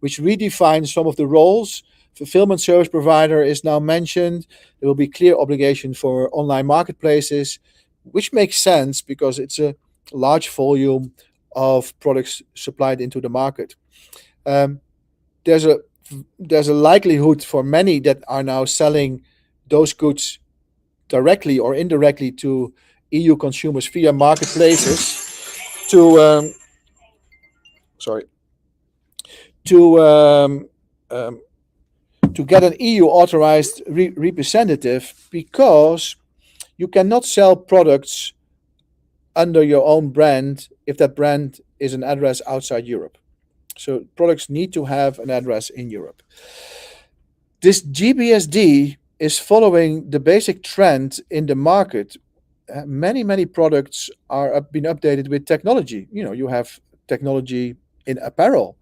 which redefines some of the roles. Fulfillment service provider is now mentioned. There will be clear obligation for online marketplaces, which makes sense because it's a large volume of products supplied into the market. There's a likelihood for many that are now selling those goods directly or indirectly to EU consumers via marketplaces to get an EU authorized representative, because you cannot sell products under your own brand if that brand is an address outside Europe. So products need to have an address in Europe. This GBSD is following the basic trend in the market. Many products are been updated with technology. You have technology in apparel.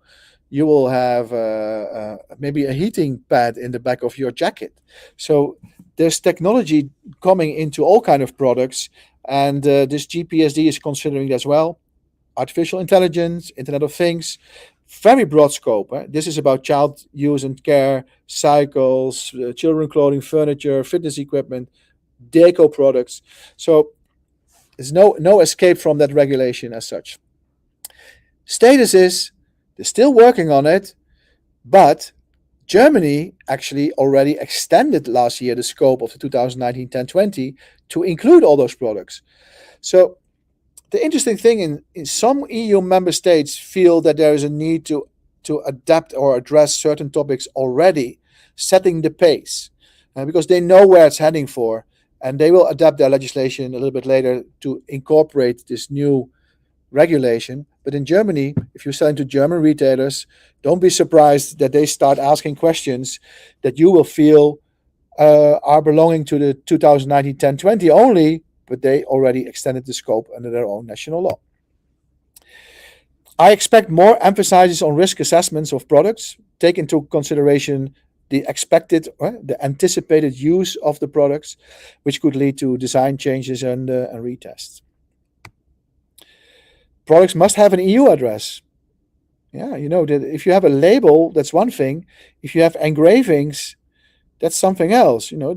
You will have maybe a heating pad in the back of your jacket. So there's technology coming into all kind of products, and this GPSD is considering as well. Artificial intelligence, Internet of Things, very broad scope. This is about child use and care, cycles, children clothing, furniture, fitness equipment, deco products. So there's no escape from that regulation as such. Status is they're still working on it, but Germany actually already extended last year the scope of the 2019-1020 to include all those products. So the interesting thing in some EU member states feel that there is a need to adapt or address certain topics already, setting the pace, because they know where it's heading for, and they will adapt their legislation a little bit later to incorporate this new regulation. But in Germany, if you're selling to German retailers, don't be surprised that they start asking questions that you will feel are belonging to the 2019-10-20 only, but they already extended the scope under their own national law. I expect more emphasis on risk assessments of products, take into consideration the anticipated use of the products, which could lead to design changes and retests. Products must have an EU address. Yeah, you know that if you have a label, that's one thing. If you have engravings, that's something else. You know,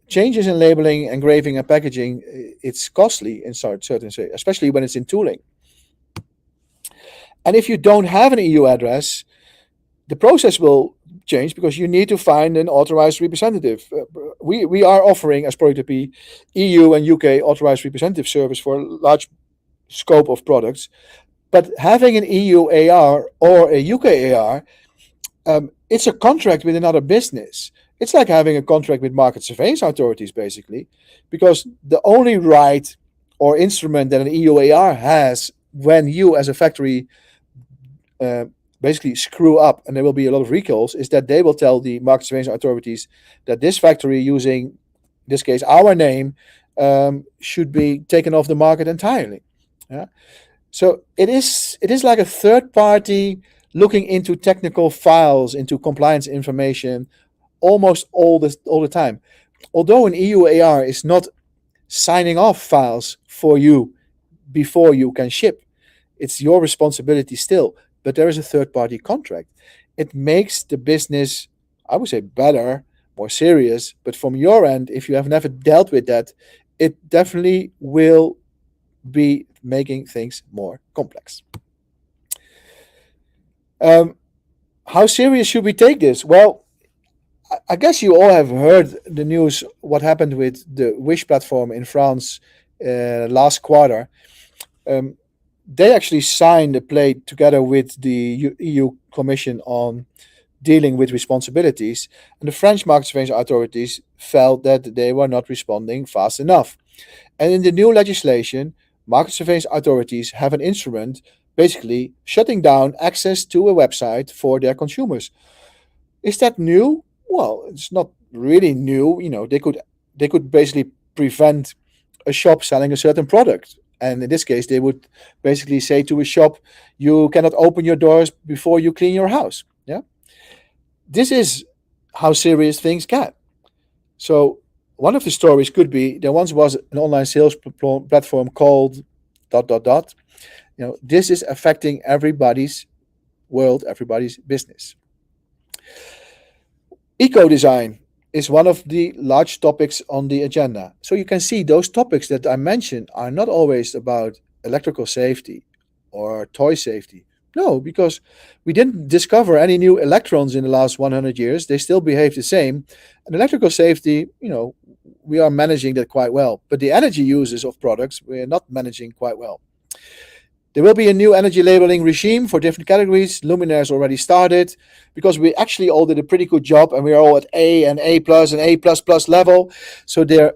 changes in labeling, engraving, and packaging, it's costly in certain ways, especially when it's in tooling. And if you don't have an EU address, the process will change because you need to find an authorized representative. We are offering, as Project P, EU and UK authorized representative service for a large scope of products. But having an EU AR or a UK AR, it's a contract with another business. It's like having a contract with market surveillance authorities, basically, because the only right or instrument that an EU AR has when you as a factory basically screw up and there will be a lot of recalls is that they will tell the market surveillance authorities that this factory using, in this case, our name, should be taken off the market entirely. Yeah? So it is like a third party looking into technical files, into compliance information, almost all the time. Although an EU AR is not signing off files for you before you can ship, it's your responsibility still. But there is a third-party contract. It makes the business, I would say, better, more serious. But from your end, if you have never dealt with that, it definitely will be making things more complex. How serious should we take this? Well, I guess you all have heard the news, what happened with the Wish platform in France last quarter. They actually signed a play together with the EU Commission on dealing with responsibilities, and the French market surveillance authorities felt that they were not responding fast enough. And in the new legislation, market surveillance authorities have an instrument basically shutting down access to a website for their consumers. Is that new? Well, it's not really new. You know, they could basically prevent a shop selling a certain product. And in this case, they would basically say to a shop, you cannot open your doors before you clean your house. Yeah, this is how serious things get. So one of the stories could be there once was an online sales platform called ... You know, this is affecting everybody's world, everybody's business. Eco-design is one of the large topics on the agenda. So you can see those topics that I mentioned are not always about electrical safety or toy safety. No, because we didn't discover any new electrons in the last 100 years. They still behave the same. And electrical safety, you know, we are managing that quite well. But the energy uses of products, we're not managing quite well. There will be a new energy labeling regime for different categories. Luminaires already started because we actually all did a pretty good job and we are all at A and A plus and A plus plus level. So they're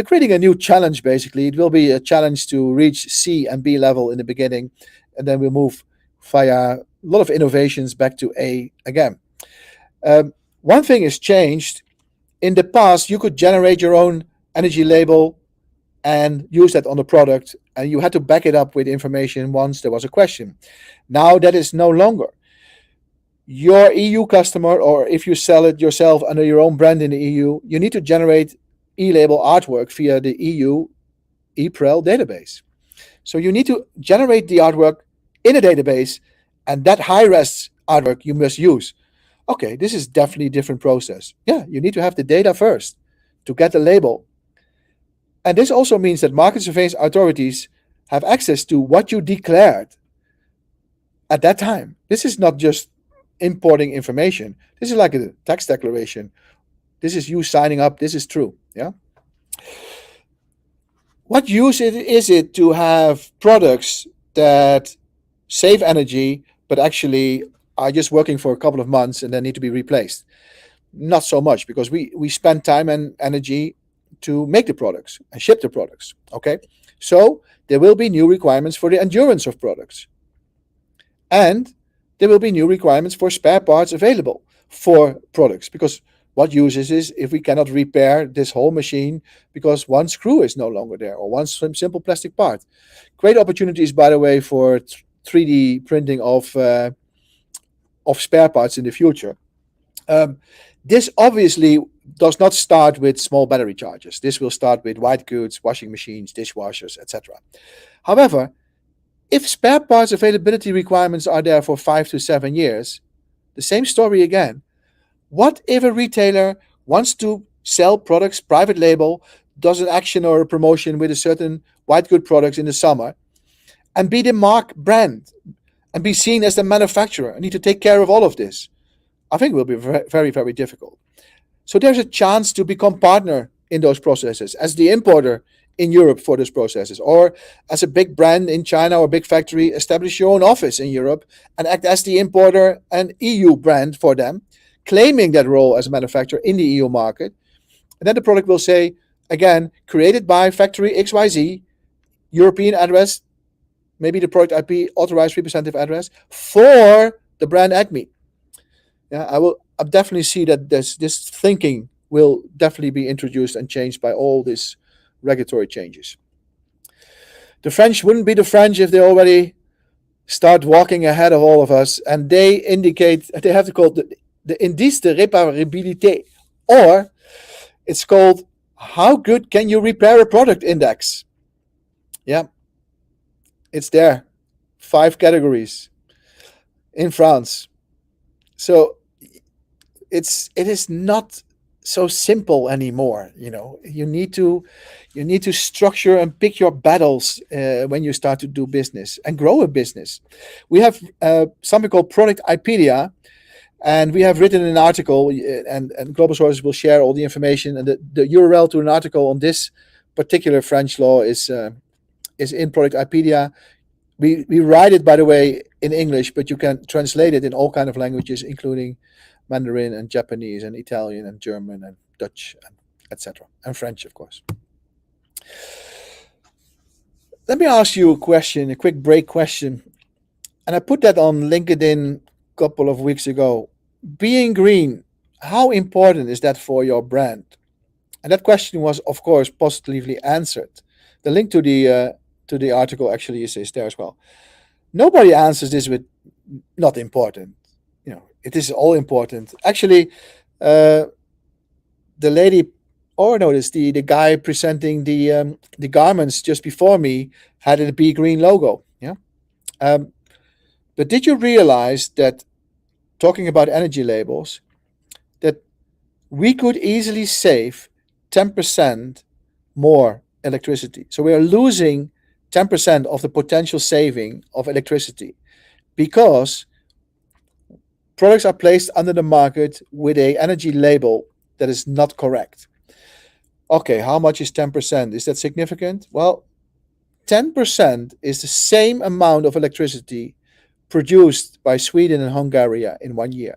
creating a new challenge basically. It will be a challenge to reach C and B level in the beginning, and then we'll move via a lot of innovations back to A again. One thing has changed. In the past, you could generate your own energy label and use that on the product, and you had to back it up with information once there was a question. Now that is no longer. Your EU customer, or if you sell it yourself under your own brand in the EU, you need to generate e-label artwork via the EU ePrel database. So you need to generate the artwork in a database, and that high-res artwork you must use. Okay, this is definitely a different process. Yeah, you need to have the data first to get the label. And this also means that market surveillance authorities have access to what you declared at that time. This is not just importing information. This is like a tax declaration. This is you signing up. This is true. Yeah. what use is it to have products that save energy, but actually are just working for a couple of months and then need to be replaced? Not so much, because we spend time and energy to make the products and ship the products. Okay, so there will be new requirements for the endurance of products, and there will be new requirements for spare parts available for products, because what use is if we cannot repair this whole machine because one screw is no longer there or one simple plastic part. Great opportunities, by the way, for 3D printing of spare parts in the future. This obviously does not start with small battery chargers. This will start with white goods, washing machines, dishwashers, etc. However, if spare parts availability requirements are there for 5 to 7 years, the same story again. What if a retailer wants to sell products private label, does an action or a promotion with a certain white good products in the summer, and be the mark brand and be seen as the manufacturer and need to take care of all of this? I think it will be very, very difficult. So there's a chance to become partner in those processes as the importer in Europe for those processes, or as a big brand in China or big factory, establish your own office in Europe and act as the importer and EU brand for them, claiming that role as a manufacturer in the EU market. And then the product will say, again, created by factory XYZ, European address, maybe the product IP authorized representative address for the brand Acme. Yeah, I definitely see that this thinking will definitely be introduced and changed by all these regulatory changes. The French wouldn't be the French if they already start walking ahead of all of us, and they indicate, they have to call it the indice de réparabilité, or it's called how good can you repair a product index. Yeah, it's there, 5 categories in France. So it is not so simple anymore. You need to structure and pick your battles when you start to do business and grow a business. We have something called Product Ipedia, and we have written an article, and Global Sources will share all the information, and the URL to an article on this particular French law is in Product Ipedia. We write it, by the way, in English, but you can translate it in all kinds of languages, including Mandarin and Japanese and Italian and German and Dutch, etc., and French, of course. Let me ask you a question, a quick break question, and I put that on LinkedIn a couple of weeks ago. Being green, how important is that for your brand? And that question was, of course, positively answered. The link to the article actually is there as well. Nobody answers this with not important. It is all important. Actually, the guy presenting the garments just before me had a Be Green logo. Yeah. But did you realize that, talking about energy labels, that we could easily save 10% more electricity? So we are losing 10% of the potential saving of electricity because products are placed under the market with a energy label that is not correct. Okay, how much is 10%? Is that significant? Well, 10% is the same amount of electricity produced by Sweden and Hungary in 1 year.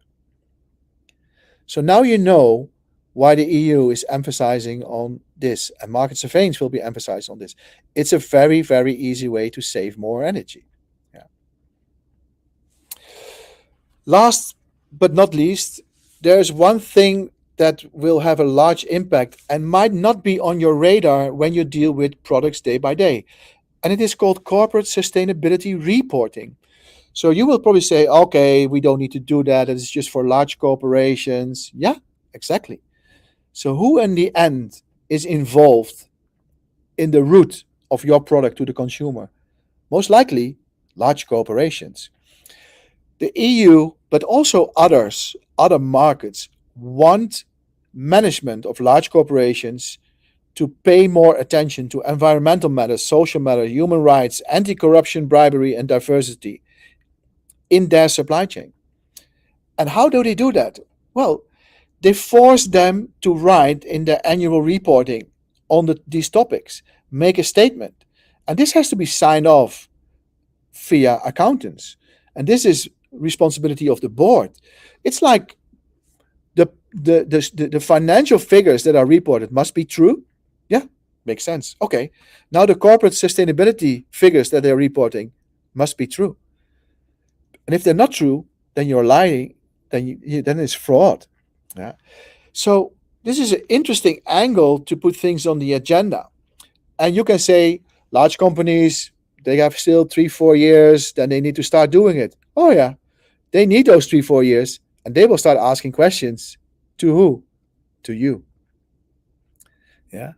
So now you know why the EU is emphasizing on this, and market surveillance will be emphasized on this. It's a very, very easy way to save more energy. Yeah. Last but not least, there's one thing that will have a large impact and might not be on your radar when you deal with products day by day, and it is called corporate sustainability reporting. So you will probably say, okay, we don't need to do that. It's just for large corporations. Yeah, exactly. So who in the end is involved in the route of your product to the consumer? Most likely, large corporations. The EU, but also other markets, want management of large corporations to pay more attention to environmental matters, social matters, human rights, anti-corruption, bribery, and diversity in their supply chain. And how do they do that? Well, they force them to write in their annual reporting on these topics. make a statement. And this has to be signed off via accountants. And this is responsibility of the board. It's like the financial figures that are reported must be true. Yeah, makes sense. Okay. Now the corporate sustainability figures that they're reporting must be true. And if they're not true, then you're lying. Then it's fraud. Yeah. So this is an interesting angle to put things on the agenda. And you can say large companies, they have still 3-4 years, then they need to start doing it. Oh yeah, they need those 3-4 years, and they will start asking questions. To who? To you. Yeah.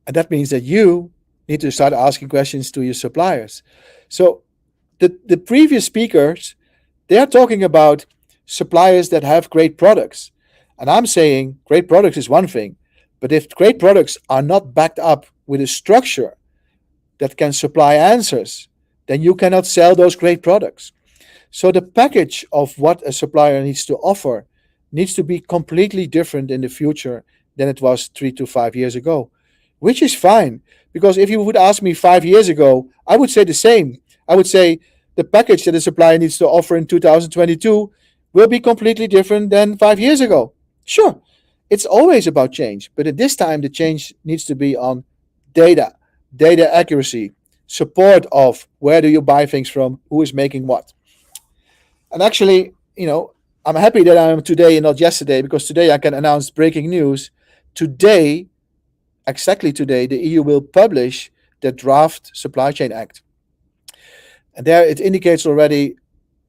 And that means that you need to start asking questions to your suppliers. So the previous speakers, they are talking about suppliers that have great products. And I'm saying great products is one thing, but if great products are not backed up with a structure that can supply answers, then you cannot sell those great products. So the package of what a supplier needs to offer needs to be completely different in the future than it was 3 to 5 years ago, which is fine. Because if you would ask me 5 years ago, I would say the same. I would say the package that a supplier needs to offer in 2022 will be completely different than 5 years ago. Sure, it's always about change, but at this time the change needs to be on data accuracy, support of where do you buy things from, who is making what. And actually, I'm happy that I'm today and not yesterday, because today I can announce breaking news. Today, exactly today, the EU will publish the draft Supply Chain Act. And there it indicates already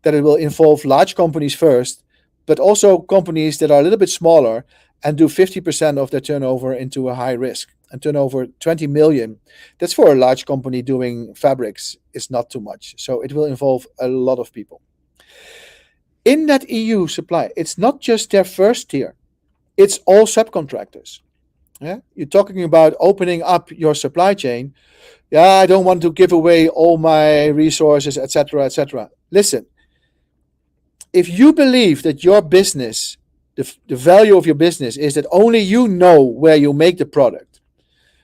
that it will involve large companies first, but also companies that are a little bit smaller and do 50% of their turnover into a high risk. And turnover 20 million, that's for a large company doing fabrics, is not too much. So it will involve a lot of people. In that EU supply, it's not just their first tier, it's all subcontractors. Yeah? You're talking about opening up your supply chain. Yeah, I don't want to give away all my resources, etc., etc. Listen, if you believe that your business, the value of your business is that only you know where you make the product,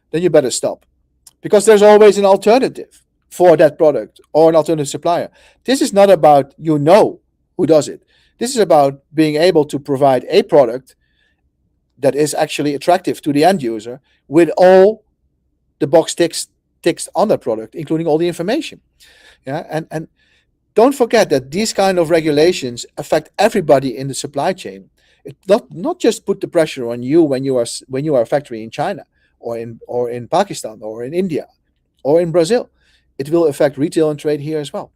then you better stop. Because there's always an alternative for that product or an alternative supplier. This is not about who does it. This is about being able to provide a product that is actually attractive to the end user with all the box ticks on that product, including all the information. Yeah, and don't forget that these kind of regulations affect everybody in the supply chain. It not just put the pressure on you when you are a factory in China or in Pakistan or in India or in Brazil. It will affect retail and trade here as well.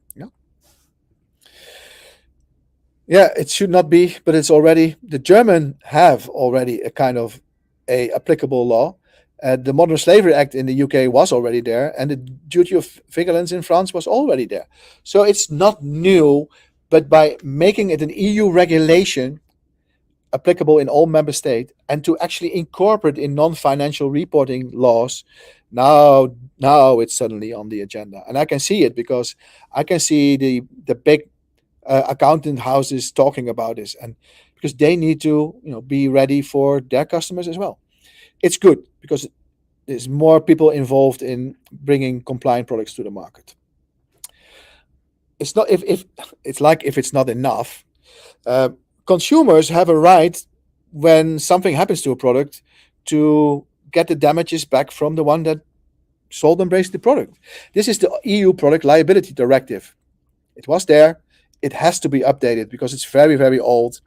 Yeah, it should not be, but it's already. The German have already a kind of a applicable law. The Modern Slavery Act in the UK was already there, and the duty of vigilance in France was already there. So it's not new, but by making it an EU regulation applicable in all member states and to actually incorporate in non-financial reporting laws, now it's suddenly on the agenda. And I can see it because I can see the big accountant houses talking about this, and because they need to be ready for their customers as well. It's good because there's more people involved in bringing compliant products to the market. It's not if it's not enough. Consumers have a right when something happens to a product to get the damages back from the one that sold and braced the product. This is the EU Product Liability Directive. It was there. It has to be updated because it's very, very old.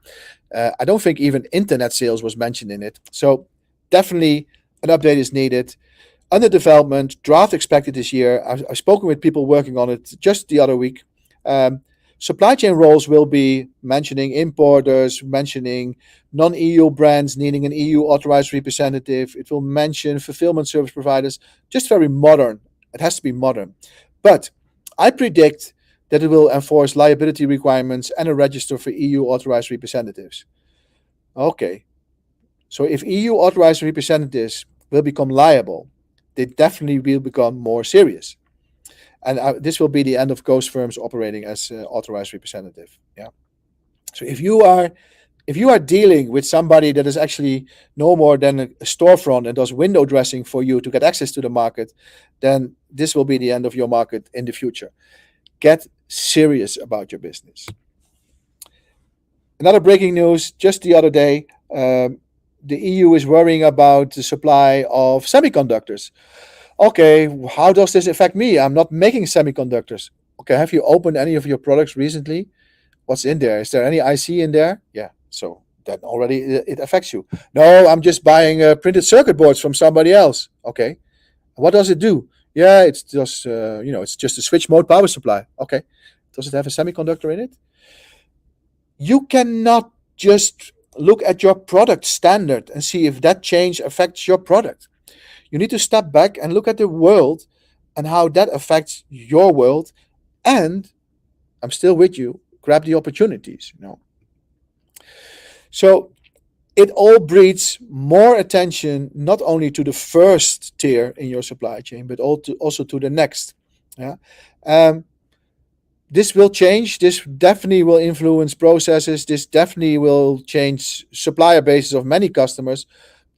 I don't think even internet sales was mentioned in it. So definitely an update is needed. Under development, draft expected this year. I've spoken with people working on it just the other week. Supply chain roles will be mentioning importers, mentioning non-EU brands needing an EU authorized representative. It will mention fulfillment service providers, just very modern. It has to be modern. But I predict that it will enforce liability requirements and a register for EU authorized representatives. Okay. So if EU authorized representatives will become liable, they definitely will become more serious. And this will be the end of ghost firms operating as authorized representative. Yeah. So if you are If you are dealing with somebody that is actually no more than a storefront and does window dressing for you to get access to the market, then this will be the end of your market in the future. Get serious about your business. Another breaking news, just the other day, the EU is worrying about the supply of semiconductors. Okay, how does this affect me? I'm not making semiconductors. Okay, have you opened any of your products recently? What's in there? Is there any IC in there? Yeah, so that already it affects you. No, I'm just buying printed circuit boards from somebody else. Okay, what does it do? Yeah, it's just it's just a switch mode power supply. Okay, does it have a semiconductor in it? You cannot just look at your product standard and see if that change affects your product. You need to step back and look at the world and how that affects your world. And I'm still with you. Grab the opportunities. So it all breeds more attention, not only to the first tier in your supply chain, but also to the next. Yeah. This will change. This definitely will influence processes. This definitely will change supplier bases of many customers.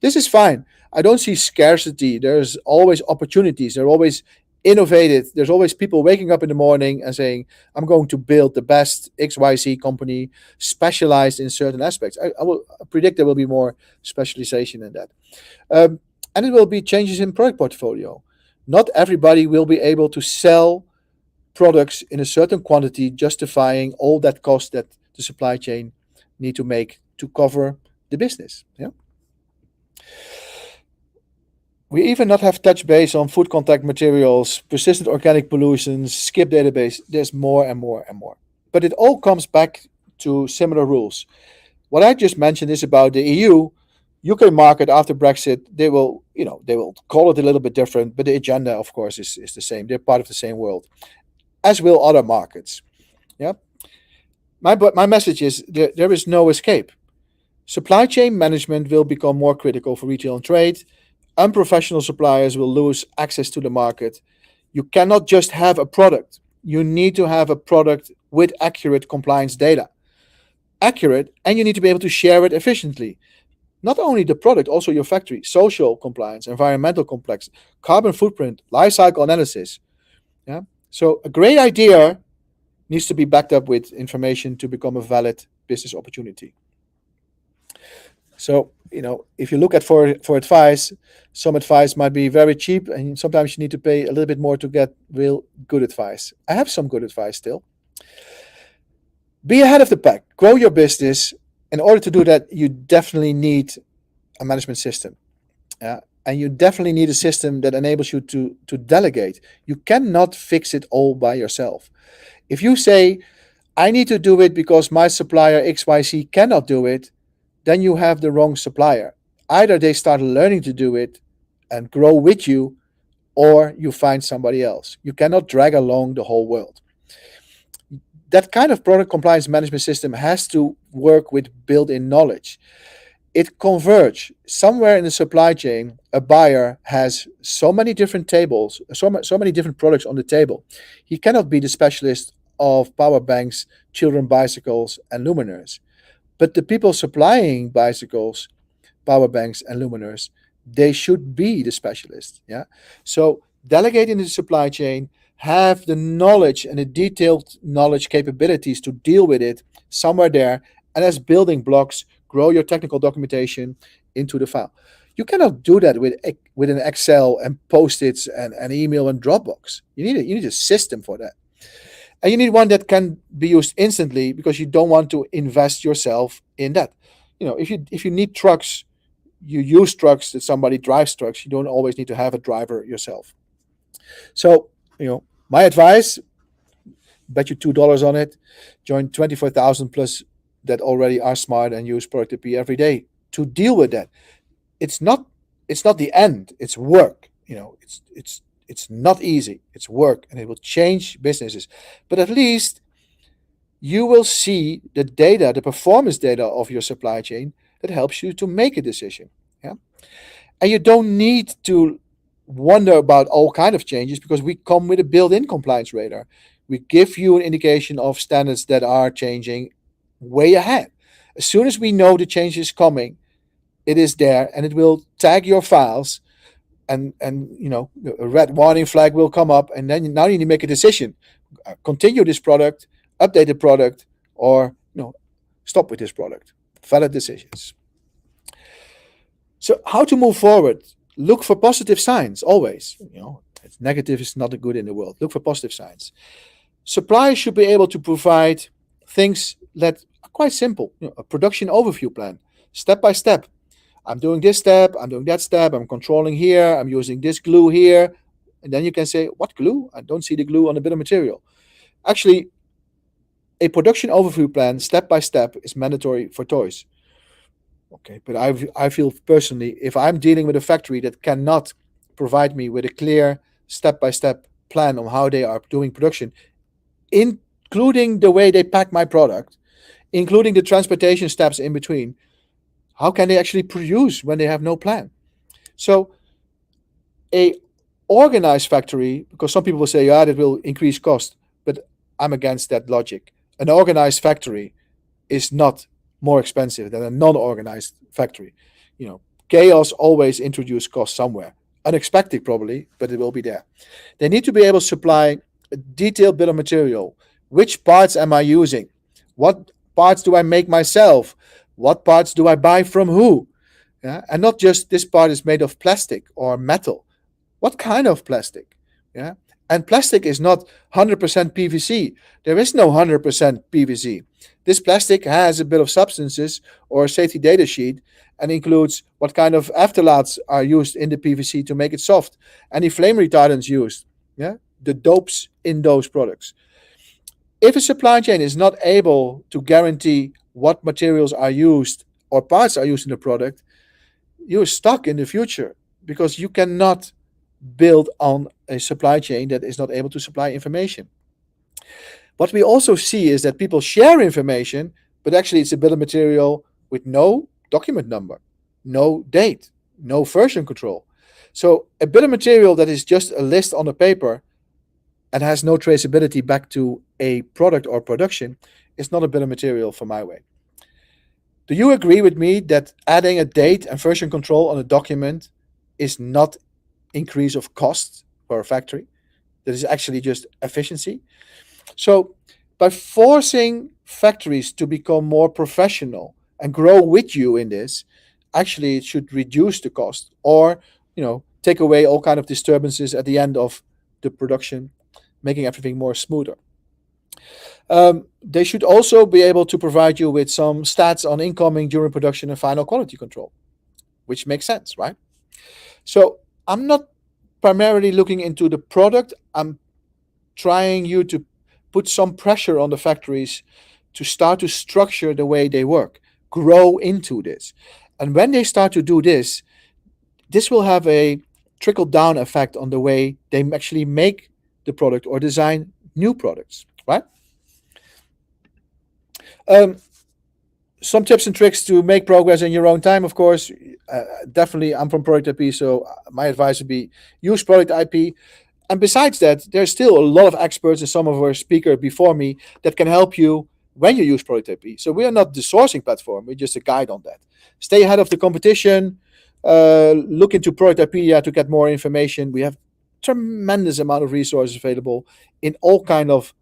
This is fine. I don't see scarcity. There's always opportunities. They're always innovative. There's always people waking up in the morning and saying, I'm going to build the best XYZ company specialized in certain aspects. I will predict there will be more specialization in that. And it will be changes in product portfolio. Not everybody will be able to sell products in a certain quantity, justifying all that cost that the supply chain need to make to cover the business. Yeah. We even not have touch base on food contact materials, persistent organic pollutions, skip database. There's more and more and more. But it all comes back to similar rules. What I just mentioned is about the EU. UK market after Brexit, they will call it a little bit different, but the agenda, of course, is the same. They're part of the same world, as will other markets. Yeah. My message is there is no escape. Supply chain management will become more critical for retail and trade. Unprofessional suppliers will lose access to the market. You cannot just have a product. You need to have a product with accurate compliance data. Accurate, and you need to be able to share it efficiently. Not only the product, also your factory, social compliance, environmental complex, carbon footprint, life cycle analysis. Yeah. So a great idea needs to be backed up with information to become a valid business opportunity. So, if you look at for advice, some advice might be very cheap, and sometimes you need to pay a little bit more to get real good advice. I have some good advice still. Be ahead of the pack. Grow your business. In order to do that, you definitely need a management system. And you definitely need a system that enables you to delegate. You cannot fix it all by yourself. If you say, I need to do it because my supplier XYZ cannot do it, then you have the wrong supplier. Either they start learning to do it and grow with you, or you find somebody else. You cannot drag along the whole world. That kind of product compliance management system has to work with built-in knowledge. It converges. Somewhere in the supply chain, a buyer has so many different tables, so many different products on the table. He cannot be the specialist of power banks, children bicycles, and luminaires. But the people supplying bicycles, power banks, and luminaires, they should be the specialists. Yeah. So delegating the supply chain, have the knowledge and the detailed knowledge capabilities to deal with it somewhere there, and as building blocks, grow your technical documentation into the file. You cannot do that with an Excel and Post-its and email and Dropbox. You need a system for that. And you need one that can be used instantly, because you don't want to invest yourself in that. If you need trucks, you use trucks that somebody drives trucks. You don't always need to have a driver yourself. So, my advice, bet you $2 on it. Join 24,000 plus that already are smart and use Productip every day to deal with that. It's not the end. It's work. It's not easy. It's work, and it will change businesses. But at least you will see the data, the performance data of your supply chain that helps you to make a decision. Yeah, and you don't need to wonder about all kind of changes, because we come with a built-in compliance radar. We give you an indication of standards that are changing way ahead, As soon as we know the change is coming, it is there, and it will tag your files, and a red warning flag will come up, and then now you need to make a decision: continue this product, update the product, or stop with this product. Valid decisions. So how to move forward? Look for positive signs always. Negative is not good in the world. Look for positive signs. Suppliers should be able to provide things that are quite simple. A production overview plan, step by step. I'm doing this step, I'm doing that step, I'm controlling here, I'm using this glue here. And then you can say, what glue? I don't see the glue on the bill of material. Actually, a production overview plan, step by step, is mandatory for toys. Okay, but I feel personally, if I'm dealing with a factory that cannot provide me with a clear step-by-step plan on how they are doing production, including the way they pack my product, including the transportation steps in between, how can they actually produce when they have no plan? So a organized factory, because some people will say, that will increase cost, but I'm against that logic. An organized factory is not more expensive than a non-organized factory. Chaos always introduces cost somewhere. Unexpected probably, but it will be there. They need to be able to supply a detailed bill of material. Which parts am I using? What parts do I make myself? What parts do I buy from who? Yeah? And not just this part is made of plastic or metal. What kind of plastic? Yeah? And plastic is not 100% PVC. There is no 100% PVC. This plastic has a bit of substances or a safety data sheet and includes what kind of afterlaats are used in the PVC to make it soft, any flame retardants used, the dopes in those products. If a supply chain is not able to guarantee what materials are used or parts are used in the product, you're stuck in the future because you cannot build on a supply chain that is not able to supply information. What we also see is that people share information, but actually it's a bill of material with no document number, no date, no version control. So a bill of material that is just a list on a paper and has no traceability back to a product or production is not a bill of material for my way. Do you agree with me that adding a date and version control on a document is not increase of cost for a factory? That is actually just efficiency. So by forcing factories to become more professional and grow with you in this, actually it should reduce the cost or take away all kind of disturbances at the end of the production, making everything more smoother. They should also be able to provide you with some stats on incoming during production and final quality control, which makes sense, right? So I'm not primarily looking into the product. I'm trying you to put some pressure on the factories to start to structure the way they work, grow into this. And when they start to do this, this will have a trickle-down effect on the way they actually make the product or design new products, right? Some tips and tricks to make progress in your own time, of course. Definitely, I'm from Product IP, so my advice would be use Product IP. And besides that, there's still a lot of experts and some of our speakers before me that can help you when you use Product IP. So we are not the sourcing platform, we're just a guide on that. Stay ahead of the competition. Look into Product IP to get more information. We have tremendous amount of resources available in all kind of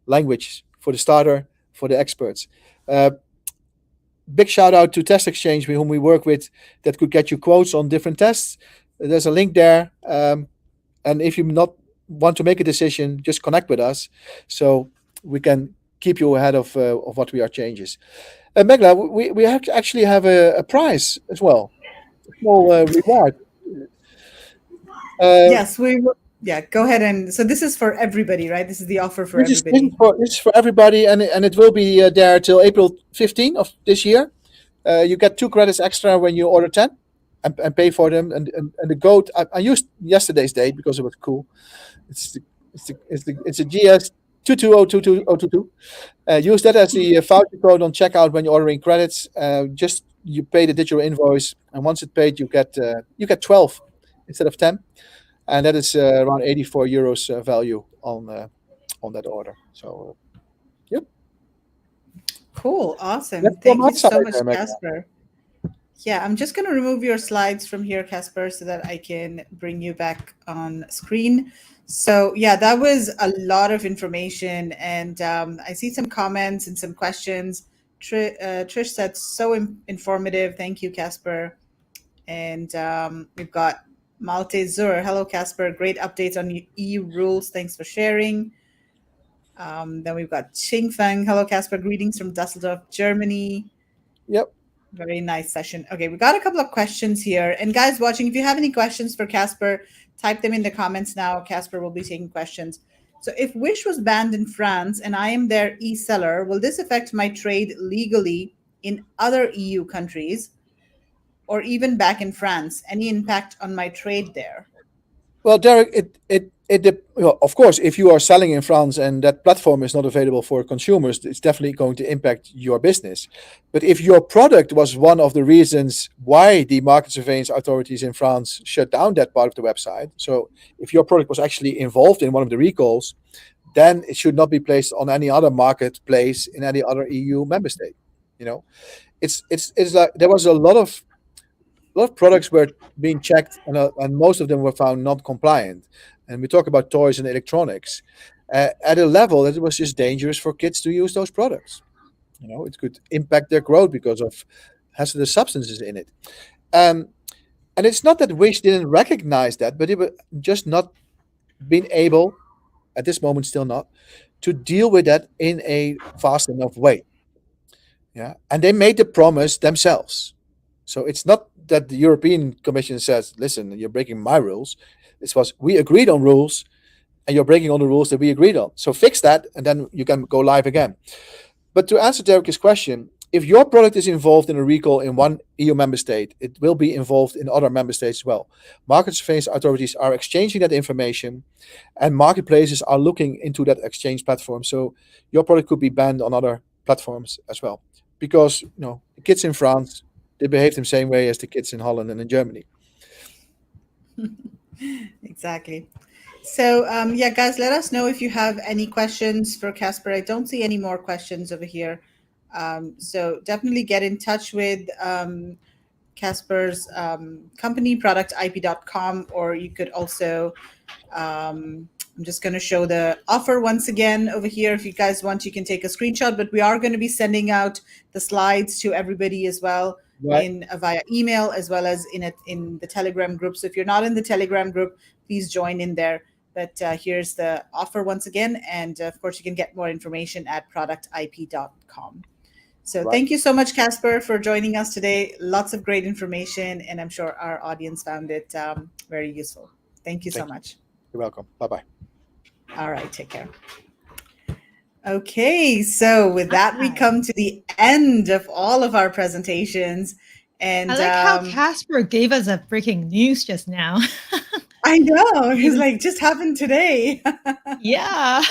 language for the starter, for the experts. Big shout out to Test Exchange, whom we work with, that could get you quotes on different tests. There's a link there. And if you not want to make a decision, just connect with us so we can keep you ahead of what we are changes. Megla, we actually have a prize as well, a small reward. Yes, we will. Yeah, go ahead. And so this is for everybody, right? This is the offer for everybody. This is for everybody, and it will be there till April 15 of this year. You get 2 credits extra when you order 10 and pay for them. And the code, I used yesterday's date because it was cool. It's a GS 22022. Use that as the voucher code on checkout when you're ordering credits. Just you pay the digital invoice, and once it's paid, you get 12 instead of 10. And that is around 84 euros value on that order. So, yep. Cool. Awesome. That's Thank from you so outside, much, Megla. Casper. Yeah, I'm just going to remove your slides from here, Casper, so that I can bring you back on screen. So yeah, that was a lot of information, and I see some comments and some questions. Trish said so informative. Thank you, Casper. And we've got Malte Zur. Hello, Casper. Great updates on EU rules. Thanks for sharing. Then we've got Xing Feng. Hello, Casper. Greetings from Dusseldorf, Germany. Yep. Very nice session. Okay, we got a couple of questions here. And guys watching, if you have any questions for Casper, type them in the comments now. Casper will be taking questions. So if Wish was banned in France and I am their e-seller, will this affect my trade legally in other EU countries or even back in France? Any impact on my trade there? Well, Derek, of course, if you are selling in France and that platform is not available for consumers, it's definitely going to impact your business. But if your product was one of the reasons why the market surveillance authorities in France shut down that part of the website, so if your product was actually involved in one of the recalls, then it should not be placed on any other marketplace in any other EU member state. You know, it's like there was a lot of products were being checked, and most of them were found non-compliant. And we talk about toys and electronics at a level that it was just dangerous for kids to use those products. You know, it could impact their growth because of hazardous substances in it. And it's not that Wish didn't recognize that, but it was just not been able, at this moment still not, to deal with that in a fast enough way. Yeah, and they made the promise themselves. So it's not that the European Commission says, listen, you're breaking my rules. It was, we agreed on rules and you're breaking all the rules that we agreed on. So fix that and then you can go live again. But to answer Derek's question, if your product is involved in a recall in one EU member state, it will be involved in other member states as well. Market surveillance authorities are exchanging that information and marketplaces are looking into that exchange platform. So your product could be banned on other platforms as well. Because, you know, the kids in France, they behave the same way as the kids in Holland and in Germany. Exactly. So yeah, guys, let us know if you have any questions for Casper. I don't see any more questions over here. So definitely get in touch with Casper's company, productip.com, or you could also, I'm just going to show the offer once again over here. If you guys want, you can take a screenshot, but we are going to be sending out the slides to everybody as well. Right. Via email, as well as in the Telegram group. So if you're not in the Telegram group, please join in there. But here's the offer once again. And of course, you can get more information at productip.com. So thank you so much, Casper, for joining us today. Lots of great information, and I'm sure our audience found it very useful. Thank you so much. You're welcome. Bye-bye. All right, take care. Okay, so with that, we come to the end of all of our presentations. And I like how Casper gave us a breaking news just now. I know. It's like, just happened today. Yeah.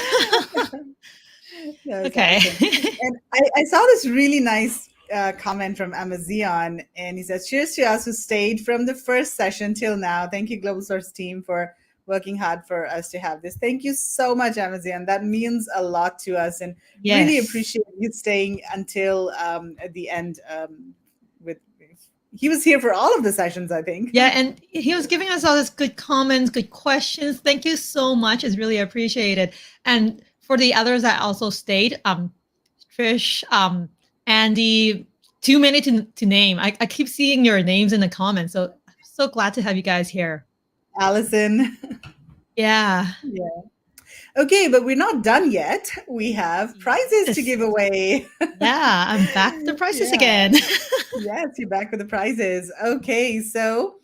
Okay. Awesome. And I saw this really nice comment from Amazion, and he says, cheers to us who stayed from the first session till now. Thank you, Global Source team, for working hard for us to have this. Thank you so much, Amazion. That means a lot to us, and really appreciate you staying until at the end. He was here for all of the sessions, I think. Yeah, and he was giving us all these good comments, good questions. Thank you so much. It's really appreciated. And for the others that also stayed, Trish, Andy, too many to name. I keep seeing your names in the comments, so glad to have you guys here. Allison. Yeah. Okay, but we're not done yet. We have prizes to give away. Yeah, I'm back with the prizes again. Yes, you're back with the prizes. Okay, so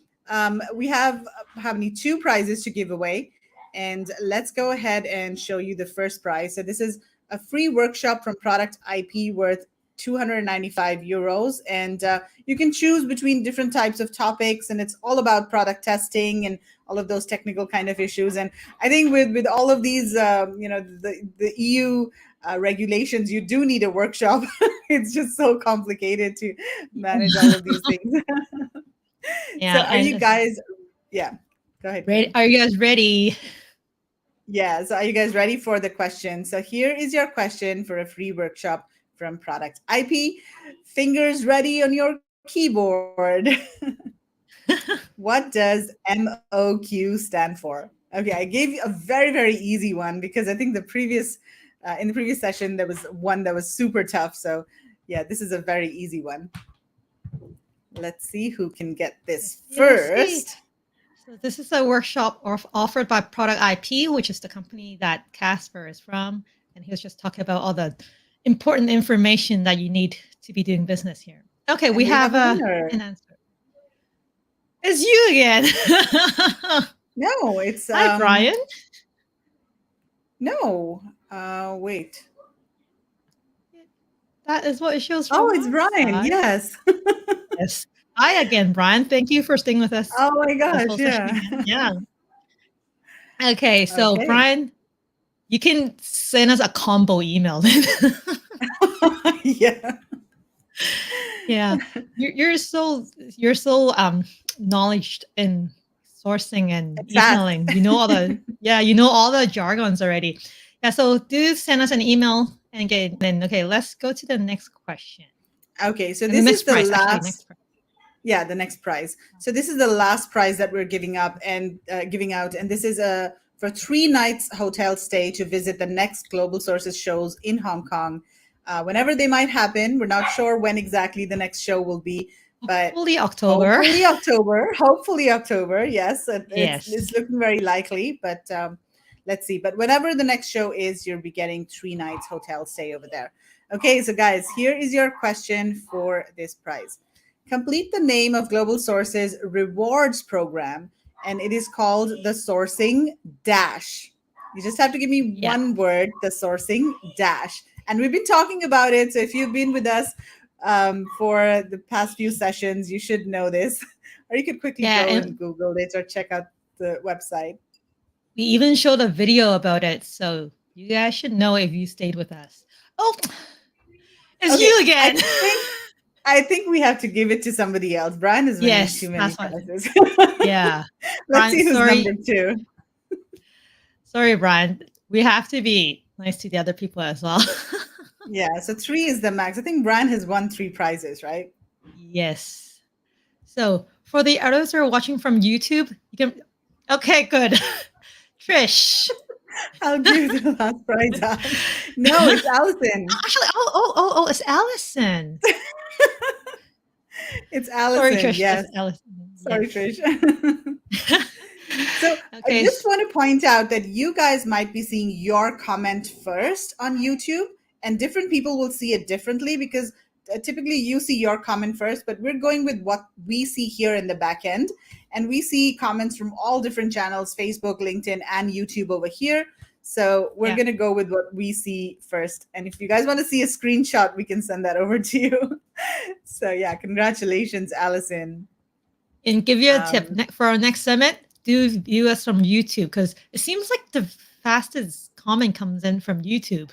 we have how many? 2 prizes to give away. And let's go ahead and show you the first prize. So this is a free workshop from Product IP worth 295 euros. And you can choose between different types of topics, and it's all about product testing and all of those technical kind of issues. And I think with all of these, the EU regulations, you do need a workshop. It's just so complicated to manage all of these things. Yeah. So are you guys, go ahead. Ready? Are you guys ready? Yeah, so are you guys ready for the question? So here is your question for a free workshop from product IP. Fingers ready on your keyboard. What does MOQ stand for? Okay, I gave you a very, very easy one because I think in the previous session there was one that was super tough. So yeah, this is a very easy one. Let's see who can get this first. So this is a workshop offered by Product IP, which is the company that Casper is from. And he was just talking about all the important information that you need to be doing business here. Okay, we have an answer. It's you again. No, it's Hi, Brian. No, wait. That is what it shows. Oh, it's Brian. Side. Yes. Yes. Hi again, Brian. Thank you for staying with us. Oh my gosh, yeah. Yeah. Okay, so Brian, you can send us a combo email then. Yeah. Yeah. You're so knowledged in sourcing and emailing. You know all the jargons already. Yeah, so do send us an email and get in. Okay, let's go to the next question. Okay, so this is the last. Yeah, the next prize. So this is the last prize that we're giving out, and this is for 3 nights hotel stay to visit the next Global Sources shows in Hong Kong. Whenever they might happen, we're not sure when exactly the next show will be, but hopefully October. Hopefully October. Yes, it's looking very likely, but let's see. But whenever the next show is, you'll be getting 3 nights hotel stay over there. Okay, so guys, here is your question for this prize. Complete the name of Global Sources rewards program, and it is called the Sourcing Dash. You just have to give me one word, the Sourcing Dash. And we've been talking about it. So if you've been with us for the past few sessions, you should know this. Or you could quickly go and Google it or check out the website. We even showed a video about it. So you guys should know if you stayed with us. Oh, it's you again. I think we have to give it to somebody else. Brian is winning too many prizes. Yeah. Let's see who's number 2. Sorry, Brian. We have to be nice to the other people as well. Yeah, so 3 is the max. I think Brian has won 3 prizes, right? Yes. So for the others who are watching from YouTube, you can. Okay, good. Trish. I'll give the last prize out. No, it's Allison. Actually, it's Allison. It's Allison. Sorry, Trish. Yes. Allison. Sorry, Trish. So I just want to point out that you guys might be seeing your comment first on YouTube, and different people will see it differently because typically you see your comment first, but we're going with what we see here in the back end. And we see comments from all different channels, Facebook, LinkedIn, and YouTube over here. So we're going to go with what we see first. And if you guys want to see a screenshot, we can send that over to you. So yeah, congratulations, Allison. And give you a tip for our next summit, do view us from YouTube because it seems like the fastest comment comes in from YouTube.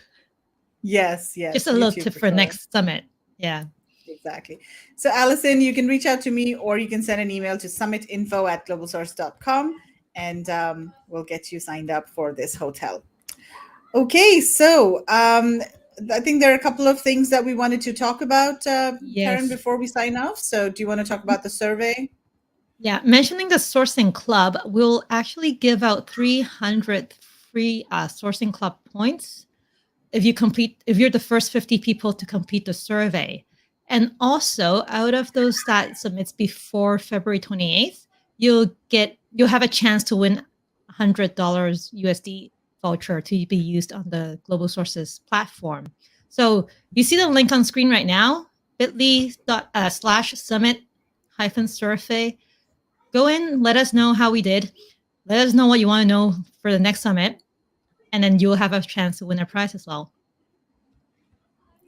Yes. Just a little tip for next summit. Yeah. Exactly. So Allison, you can reach out to me or you can send an email to summitinfo@globalsource.com and we'll get you signed up for this hotel. Okay, so I think there are a couple of things that we wanted to talk about, Karen, before we sign off. So do you want to talk about the survey? Yeah, mentioning the Sourcing Club, we'll actually give out 300 free Sourcing Club points if you're the first 50 people to complete the survey. And also, out of those that submits before February 28th, you'll have a chance to win $100 USD voucher to be used on the Global Sources platform. So you see the link on screen right now, bit.ly/summit-survey. Go in, let us know how we did. Let us know what you want to know for the next summit. And then you'll have a chance to win a prize as well.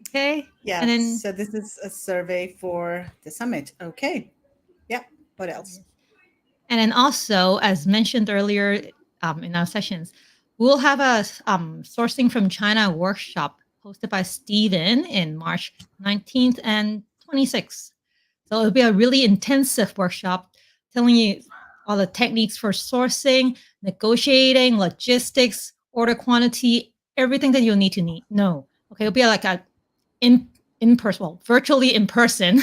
Okay. Yeah. And then, so this is a survey for the summit. Okay. Yeah. What else? And then also, as mentioned earlier in our sessions, we'll have a sourcing from China workshop hosted by Stephen in March 19th and 26th. So it'll be a really intensive workshop telling you all the techniques for sourcing, negotiating, logistics, order quantity, everything that you'll need to know. Okay, it'll be like a in person, well, virtually in person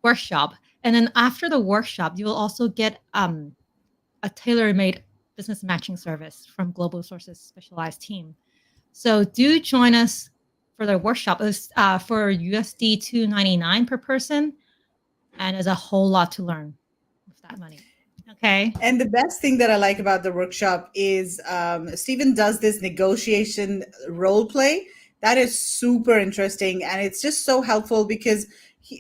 workshop. And then after the workshop, you will also get a tailor-made business matching service from Global Sources specialized team. So do join us for the workshop. It's for USD $299 per person, and there's a whole lot to learn with that money. Okay. And the best thing that I like about the workshop is Stephen does this negotiation role play. That is super interesting, and it's just so helpful because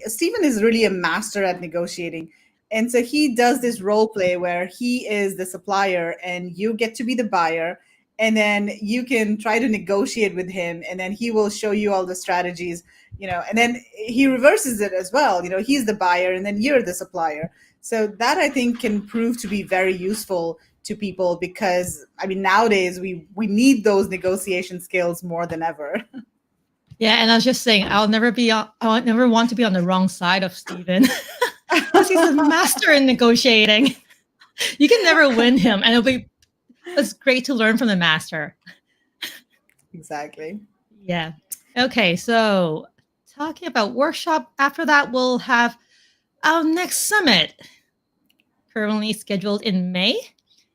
Stephen is really a master at negotiating. And so he does this role play where he is the supplier and you get to be the buyer, and then you can try to negotiate with him, and then he will show you all the strategies, and then he reverses it as well. He's the buyer and then you're the supplier. So that I think can prove to be very useful to people because nowadays we need those negotiation skills more than ever. Yeah, and I was just saying, I would never want to be on the wrong side of Stephen because he's a master in negotiating. You can never win him, and it's great to learn from the master. Exactly. Yeah. Okay, so talking about workshop, after that we'll have our next summit, currently scheduled in May.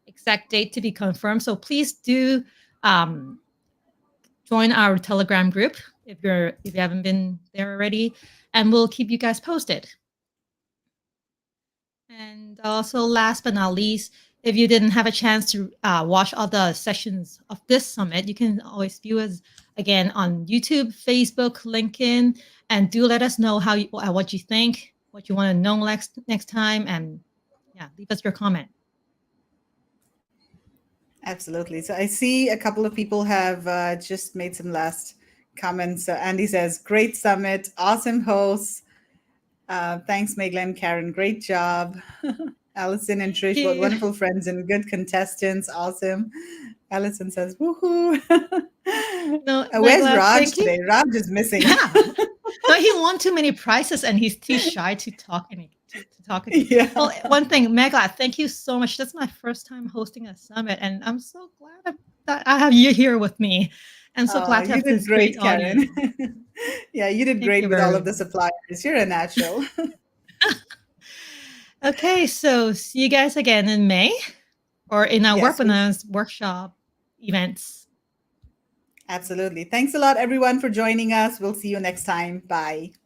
Exact date to be confirmed. So please do join our Telegram group if you haven't been there already, and we'll keep you guys posted. And also, last but not least, if you didn't have a chance to watch all the sessions of this summit, you can always view us again on YouTube, Facebook, LinkedIn, and do let us know what you think, what you want to know next time, and yeah, leave us your comment. Absolutely. So I see a couple of people have just made some last comments. So Andy says, great summit, awesome hosts. Thanks, Megla and Karen. Great job. Allison and Trish, what wonderful friends and good contestants. Awesome. Allison says, woohoo. No, where's Raj today? Raj is missing. Yeah. No, he won too many prizes and he's too shy to talk. Yeah. Well, one thing, Megla, thank you so much. That's my first time hosting a summit, and I'm so glad that I have you here with me. I'm so glad to have this great audience. Yeah, you did great with all of the suppliers. You're a natural. Okay, so see you guys again in May or in our webinars, workshop events. Absolutely. Thanks a lot, everyone, for joining us. We'll see you next time. Bye.